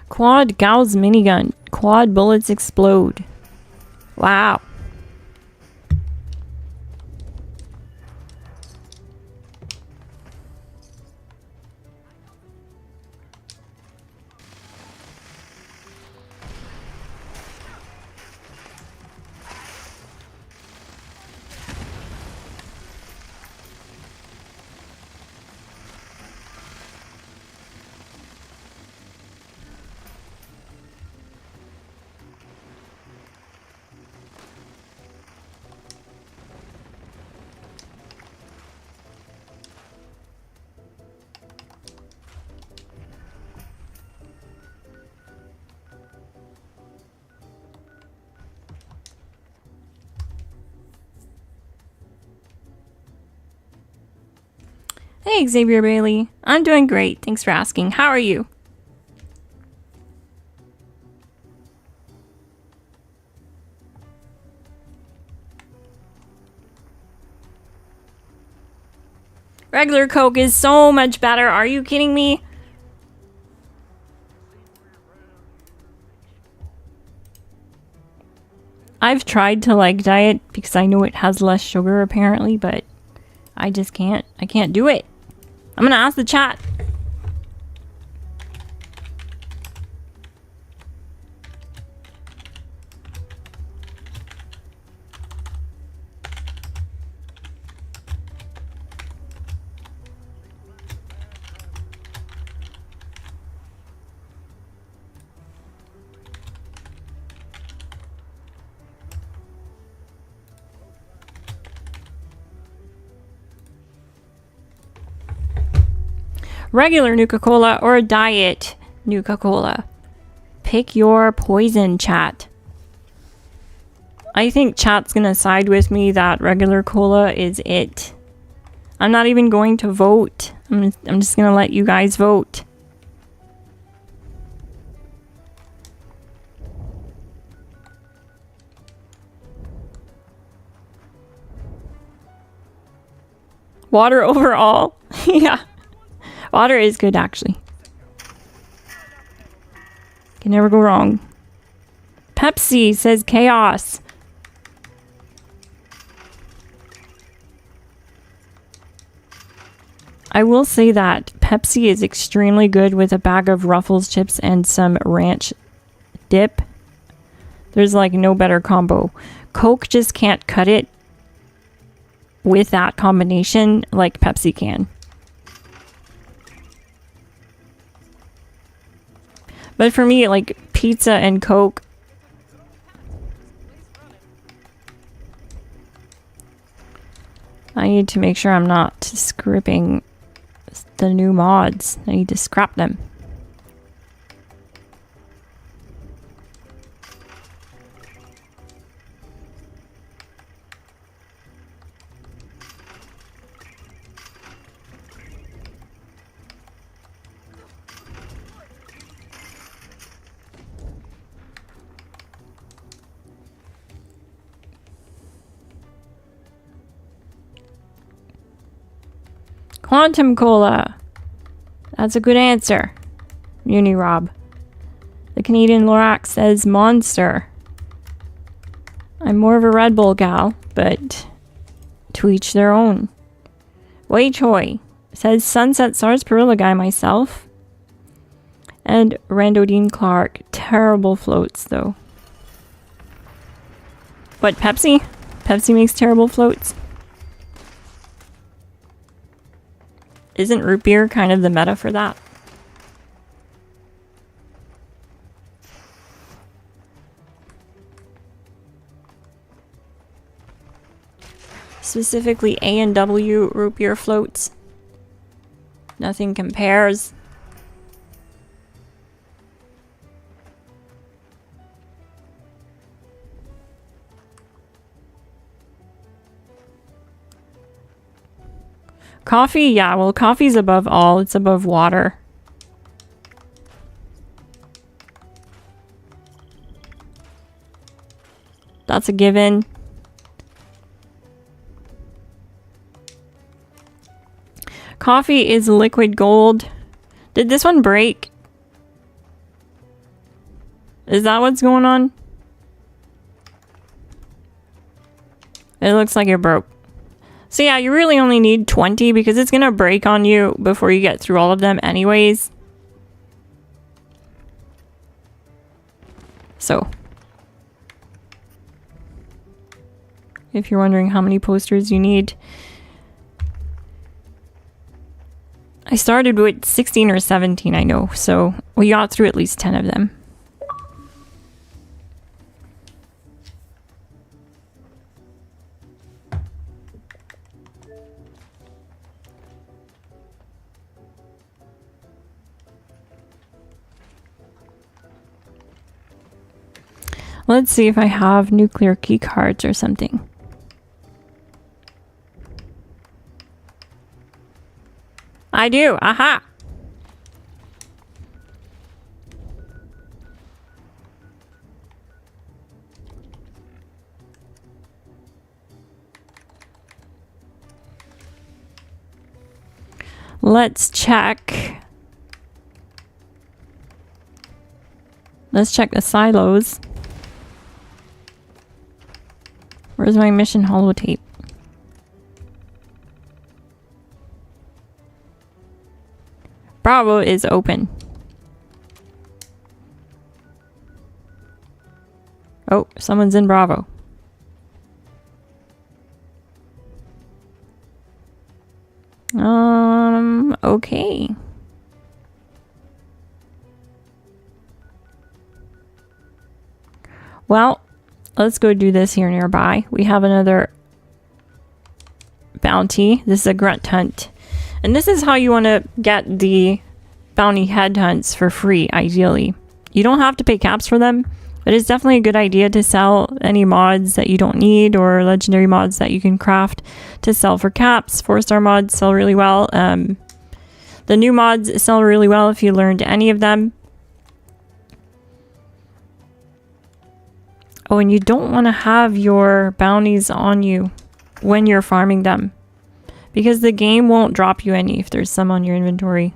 Quad Gauss minigun. Quad bullets explode. Wow. Hey, Xavier Bailey. I'm doing great. Thanks for asking. How are you? Regular Coke is so much better. Are you kidding me? I've tried to like diet because I know it has less sugar apparently, but I just can't. I can't do it. I'm gonna ask the chat. Regular Nuka-Cola or diet Nuka-Cola? Pick your poison, chat. I think chat's gonna side with me that regular cola is it. I'm not even going to vote. I'm just gonna let you guys vote. Water overall. Yeah. Water is good, actually. Can never go wrong. Pepsi says chaos. I will say that Pepsi is extremely good with a bag of Ruffles chips and some ranch dip. There's like no better combo. Coke just can't cut it with that combination like Pepsi can. But for me, like pizza and Coke. I need to make sure I'm not scripting the new mods. I need to scrap them. Quantum Cola. That's a good answer. Uni Rob. The Canadian Lorax says Monster. I'm more of a Red Bull gal, but to each their own. Wei Choi says Sunset Sarsaparilla guy myself. And Rando Dean Clark. Terrible floats though. What, Pepsi? Pepsi makes terrible floats? Isn't root beer kind of the meta for that? Specifically A&W root beer floats. Nothing compares. Coffee? Yeah, well, coffee's above all. It's above water. That's a given. Coffee is liquid gold. Did this one break? Is that what's going on? It looks like it broke. So yeah, you really only need 20 because it's gonna break on you before you get through all of them anyways. So, if you're wondering how many posters you need, I started with 16 or 17, I know, so we got through at least 10 of them. Let's see if I have nuclear key cards or something. I do. Aha. Let's check. Let's check the silos. Where's my mission holotape? Bravo is open. Oh, someone's in Bravo. Okay. Well, let's go do this here nearby. We have another bounty. This is a grunt hunt. And this is how you want to get the bounty head hunts for free, ideally. You don't have to pay caps for them, but it's definitely a good idea to sell any mods that you don't need or legendary mods that you can craft to sell for caps. 4-star mods sell really well. The new mods sell really well if you learned any of them. Oh, and you don't want to have your bounties on you when you're farming them, because the game won't drop you any if there's some on your inventory.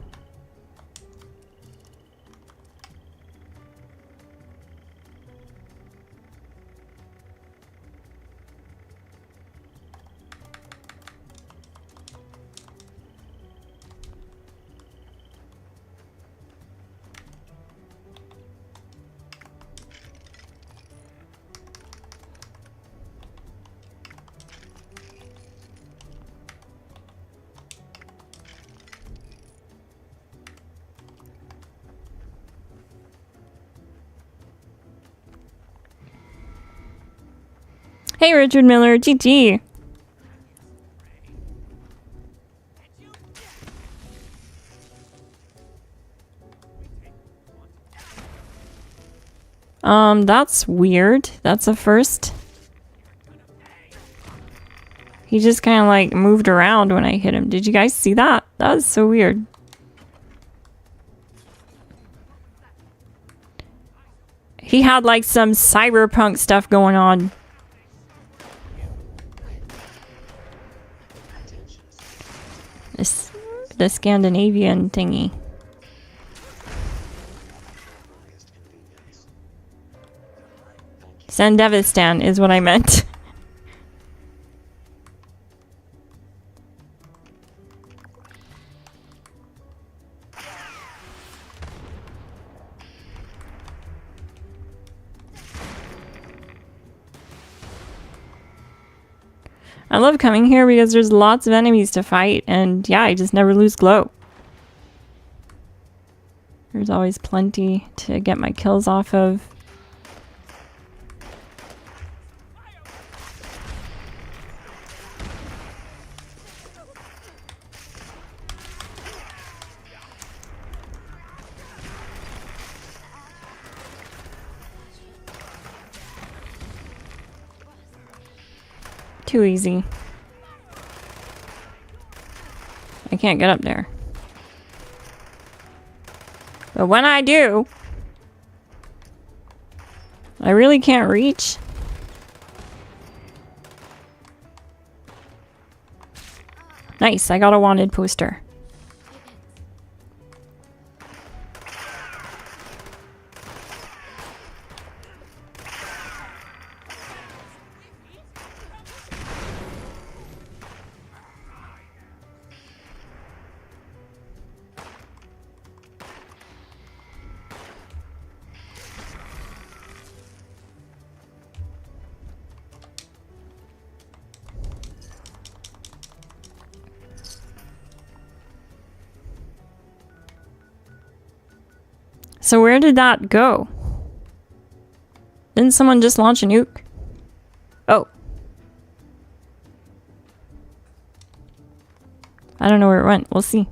Hey, Richard Miller, GG. That's weird. That's a first. He just kind of like moved around when I hit him. Did you guys see that? That was so weird. He had like some cyberpunk stuff going on. The Scandinavian thingy. Sandevistan is what I meant. I love coming here because there's lots of enemies to fight, and yeah, I just never lose glow. There's always plenty to get my kills off of. Too easy. I can't get up there. But when I do, I really can't reach. Nice, I got a wanted poster. So where did that go? Didn't someone just launch a nuke? Oh. I don't know where it went. We'll see.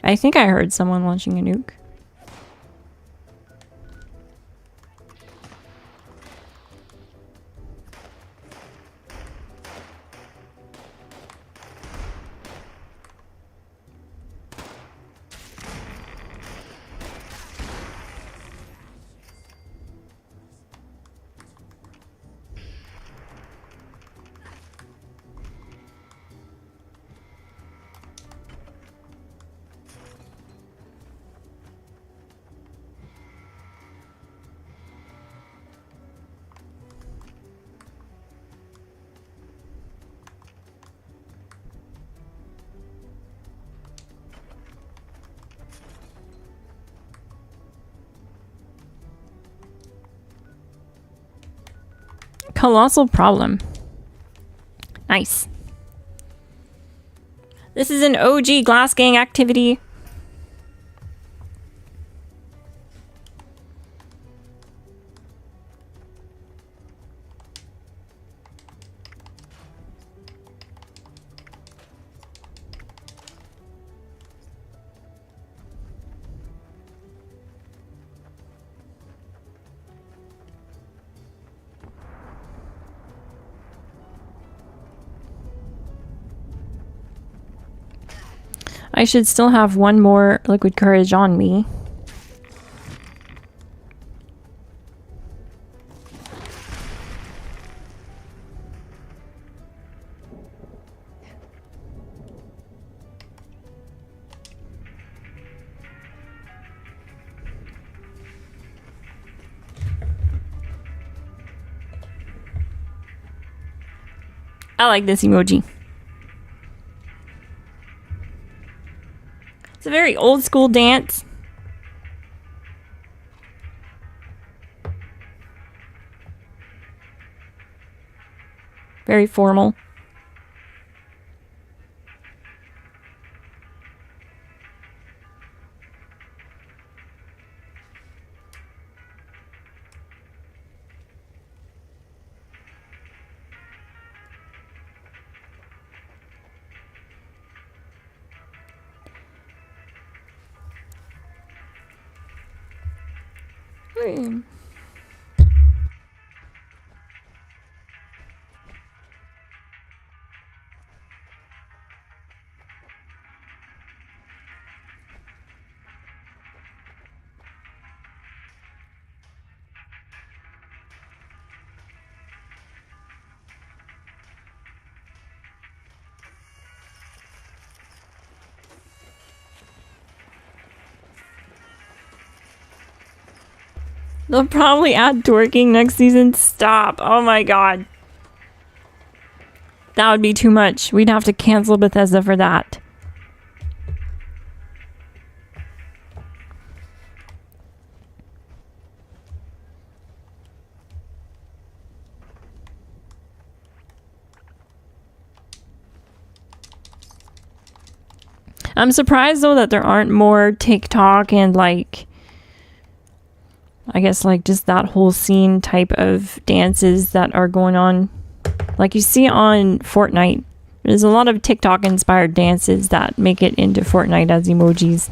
I think I heard someone launching a nuke. colossal problem. Nice. This is an OG Glass Gang activity. I should still have one more liquid courage on me. I like this emoji. It's a very old school dance. Very formal. They'll probably add twerking next season. Stop. Oh my god. That would be too much. We'd have to cancel Bethesda for that. I'm surprised though that there aren't more TikTok and like, I guess like just that whole scene type of dances that are going on. Like you see on Fortnite, there's a lot of TikTok inspired dances that make it into Fortnite as emojis.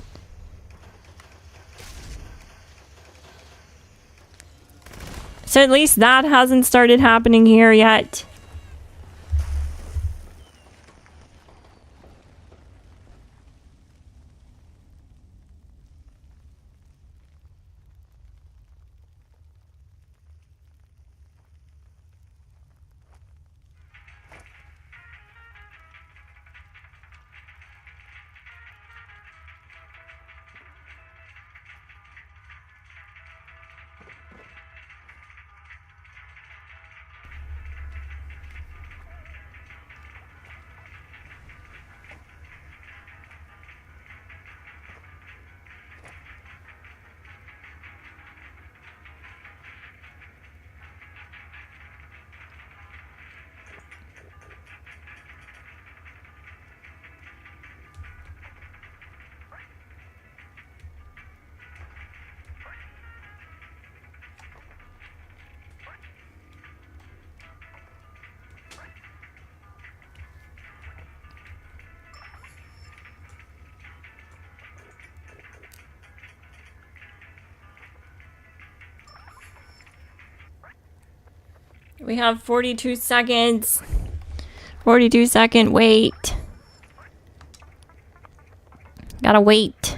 So at least that hasn't started happening here yet. We have 42 seconds. 42-second wait. Gotta wait.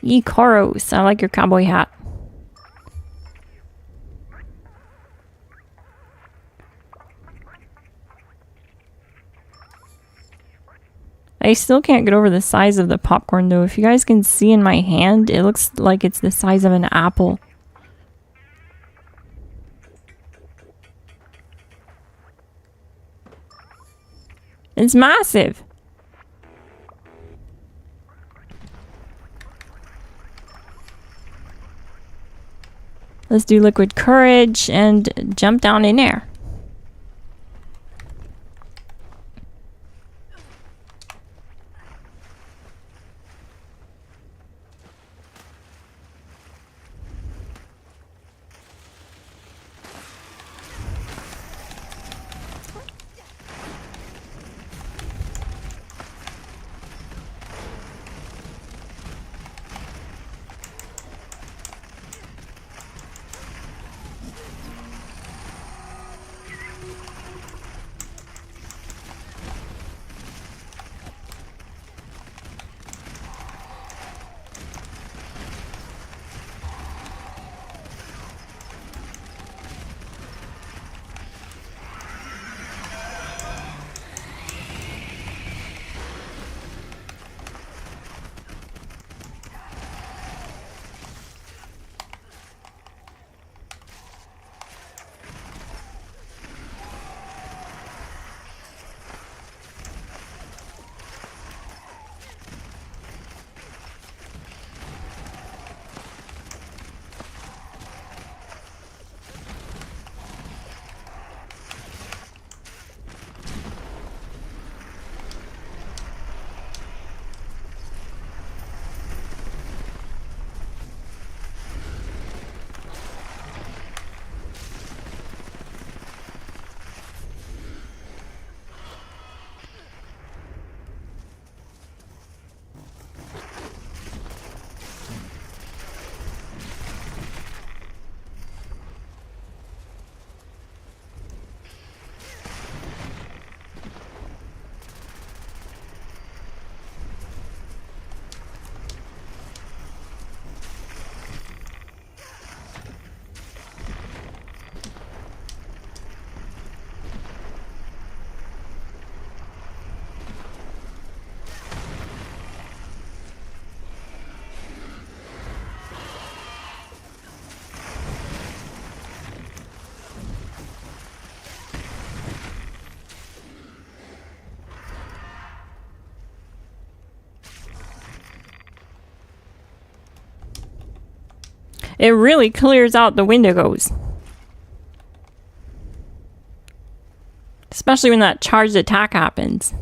Ikaros, I like your cowboy hat. I still can't get over the size of the popcorn though. If you guys can see in my hand, it looks like it's the size of an apple. It's massive. Let's do liquid courage and jump down in there. It really clears out the Wendigos. Especially when that charged attack happens.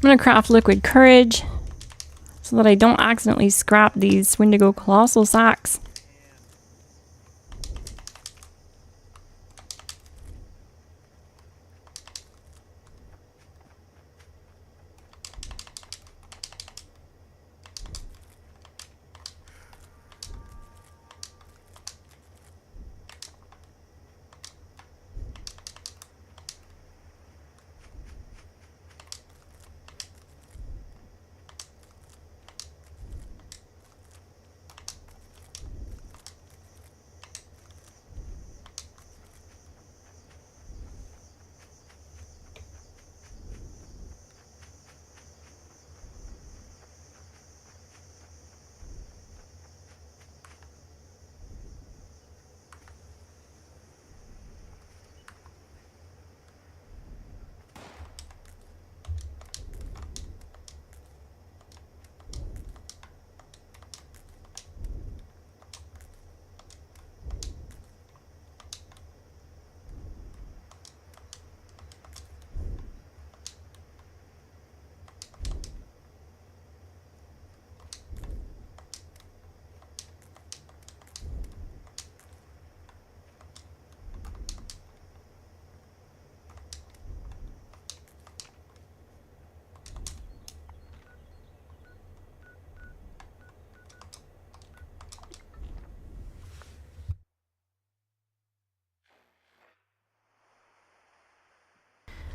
I'm gonna craft liquid courage so that I don't accidentally scrap these Wendigo colossal sacks.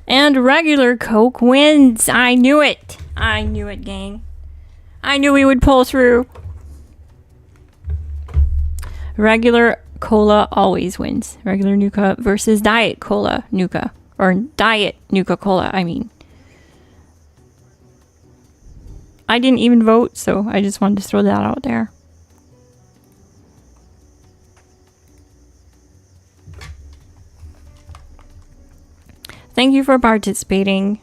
And regular Coke wins. I knew it. I knew it, gang. I knew we would pull through. Regular cola always wins. Regular Nuka versus Diet Cola Nuka. Or Diet Nuka Cola, I mean. I didn't even vote, so I just wanted to throw that out there. Thank you for participating.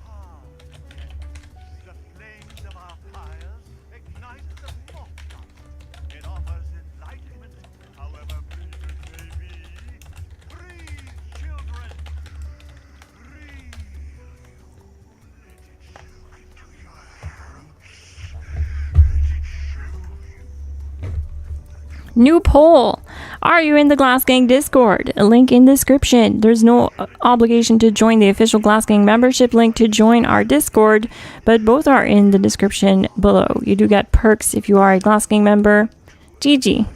Ah, the flames of our fires ignite the moth dust. It offers enlightenment, however brief it may be. Breathe, children! Breathe! Let it soak into your throats. Let it show you. New poll. Are you in the Glass Gang Discord? A link in description. There's no obligation to join the official Glass Gang membership link to join our Discord, but both are in the description below. You do get perks if you are a Glass Gang member. GG. You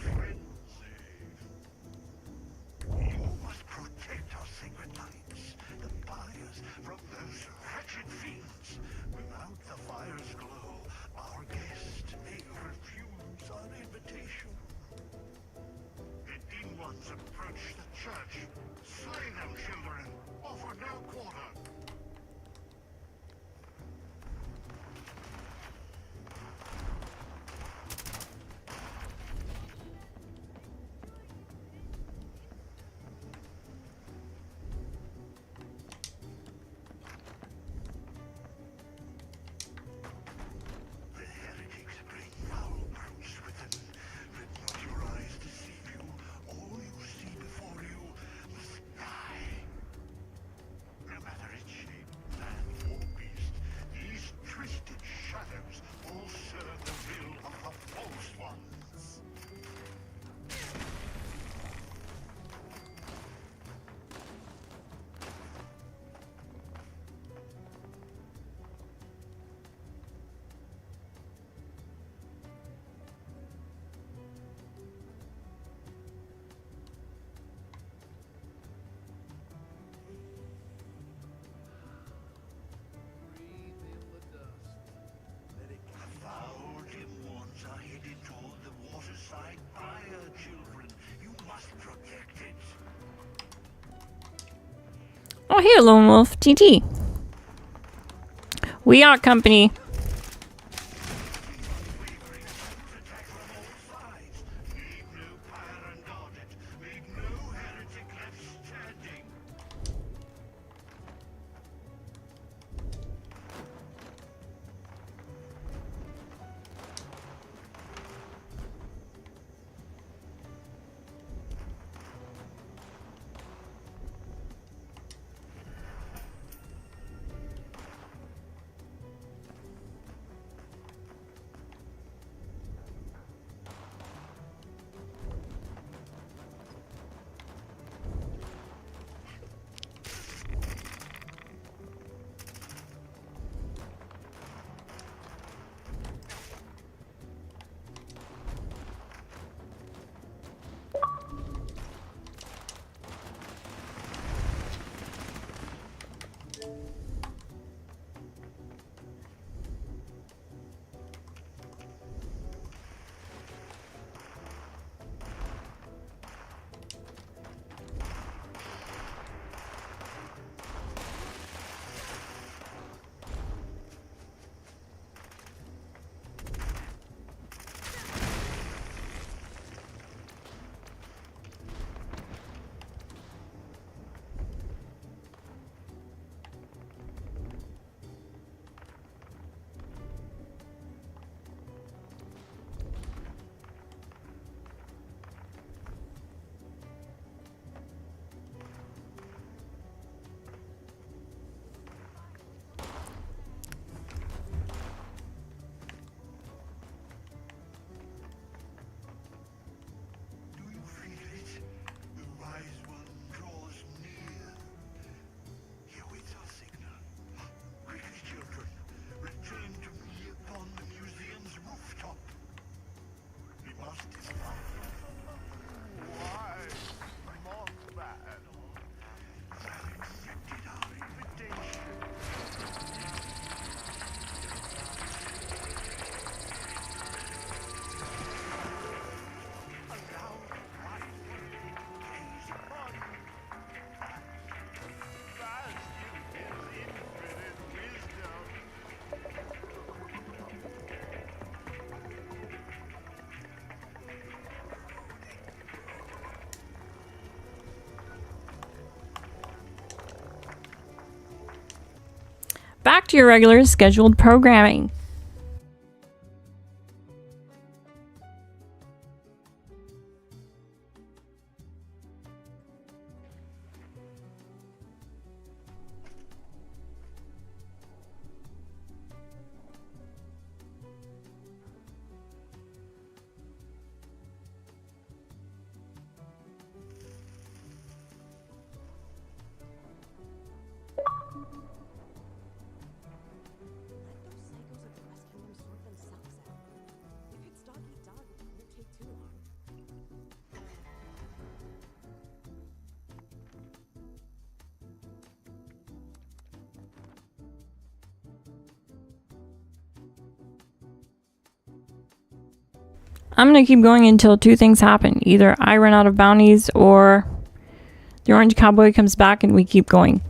must protect our sacred lights, the fires from those wretched fiends. Without the fire's glow, our guest may refuse our invitation. The dim ones approach the church. Slay them, children. Offer no quarter. Oh, here, Lone Wolf. TT. We got company. Back to your regular scheduled programming. Let those psychos at the West Kingdom sort themselves out. If it's dog eat dog, it won't take too long. I'm gonna keep going until two things happen. Either I run out of bounties or the orange cowboy comes back and we keep going.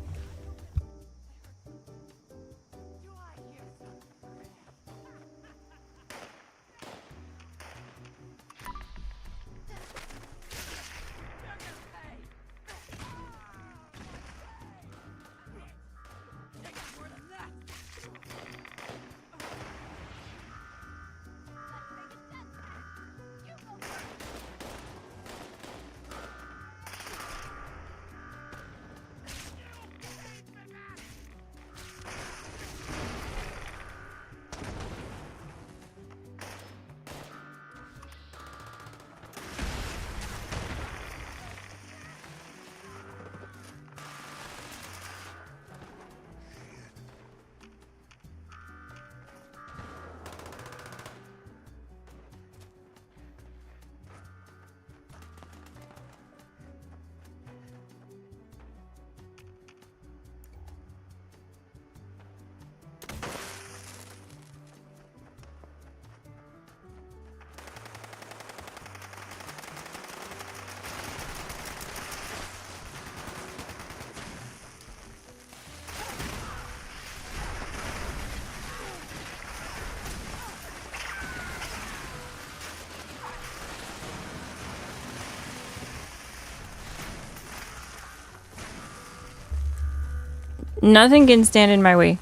Nothing can stand in my way.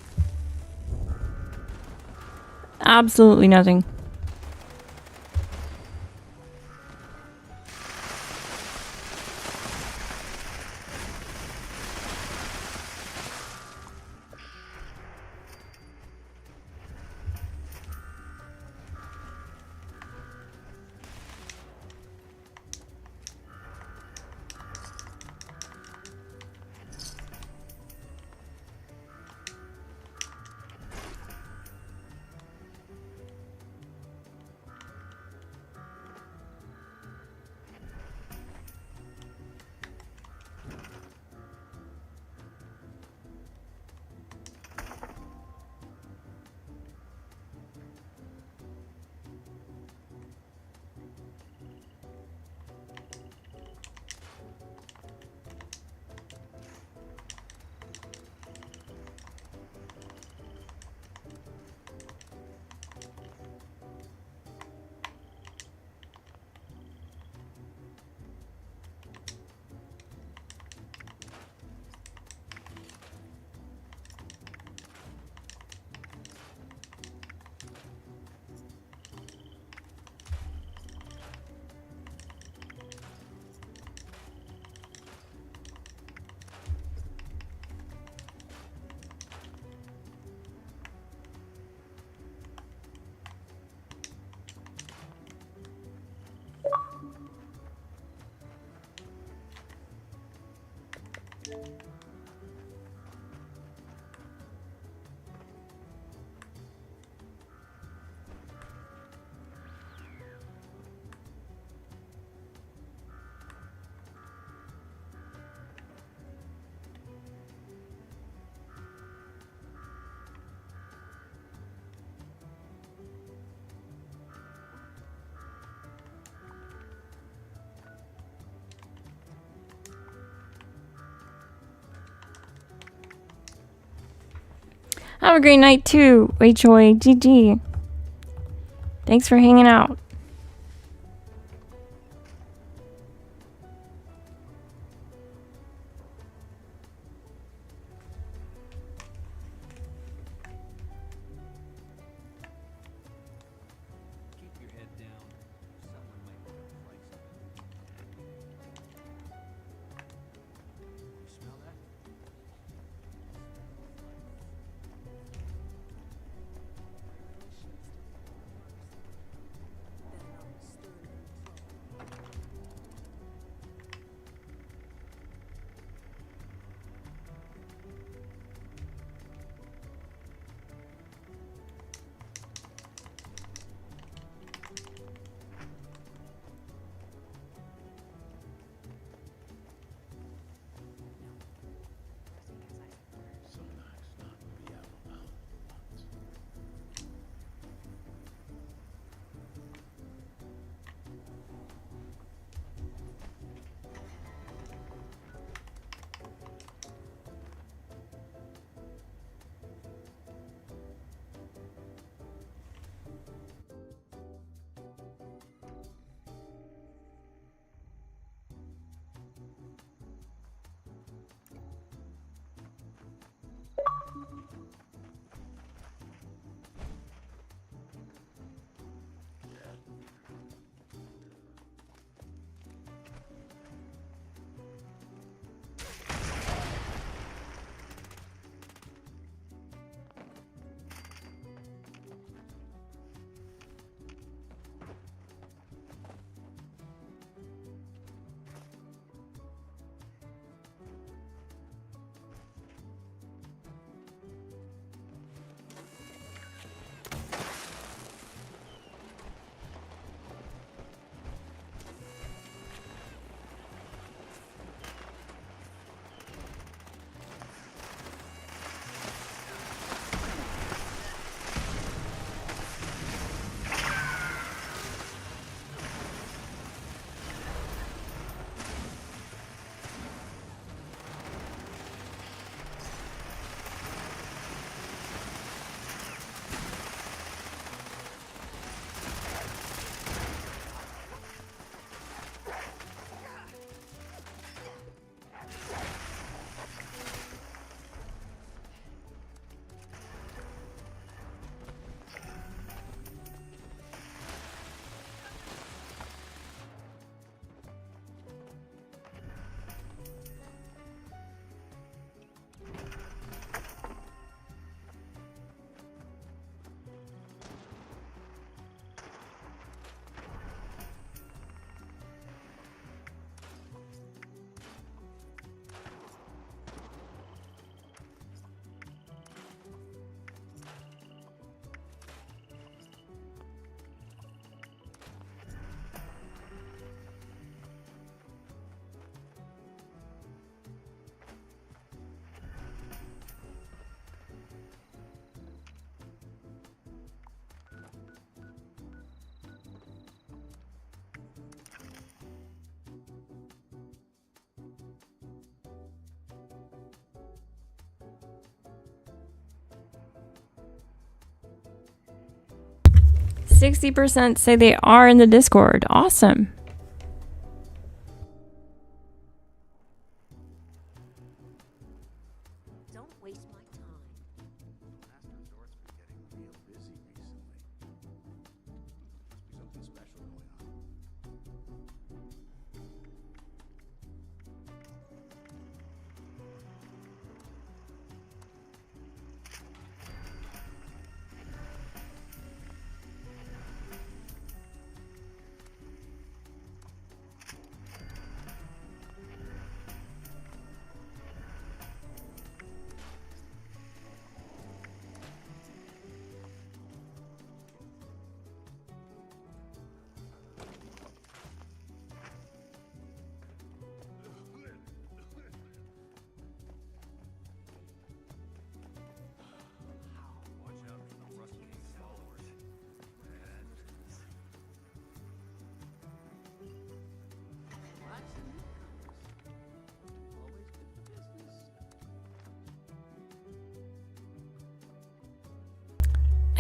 Absolutely nothing. Have a great night too, HOA. GG. Thanks for hanging out. Keep your head down. Someone might like something. You smell that? 60% say they are in the Discord. Awesome. Don't waste my time. Last resort's been getting real busy recently. Must be something special going on. Watch out for the Rust King followers. Always good for business.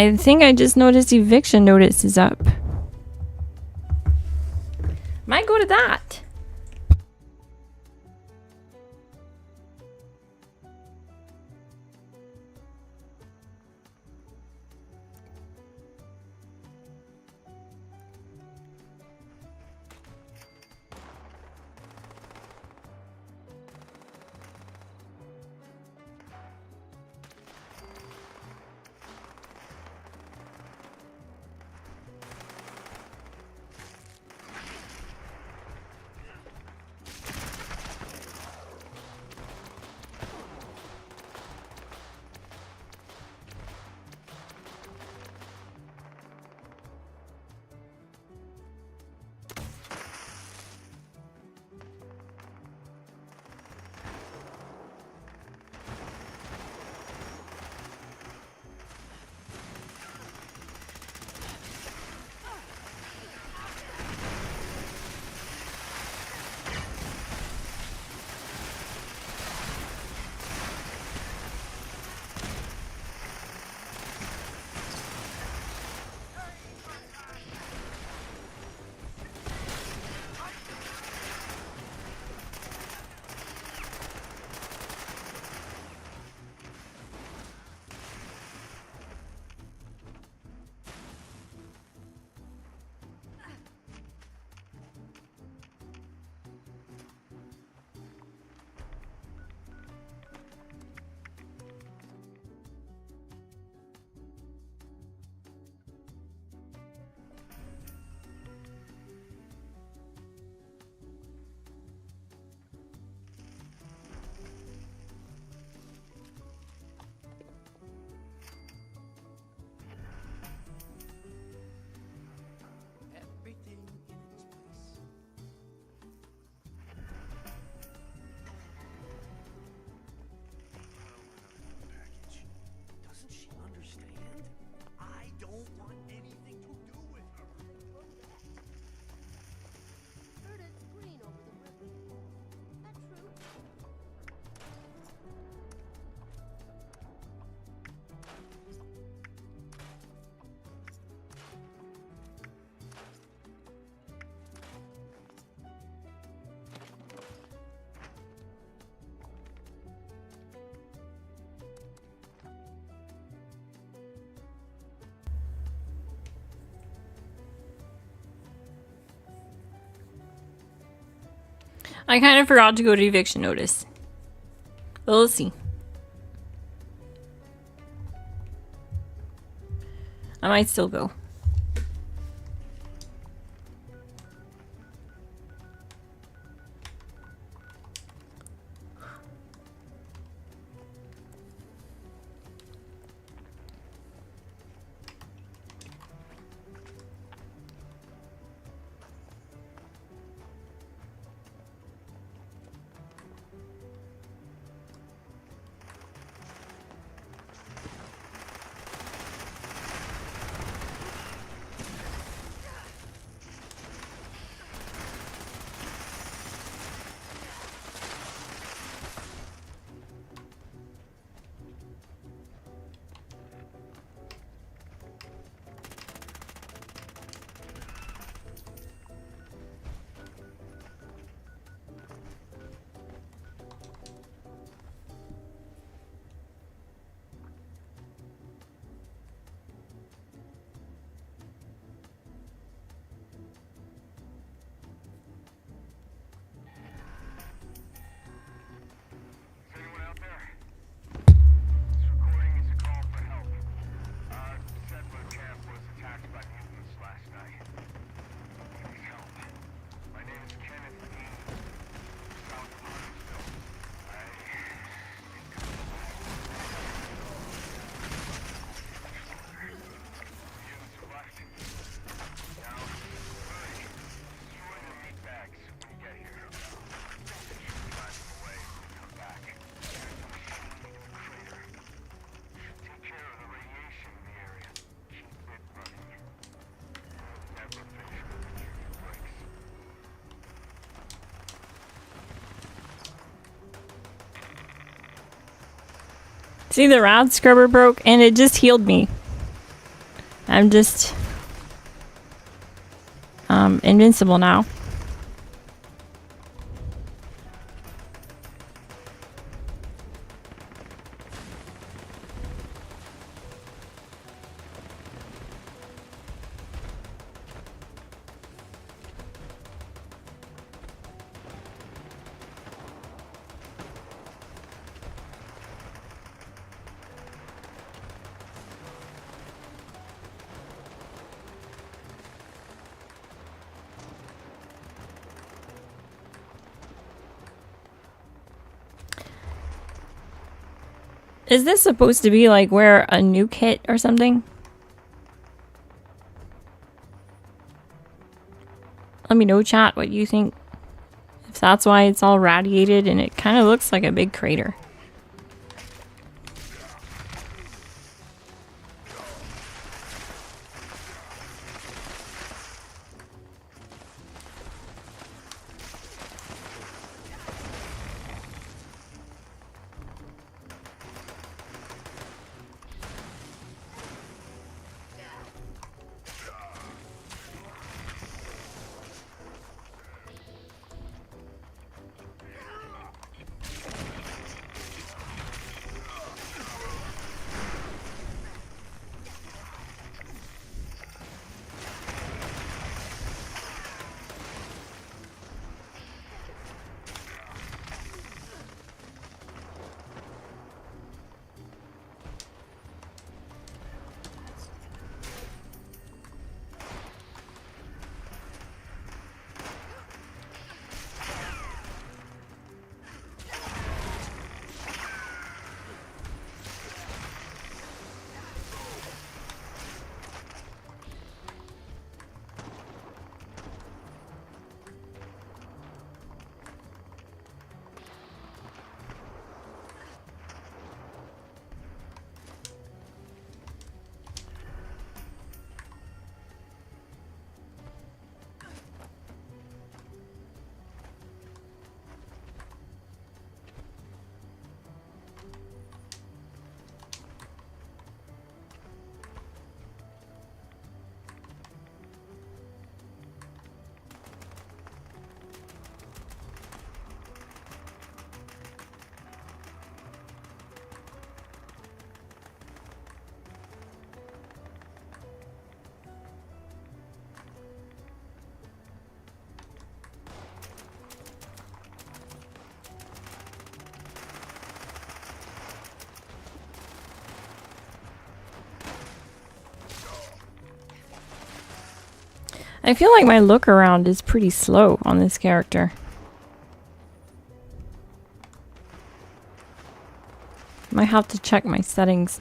I think I just noticed eviction notice is up. Might go to that. Everything in its place. Package. Doesn't she understand? I don't want anything to do with her. Heard it's green over the river. That true? I kind of forgot to go to eviction notice. But we'll see. I might still go. See, the rad scrubber broke and it just healed me. I'm just invincible now. Is this supposed to be like where a nuke hit or something? Let me know, chat, what you think. If that's why it's all radiated and it kind of looks like a big crater. I feel like my look around is pretty slow on this character. Might have to check my settings.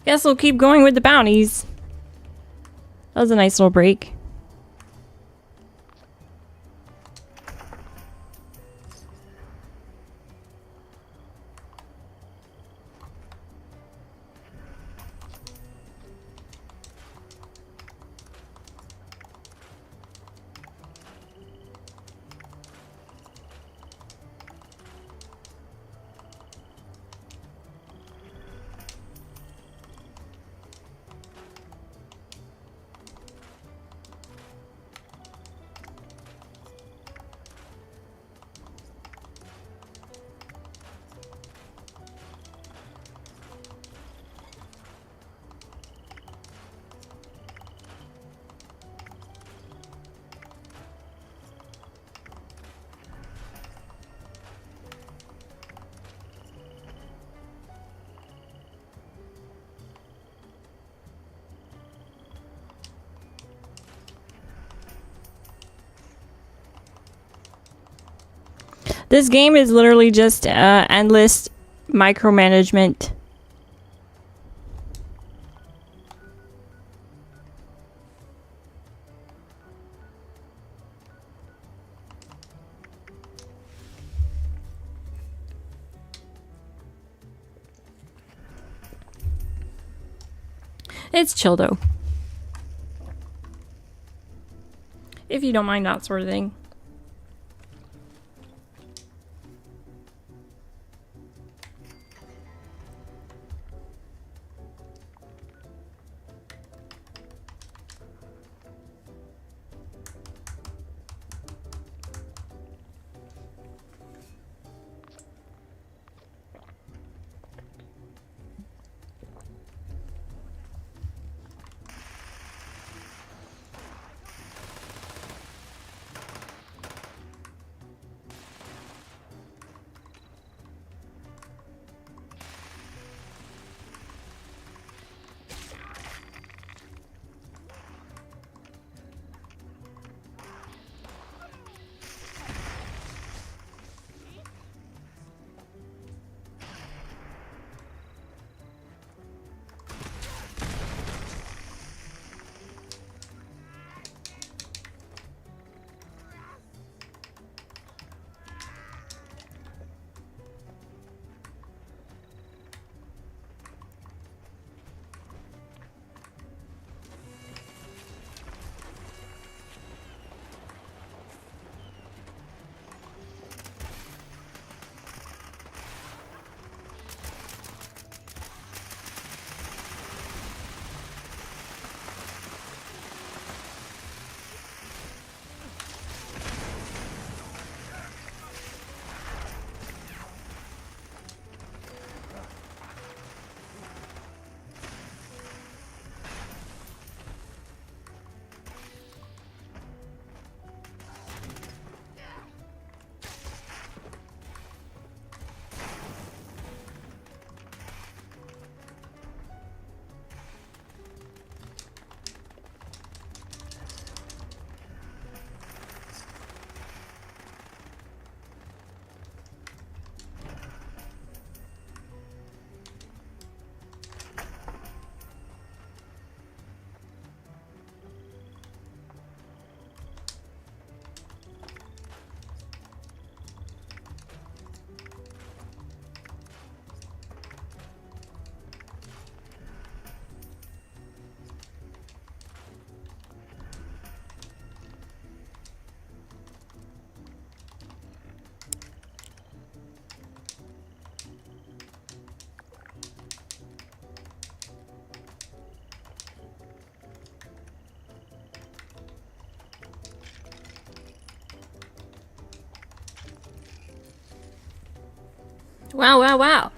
Guess we'll keep going with the bounties. That was a nice little break. This game is literally just endless micromanagement. It's chill though. If you don't mind that sort of thing. Wow, wow, wow.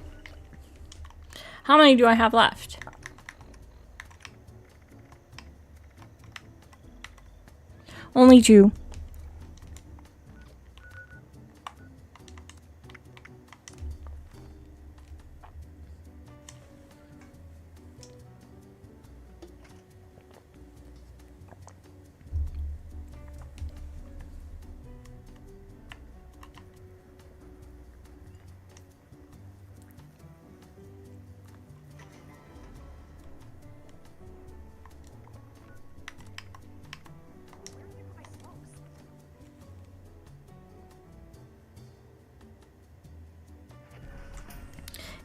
How many do I have left? Only 2.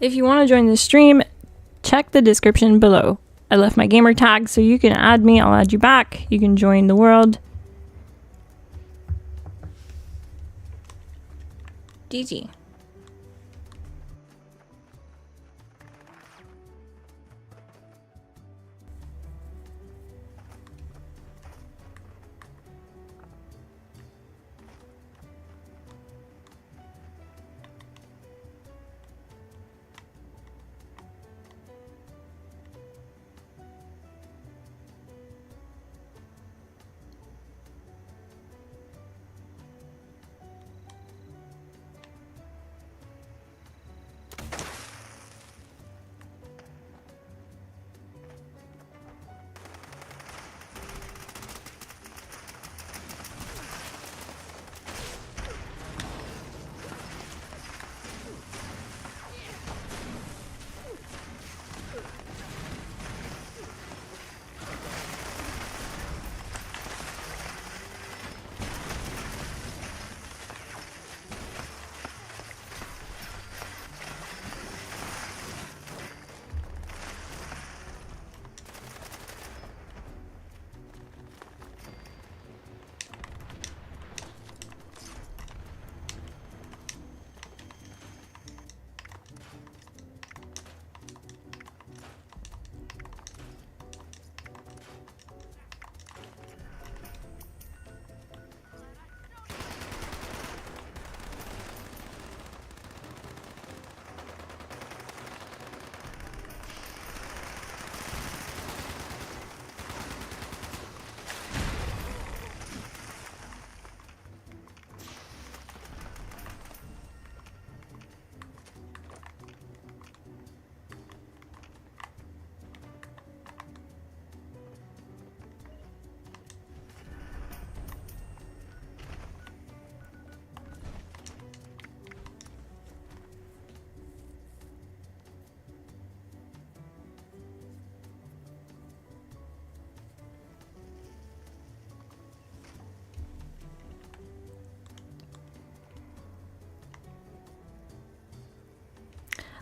If you want to join the stream, check the description below. I left my gamer tag so you can add me, I'll add you back. You can join the world. GG.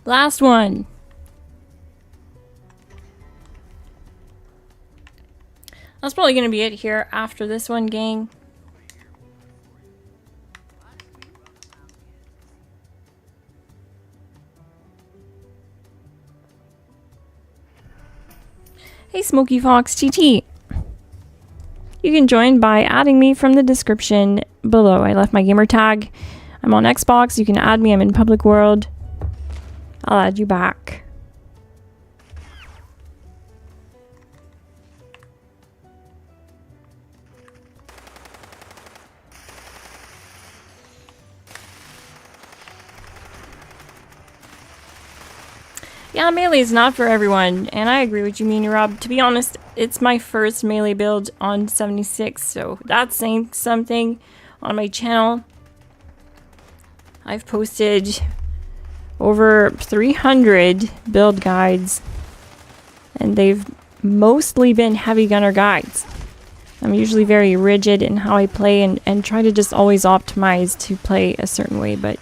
Last one. That's probably going to be it here after this one, gang. Hey, Smoky Fox TT. You can join by adding me from the description below. I left my gamer tag. I'm on Xbox. You can add me. I'm in public world. I'll add you back. Yeah, melee is not for everyone, and I agree with you, Meanie Rob. To be honest, it's my first melee build on 76, so that's saying something on my channel. I've posted over 300 build guides, and they've mostly been heavy gunner guides. I'm usually very rigid in how I play and try to just always optimize to play a certain way, but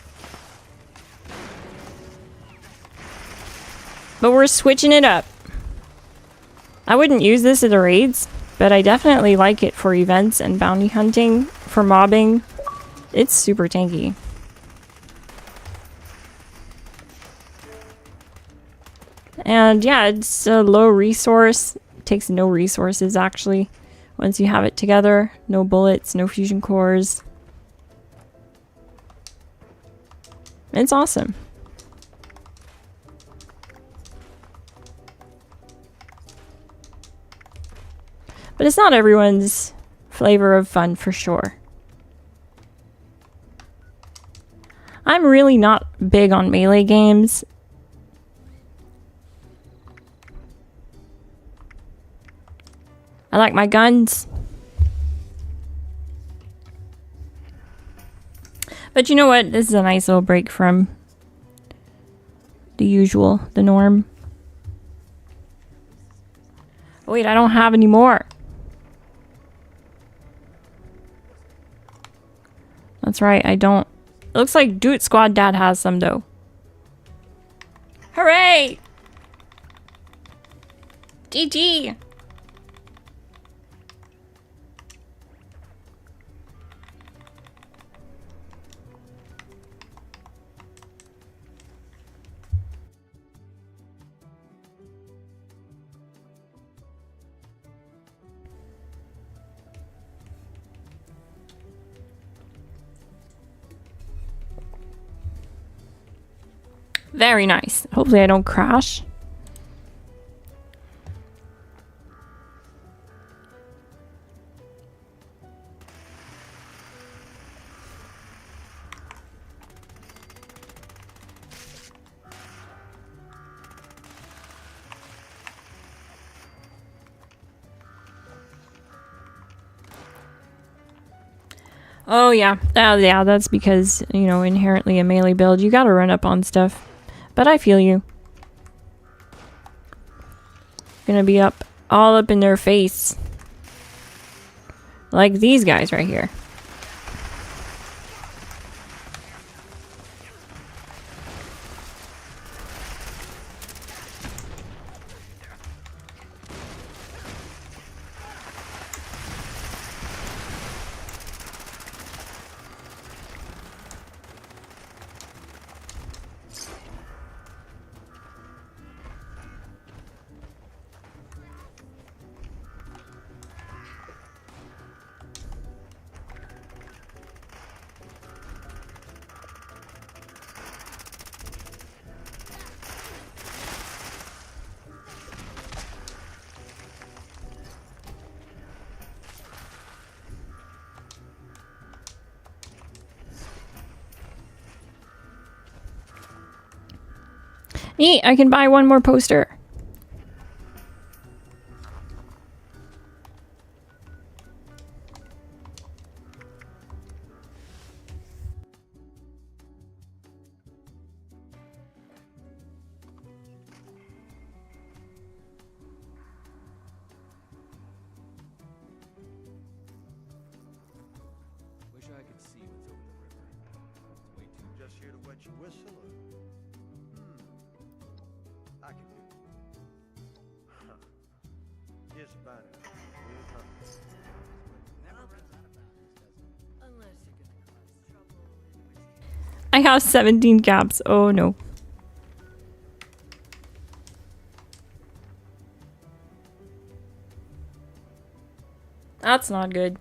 we're switching it up. I wouldn't use this at the raids, but I definitely like it for events and bounty hunting, for mobbing. It's super tanky. And yeah, it's a low resource. It takes no resources actually. Once you have it together, no bullets, no fusion cores. It's awesome. But it's not everyone's flavor of fun for sure. I'm really not big on melee games. I like my guns. But you know what? This is a nice little break from the usual, the norm. Oh, wait, I don't have any more. That's right, I don't. It looks like Dude Squad Dad has some though. Hooray! GG! Very nice. Hopefully I don't crash. Oh yeah. Yeah, that's because, you know, inherently a melee build, you gotta run up on stuff. But I feel you. Gonna be up, all up in their face. Like these guys right here. Neat, I can buy one more poster. Wish I could see what's over the river. It's way too Just here to wet your whistle, or? I have 17 caps. Oh no. That's not good.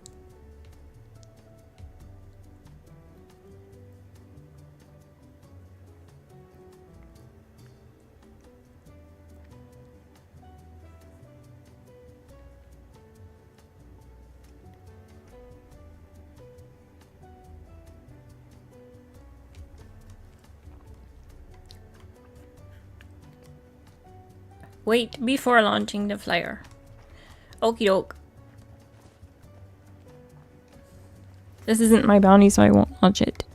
Wait before launching the flare. Okie doke. This isn't my bounty, so I won't launch it.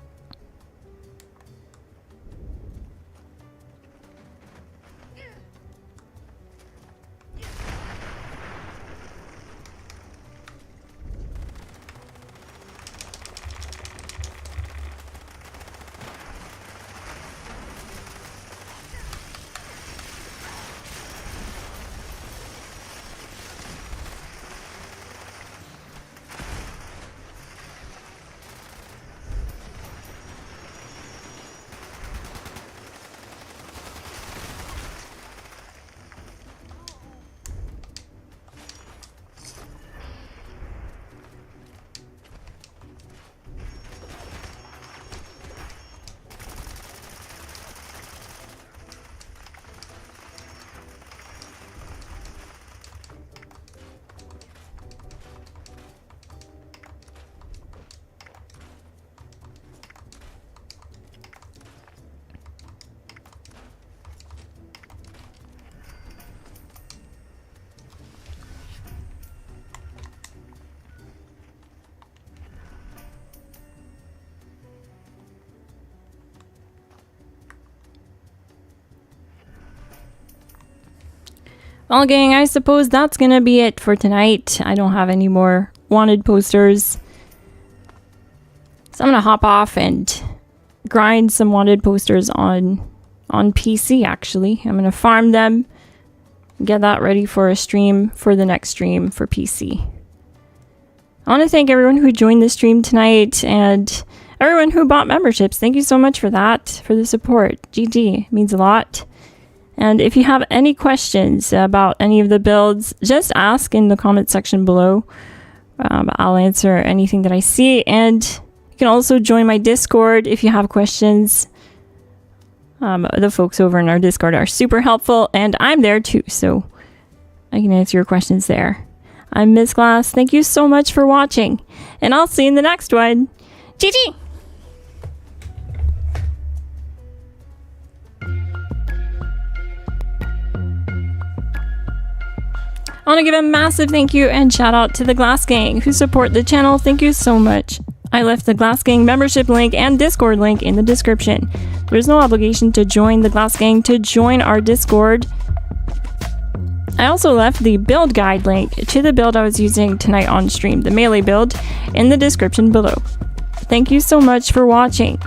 Well, gang, I suppose that's gonna be it for tonight. I don't have any more wanted posters. So I'm gonna hop off and grind some wanted posters on PC, actually. I'm gonna farm them, get that ready for a stream, for the next stream for PC. I want to thank everyone who joined the stream tonight and everyone who bought memberships. Thank you so much for that, for the support. GG, it means a lot. And if you have any questions about any of the builds, just ask in the comment section below. I'll answer anything that I see. And you can also join my Discord if you have questions. The folks over in our Discord are super helpful, and I'm there too, so I can answer your questions there. I'm Ms. Glass. Thank you so much for watching, and I'll see you in the next one. GG! I want to give a massive thank you and shout out to the Glass Gang who support the channel. Thank you so much. I left the Glass Gang membership link and Discord link in the description. There's no obligation to join the Glass Gang to join our Discord. I also left the build guide link to the build I was using tonight on stream, the melee build, in the description below. Thank you so much for watching.